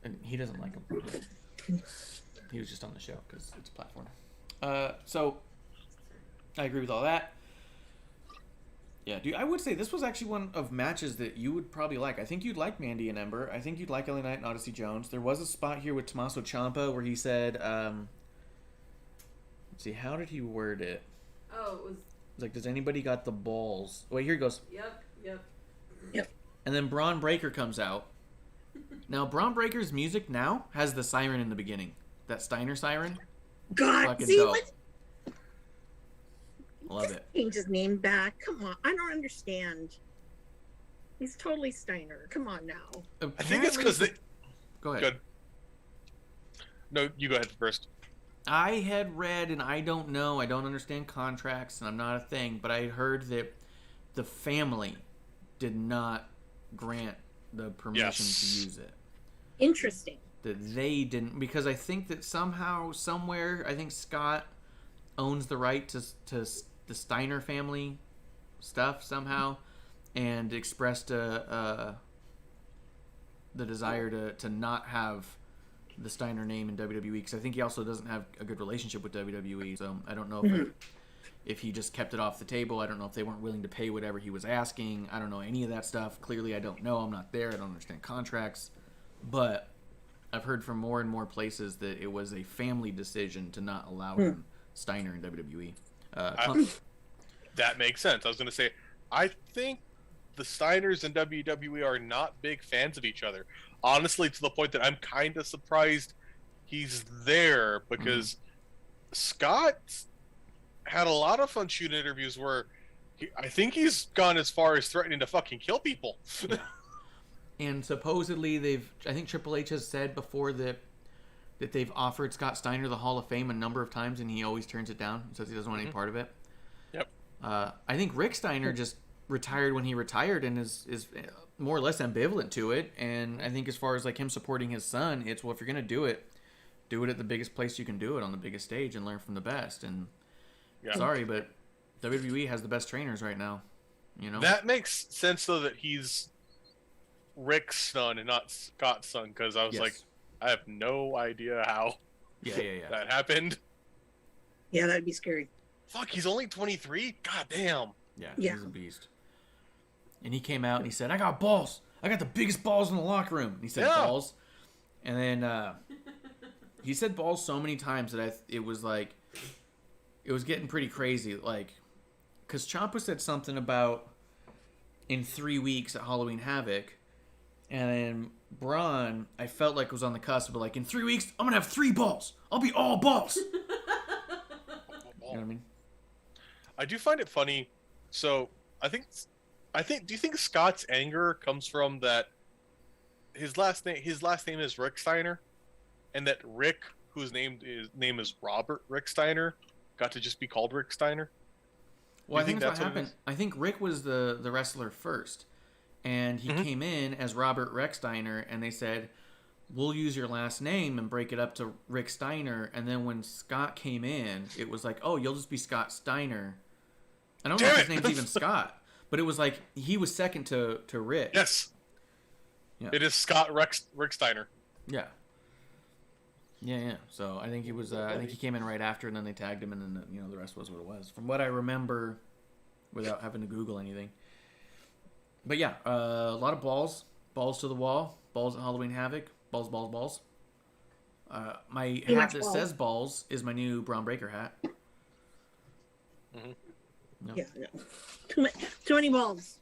And he doesn't like him. He was just on the show because it's a platform. So I agree with all that. Yeah, dude, I would say this was actually one of matches that you would probably like. I think you'd like Mandy and Ember. I think you'd like LA Knight and Odyssey Jones. There was a spot here with Tommaso Ciampa where he said, let's see, how did he word it? Oh, it was like, does anybody got the balls? Wait, here he goes. Yep. And then Braun Breaker comes out. Now, Braun Breaker's music now has the siren in the beginning. That Steiner siren. God, fucking see dope. what? Love it. Change his name back. Come on, I don't understand. He's totally Steiner. Come on now. I think it's because they... Go ahead. Good. No, you go ahead first. I had read, and I don't know, I don't understand contracts, and I'm not a thing, but I heard that the family did not grant the permission to use it. Interesting. That they didn't, because I think that somehow, somewhere, I think Scott owns the right to the Steiner family stuff somehow, and expressed the desire to not have the Steiner name in WWE, because I think he also doesn't have a good relationship with WWE, so I don't know if he just kept it off the table. I don't know if they weren't willing to pay whatever he was asking. I don't know any of that stuff. Clearly, I don't know. I'm not there. I don't understand contracts. But I've heard from more and more places that it was a family decision to not allow him Steiner in WWE. That makes sense. I was going to say, I think the Steiners and WWE are not big fans of each other. Honestly, to the point that I'm kind of surprised he's there, because Scott had a lot of fun shooting interviews where I think he's gone as far as threatening to fucking kill people. Yeah. And supposedly I think Triple H has said before that they've offered Scott Steiner the Hall of Fame a number of times, and he always turns it down. He says he doesn't want any part of it. Yep. I think Rick Steiner just retired when he retired and is more or less ambivalent to it. And I think as far as like him supporting his son, it's, well, if you're going to do it at the biggest place you can do it, on the biggest stage, and learn from the best. And sorry, but WWE has the best trainers right now. You know? That makes sense, though, that he's Rick's son and not Scott's son, because I was like, I have no idea how that happened. Yeah, that'd be scary. Fuck, he's only 23? God damn. Yeah, he's a beast. And he came out and he said, I got balls. I got the biggest balls in the locker room. And he said balls. And then he said balls so many times that it was getting pretty crazy. Like, because Ciampa said something about in 3 weeks at Halloween Havoc. And then Braun, I felt like was on the cusp, but like, in 3 weeks, I'm going to have 3 balls. I'll be all balls. You know what I mean? I do find it funny. So, I think, do you think Scott's anger comes from that his last name is Rick Steiner, and that Rick, whose name is Robert Rick Steiner, got to just be called Rick Steiner? Well, I think that's what happened. I think Rick was the wrestler first, and he came in as Robert Rex Steiner, and they said, we'll use your last name and break it up to Rick Steiner. And then when Scott came in, it was like, oh, you'll just be Scott Steiner. I don't know if his name's even Scott, but it was like he was second to Rick. Yes. Yeah. It is Scott Rick Steiner. Yeah. Yeah. So I think he was. I think he came in right after, and then they tagged him, and then the rest was what it was, from what I remember, without having to Google anything. But yeah, a lot of balls to the wall, balls at Halloween Havoc, balls. My hat that says balls is my new Braun Breaker hat. Mm-hmm. No. Yeah, no. Too many balls.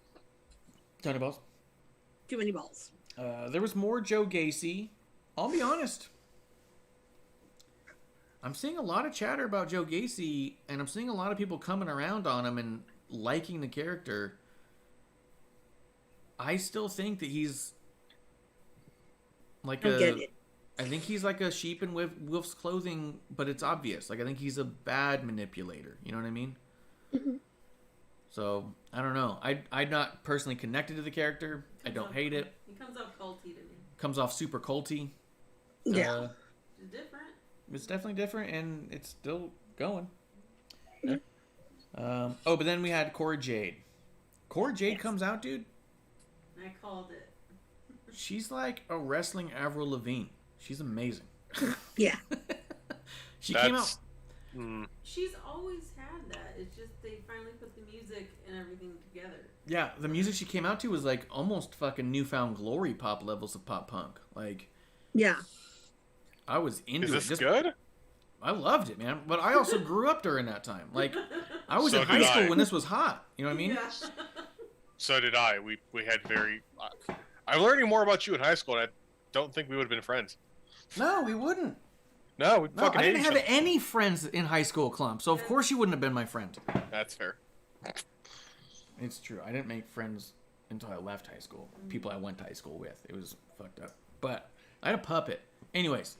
Tony balls. Too many balls. There was more Joe Gacy. I'll be honest. I'm seeing a lot of chatter about Joe Gacy, and I'm seeing a lot of people coming around on him and liking the character. I still think that he's like I think he's like a sheep in wolf's clothing, but it's obvious. Like, I think he's a bad manipulator. You know what I mean? Mm-hmm. So, I don't know. I'm not personally connected to the character. I don't hate it. He comes off culty to me. Comes off super culty. Yeah. It's different. It's definitely different, and it's still going. Yeah. But then we had Cora Jade. Cora Jade comes out, dude. I called it. She's like a wrestling Avril Lavigne. She's amazing. Yeah. She came out. She's always had that. It's just they finally put the music and everything together. Yeah, the music she came out to was like almost fucking Newfound Glory pop levels of pop punk. Like, yeah. I was into it. Is this good? I loved it, man. But I also grew up during that time. Like, I was in high school when this was hot. You know what I mean? Yeah. So did I. We had very... I'm learning more about you in high school, and I don't think we would have been friends. No, we wouldn't. No, we fucking I didn't have other. any friends in high school, Klump. So of course you wouldn't have been my friend. That's fair. It's true. I didn't make friends until I left high school. People I went to high school with. It was fucked up. But I had a puppet. Anyways.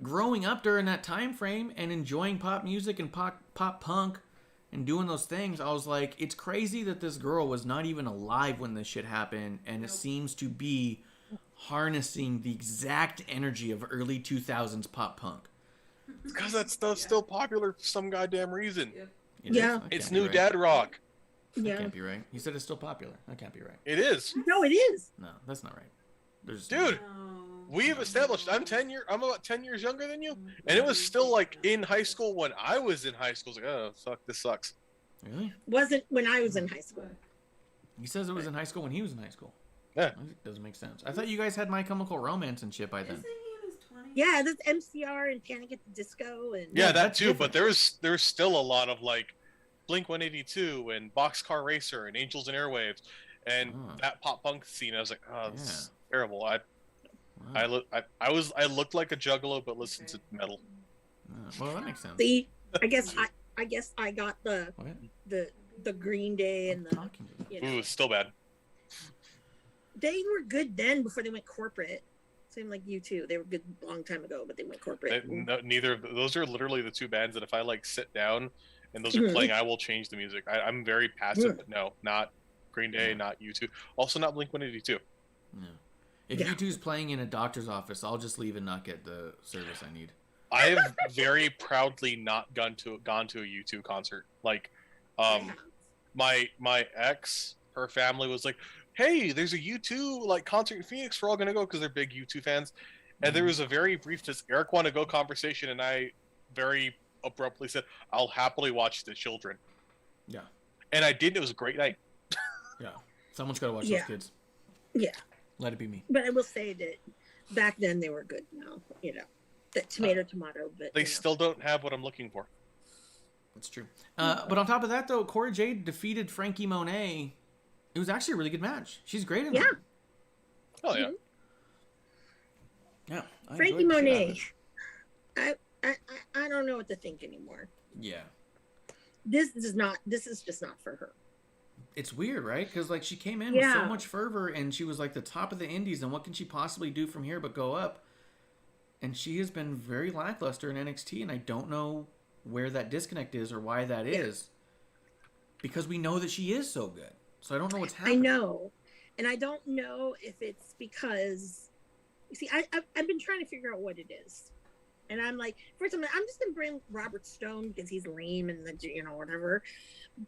Growing up during that time frame and enjoying pop music and pop punk and doing those things, I was like, it's crazy that this girl was not even alive when this shit happened, and it seems to be harnessing the exact energy of early 2000s pop punk. It's because that stuff's still popular for some goddamn reason. Yeah. It's new dad rock. That can't be right. You said it's still popular. That can't be right. It is. No, it is. No, that's not right. Dude. we have established I'm about 10 years younger than you, and it was still like in high school when I was in high school. I was like, oh fuck, this sucks. Really? Wasn't when I was in high school. He says it was in high school when he was in high school. Yeah. It doesn't make sense. I thought you guys had My Chemical Romance and shit by then. Isn't he in his 20s? Yeah, that's MCR and Panic at the Disco and Yeah, that that's too. different. But there's still a lot of like Blink 182 and Boxcar Racer and Angels and Airwaves and that pop punk scene. I was like, oh, this is terrible. I looked like a juggalo, but listened to metal. Well, that makes sense. See, I guess I got the Green Day and the Talking to them. you know, Ooh, it's still bad. they were good then before they went corporate. Same like you too. They were good a long time ago, but they went corporate. Neither of those are literally the two bands that if I like sit down and those are playing, I will change the music. I'm very passive, but no, not Green Day, not U2. Also not Blink 182. Yeah. If U2's playing in a doctor's office, I'll just leave and not get the service I need. I have very proudly not gone to a U2 concert. Like, my ex, her family was like, "Hey, there's a U2 like concert in Phoenix. We're all gonna go because they're big U2 fans." And there was a very brief "Does Eric want to go?" conversation, and I very abruptly said, "I'll happily watch the children." Yeah. And I did. It was a great night. Yeah. Someone's got to watch those kids. Yeah. Let it be me. But I will say that back then they were good. Now, that tomato. But They still don't have what I'm looking for. That's true. But on top of that, though, Cora Jade defeated Frankie Monet. It was actually a really good match. She's great in that. Oh yeah. Yeah. I Frankie enjoyed the shit out of Monet. I don't know what to think anymore. it. Yeah. This is just not for her. It's weird, right? Because like she came in with so much fervor, and she was like the top of the indies, and what can she possibly do from here but go up? And she has been very lackluster in NXT, and I don't know where that disconnect is or why that is. Because we know that she is so good. So I don't know what's happening. I know. And I don't know if it's because, you see, I've been trying to figure out what it is. And I'm like, first I'm just going to bring Robert Stone because he's lame and, whatever.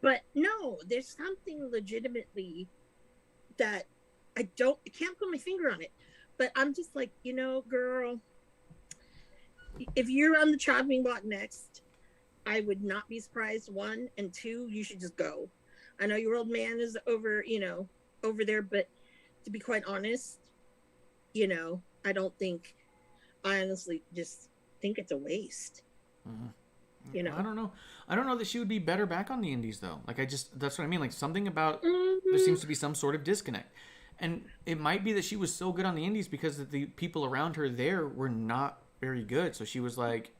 But no, there's something legitimately that I can't put my finger on it. But I'm just like, girl, if you're on the chopping block next, I would not be surprised. 1 and 2, you should just go. I know your old man is over there, but to be quite honest, I honestly just think it's a waste. Mm-hmm. I don't know that she would be better back on the indies though. Like that's what I mean. Like something about there seems to be some sort of disconnect. And it might be that she was so good on the indies because the people around her there were not very good. So she was like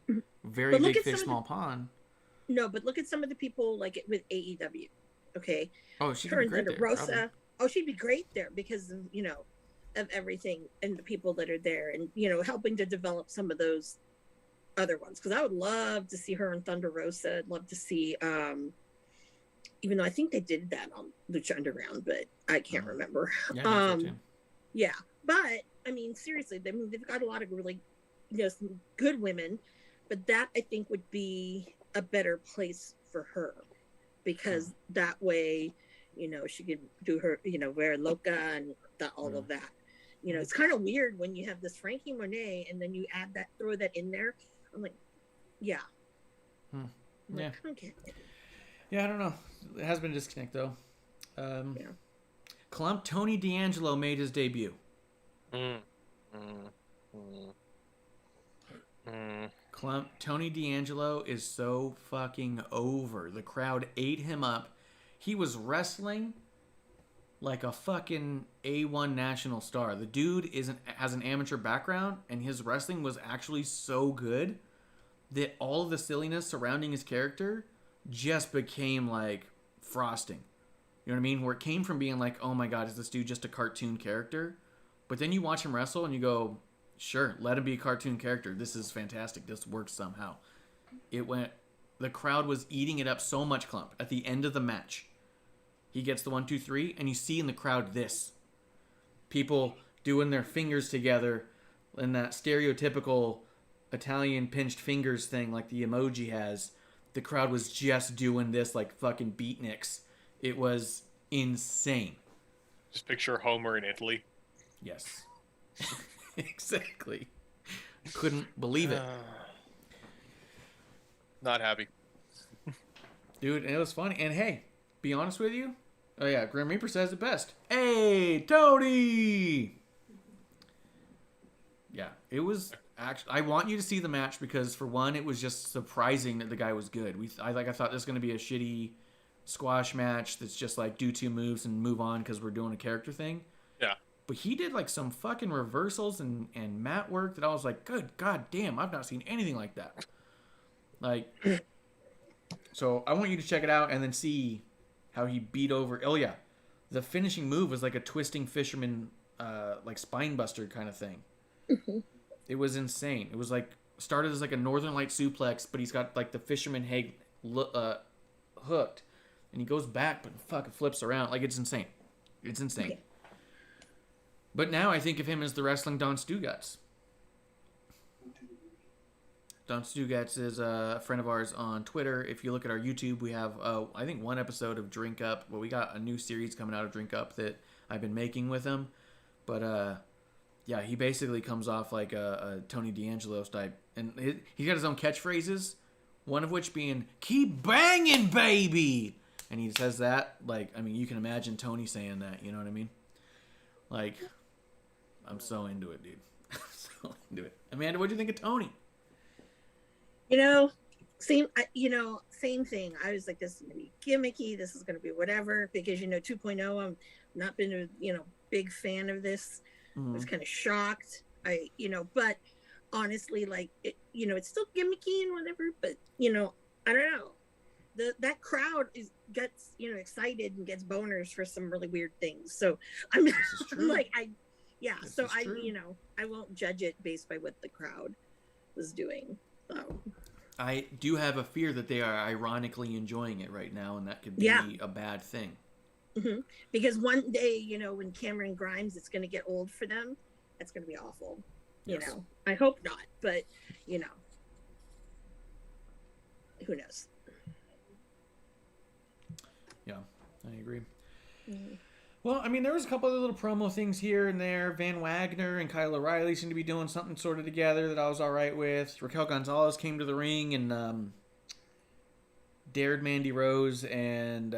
very big fish, small pond. No, but look at some of the people like with AEW. Okay. Oh, she'd be great there. Rosa. Probably. Oh, she'd be great there because of, of everything and the people that are there and, helping to develop some of those other ones. Because I would love to see her in Thunder Rosa. I'd love to see, even though I think they did that on Lucha Underground, but I can't remember. Yeah, yeah. But, I mean, seriously, they've got a lot of really, some good women. But that, I think, would be a better place for her. Because that way, she could do her, wear Loca and all of that. It's kind of weird when you have this Frankie Monet and then you throw that in there. I'm like, yeah. Yeah. Like, okay. Yeah, I don't know. It has been a disconnect, though. Klump, Tony D'Angelo made his debut. Klump, Tony D'Angelo is so fucking over. The crowd ate him up. He was wrestling like a fucking A1 national star. The dude has an amateur background, and his wrestling was actually so good that all of the silliness surrounding his character just became like frosting. You know what I mean? Where it came from being like, oh my god, is this dude just a cartoon character? But then you watch him wrestle and you go, sure, let him be a cartoon character. This is fantastic. This works somehow. The crowd was eating it up so much, Klump. At the end of the match, he gets the 1, 2, 3, and you see in the crowd this. People doing their fingers together in that stereotypical Italian pinched fingers thing like the emoji has. The crowd was just doing this like fucking beatniks. It was insane. Just picture Homer in Italy. Yes. Exactly. Couldn't believe it. Not happy. Dude, and it was funny. And hey, be honest with you. Oh yeah, Grim Reaper says it best. Hey, Tony! Yeah, it was actually. I want you to see the match because for one, it was just surprising that the guy was good. I thought this was going to be a shitty squash match that's just like do 2 moves and move on because we're doing a character thing. Yeah. But he did like some fucking reversals and mat work that I was like, good god damn, I've not seen anything like that. Like, so I want you to check it out and then see how he beat over. Oh yeah, the finishing move was like a twisting fisherman, like spine buster kind of thing. Mm-hmm. It was insane. It was like started as like a Northern Light suplex, but he's got like the fisherman head hooked, and he goes back, but fucking flips around. Like it's insane. It's insane. Okay. But now I think of him as the wrestling Don Stugotz. Don Stugotz is a friend of ours on Twitter. If you look at our YouTube, we have, I think, 1 episode of Drink Up. Well, we got a new series coming out of Drink Up that I've been making with him. But, yeah, he basically comes off like a Tony D'Angelo type. And he's got his own catchphrases, one of which being, keep banging, baby! And he says that, like, I mean, you can imagine Tony saying that, you know what I mean? Like, I'm so into it, dude. I'm so into it. Amanda, what do you think of Tony? Same thing. I was like, this is going to be gimmicky. This is going to be whatever. Because, 2.0, I'm not been a, big fan of this. I was kind of shocked. But honestly, like, it's still gimmicky and whatever. But, I don't know. That crowd gets excited and gets boners for some really weird things. So I'm like, I won't judge it based by what the crowd was doing. So I do have a fear that they are ironically enjoying it right now, and that could be a bad thing. Mm-hmm. Because one day, when Cameron Grimes, it's going to get old for them. That's going to be awful. Yes. I hope not, but who knows? Yeah, I agree. Mm-hmm. Well, I mean, there was a couple of little promo things here and there. Van Wagner and Kyle O'Reilly seemed to be doing something sort of together that I was all right with. Raquel Gonzalez came to the ring and dared Mandy Rose, and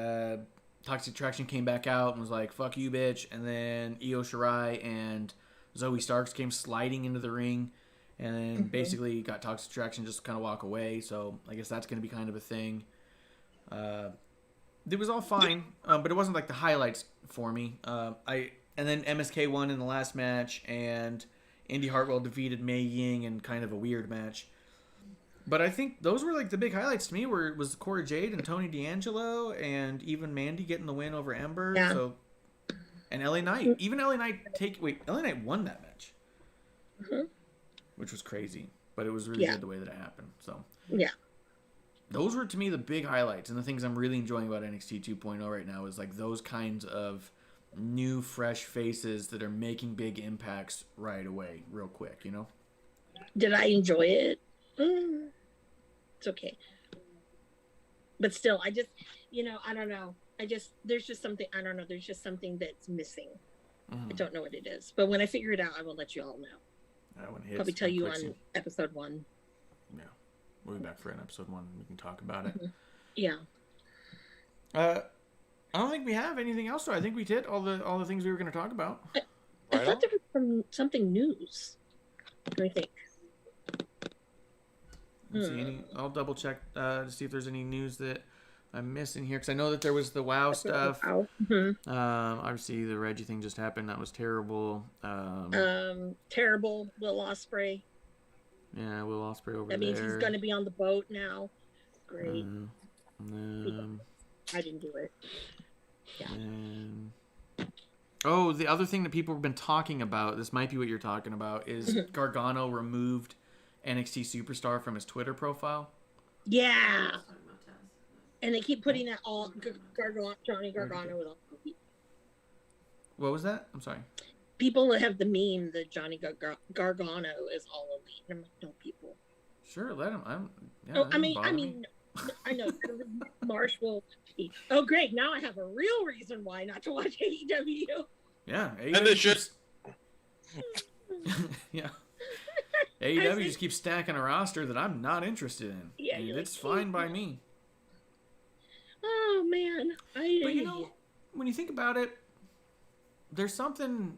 Toxic Attraction came back out and was like, fuck you, bitch. And then Io Shirai and Zoe Starks came sliding into the ring and then basically got Toxic Attraction just to kind of walk away. So I guess that's going to be kind of a thing. It was all fine, but it wasn't like the highlights for me. And then MSK won in the last match, and Indy Hartwell defeated Mei Ying in kind of a weird match. But I think those were like the big highlights to me. Where it was Cora Jade and Tony D'Angelo, and even Mandy getting the win over Ember. Yeah. So, and LA Knight, even LA Knight LA Knight won that match, which was crazy. But it was really good the way that it happened. So yeah. Those were, to me, the big highlights, and the things I'm really enjoying about NXT 2.0 right now is like those kinds of new, fresh faces that are making big impacts right away, real quick, Did I enjoy it? It's okay. But still, I just, I don't know. There's just something, I don't know, there's just something that's missing. I don't know what it is. But when I figure it out, I will let you all know. Probably tell you on episode 1. Yeah. We'll be back for an episode 1. We can talk about it. Yeah. I don't think we have anything else, though. I think we did all the things we were going to talk about. I thought there was something news. What do you think? See any, I'll double check to see if there's any news that I'm missing here, because I know that there was the WoW stuff. Obviously, the Reggie thing just happened. That was terrible. Terrible. Will Ospreay. Yeah, Will Ospreay over there. That means he's going to be on the boat now. Great. I didn't do it. Yeah. Oh, the other thing that people have been talking about, this might be what you're talking about, is Gargano removed NXT Superstar from his Twitter profile. Yeah. And they keep putting that all Johnny Gargano with all. What was that? I'm sorry. People that have the meme that Johnny Gargano is all elite. I'm like, no, people. Sure, let him. I know. Marsh will. Oh, great! Now I have a real reason why not to watch AEW. Yeah, and they should. Yeah. AEW just keeps stacking a roster that I'm not interested in. Yeah, And you're it's like, fine by me. Oh man, But you know, when you think about it, there's something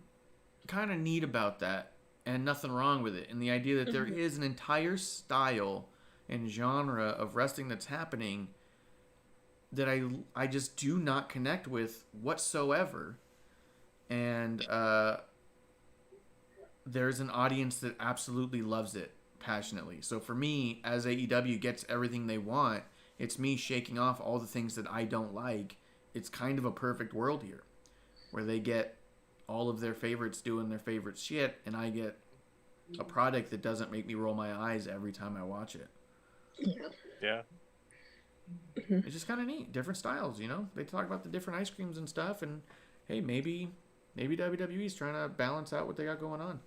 kind of neat about that, and nothing wrong with it. And the idea that there is an entire style and genre of wrestling that's happening that I just do not connect with whatsoever. And there's an audience that absolutely loves it passionately. So for me, as AEW gets everything they want, it's me shaking off all the things that I don't like. It's kind of a perfect world here, where they get all of their favorites doing their favorite shit, and I get a product that doesn't make me roll my eyes every time I watch it. Yeah. It's just kind of neat. Different styles, you know? They talk about the different ice creams and stuff, and hey, maybe WWE's trying to balance out what they got going on.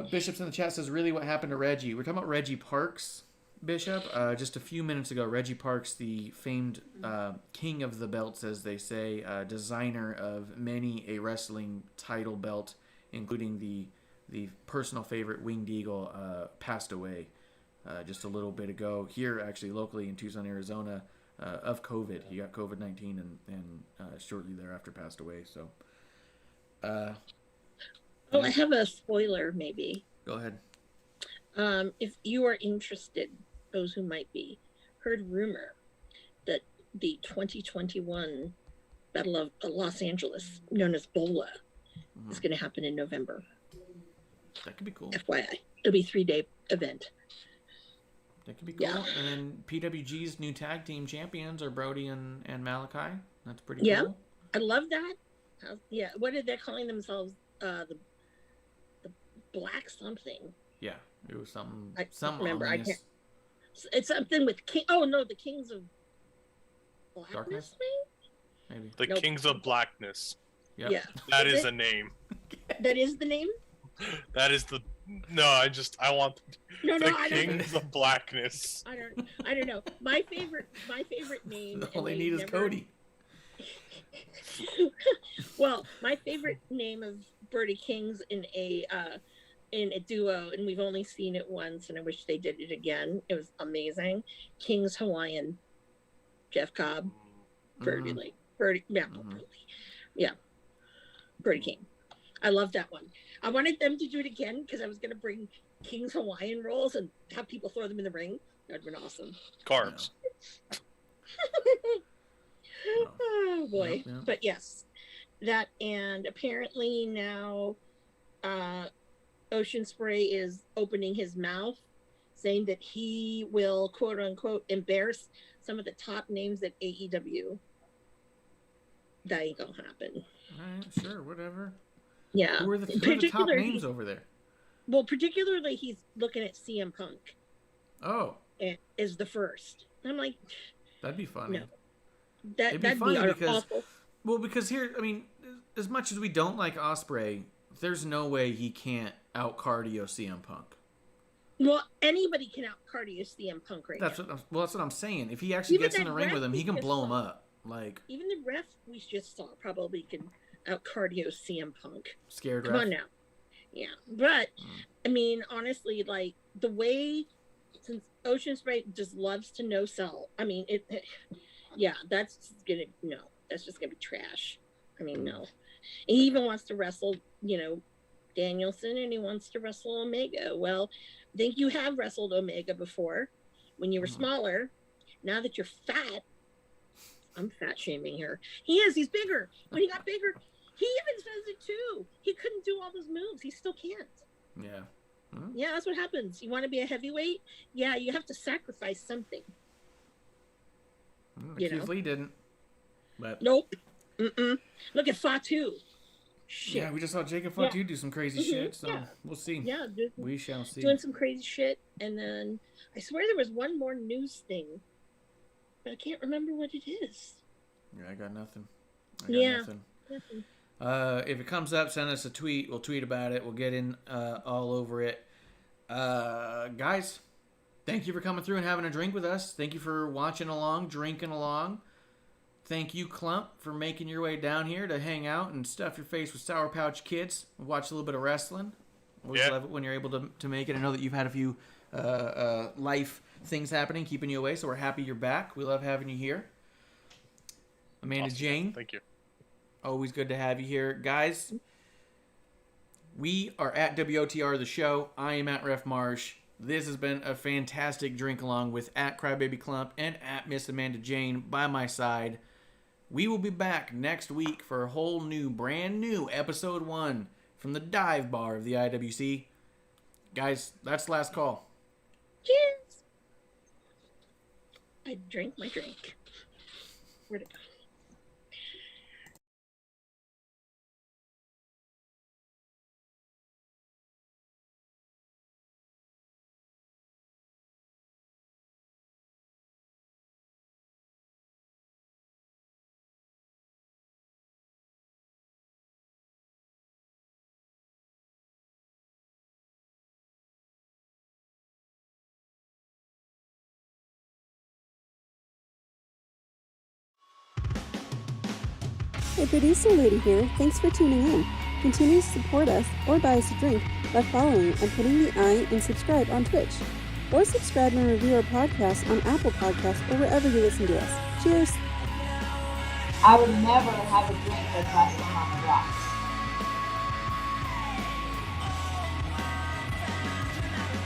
Bishop's in the chat says, really what happened to Reggie? We're talking about Reggie Parks, Bishop. Just a few minutes ago, Reggie Parks, the famed king of the belts, as they say, designer of many a wrestling title belt, including the personal favorite Winged Eagle, passed away just a little bit ago here, actually locally in Tucson, Arizona, of COVID. He got COVID-19 and shortly thereafter passed away. So, well, I have a spoiler, maybe. Go ahead. If you are interested, those who might be, heard rumor that the 2021 Battle of Los Angeles, known as BOLA, is going to happen in November. That could be cool. FYI. It'll be a 3-day event. That could be cool. Yeah. And then PWG's new tag team champions are Brody and Malachi. That's pretty cool. Yeah, I love that. Yeah, what are they calling themselves? The Black something. Yeah, it was something. I some remember. ominous... I can't. It's something with King. Oh no, the Kings of Blackness. Darkness? Maybe. The Kings of Blackness. Yep. Yeah. That is a name. That is the name. That is the. No, I want the I Kings of Blackness. I don't know. My favorite name. All they need is Cody. Well, my favorite name of Birdie Kings in a duo, and we've only seen it once, and I wish they did it again. It was amazing. Kings Hawaiian, Jeff Cobb, Birdie Lee, Birdie, yeah, Birdie King. I love that one. I wanted them to do it again because I was going to bring King's Hawaiian rolls and have people throw them in the ring. That'd been awesome. Carbs. Oh boy. Yeah. But yes, that, and apparently now Ocean Spray is opening his mouth saying that he will, quote unquote, embarrass some of the top names at AEW. That ain't gonna happen. All right, sure, whatever. Yeah. Who are the top names over there? Well, particularly he's looking at CM Punk. Oh. Is the first. I'm like, that'd be funny. No. That'd be funny because awful. Well, because here, I mean, as much as we don't like Ospreay, there's no way he can't out cardio CM Punk. Well, anybody can out cardio CM Punk right now. That's what I'm saying. If he actually gets in the ring with him, he can blow him up. Like, even the ref we just saw probably can out cardio CM Punk. Scared Come ref. on now. Yeah. But I mean, honestly, like the way, since Ocean Spray just loves to no sell, I mean that's just gonna be trash. I mean, no. He even wants to wrestle, Danielson, and he wants to wrestle Omega. Well, I think you have wrestled Omega before when you were smaller. Now that you're fat, I'm fat shaming here. He's bigger. When he got bigger, he even says it too. He couldn't do all those moves. He still can't. Yeah. Yeah, that's what happens. You want to be a heavyweight? Yeah, you have to sacrifice something. Keith Lee didn't. But nope. Look at Fatu. Shit. Yeah, we just saw Jacob Fatu do some crazy shit, so we'll see. Yeah, we shall see. Doing some crazy shit, and then I swear there was one more news thing, but I can't remember what it is. Yeah, I got nothing. Nothing. If it comes up, send us a tweet. We'll tweet about it. We'll get in all over it. Guys, thank you for coming through and having a drink with us. Thank you for watching along, drinking along. Thank you, Klump, for making your way down here to hang out and stuff your face with Sour Pouch Kids. Watch a little bit of wrestling. Always love it when you're able to make it. I know that you've had a few life things happening, keeping you away, so we're happy you're back. We love having you here. Amanda Awesome. Jane. Thank you. Always good to have you here. Guys, we are at WOTR The Show. I am at Ref Marsh. This has been a fantastic drink along with at Crybaby Klump and at Miss Amanda Jane by my side. We will be back next week for a whole new, brand new episode 1 from the dive bar of the IWC. Guys, that's the last call. Cheers. I drank my drink. Where'd it go? Hey, producer lady here. Thanks for tuning in. Continue to support us or buy us a drink by following and putting the I in subscribe on Twitch. Or subscribe and review our podcast on Apple Podcasts or wherever you listen to us. Cheers! I would never have a drink with wrestling on the rocks.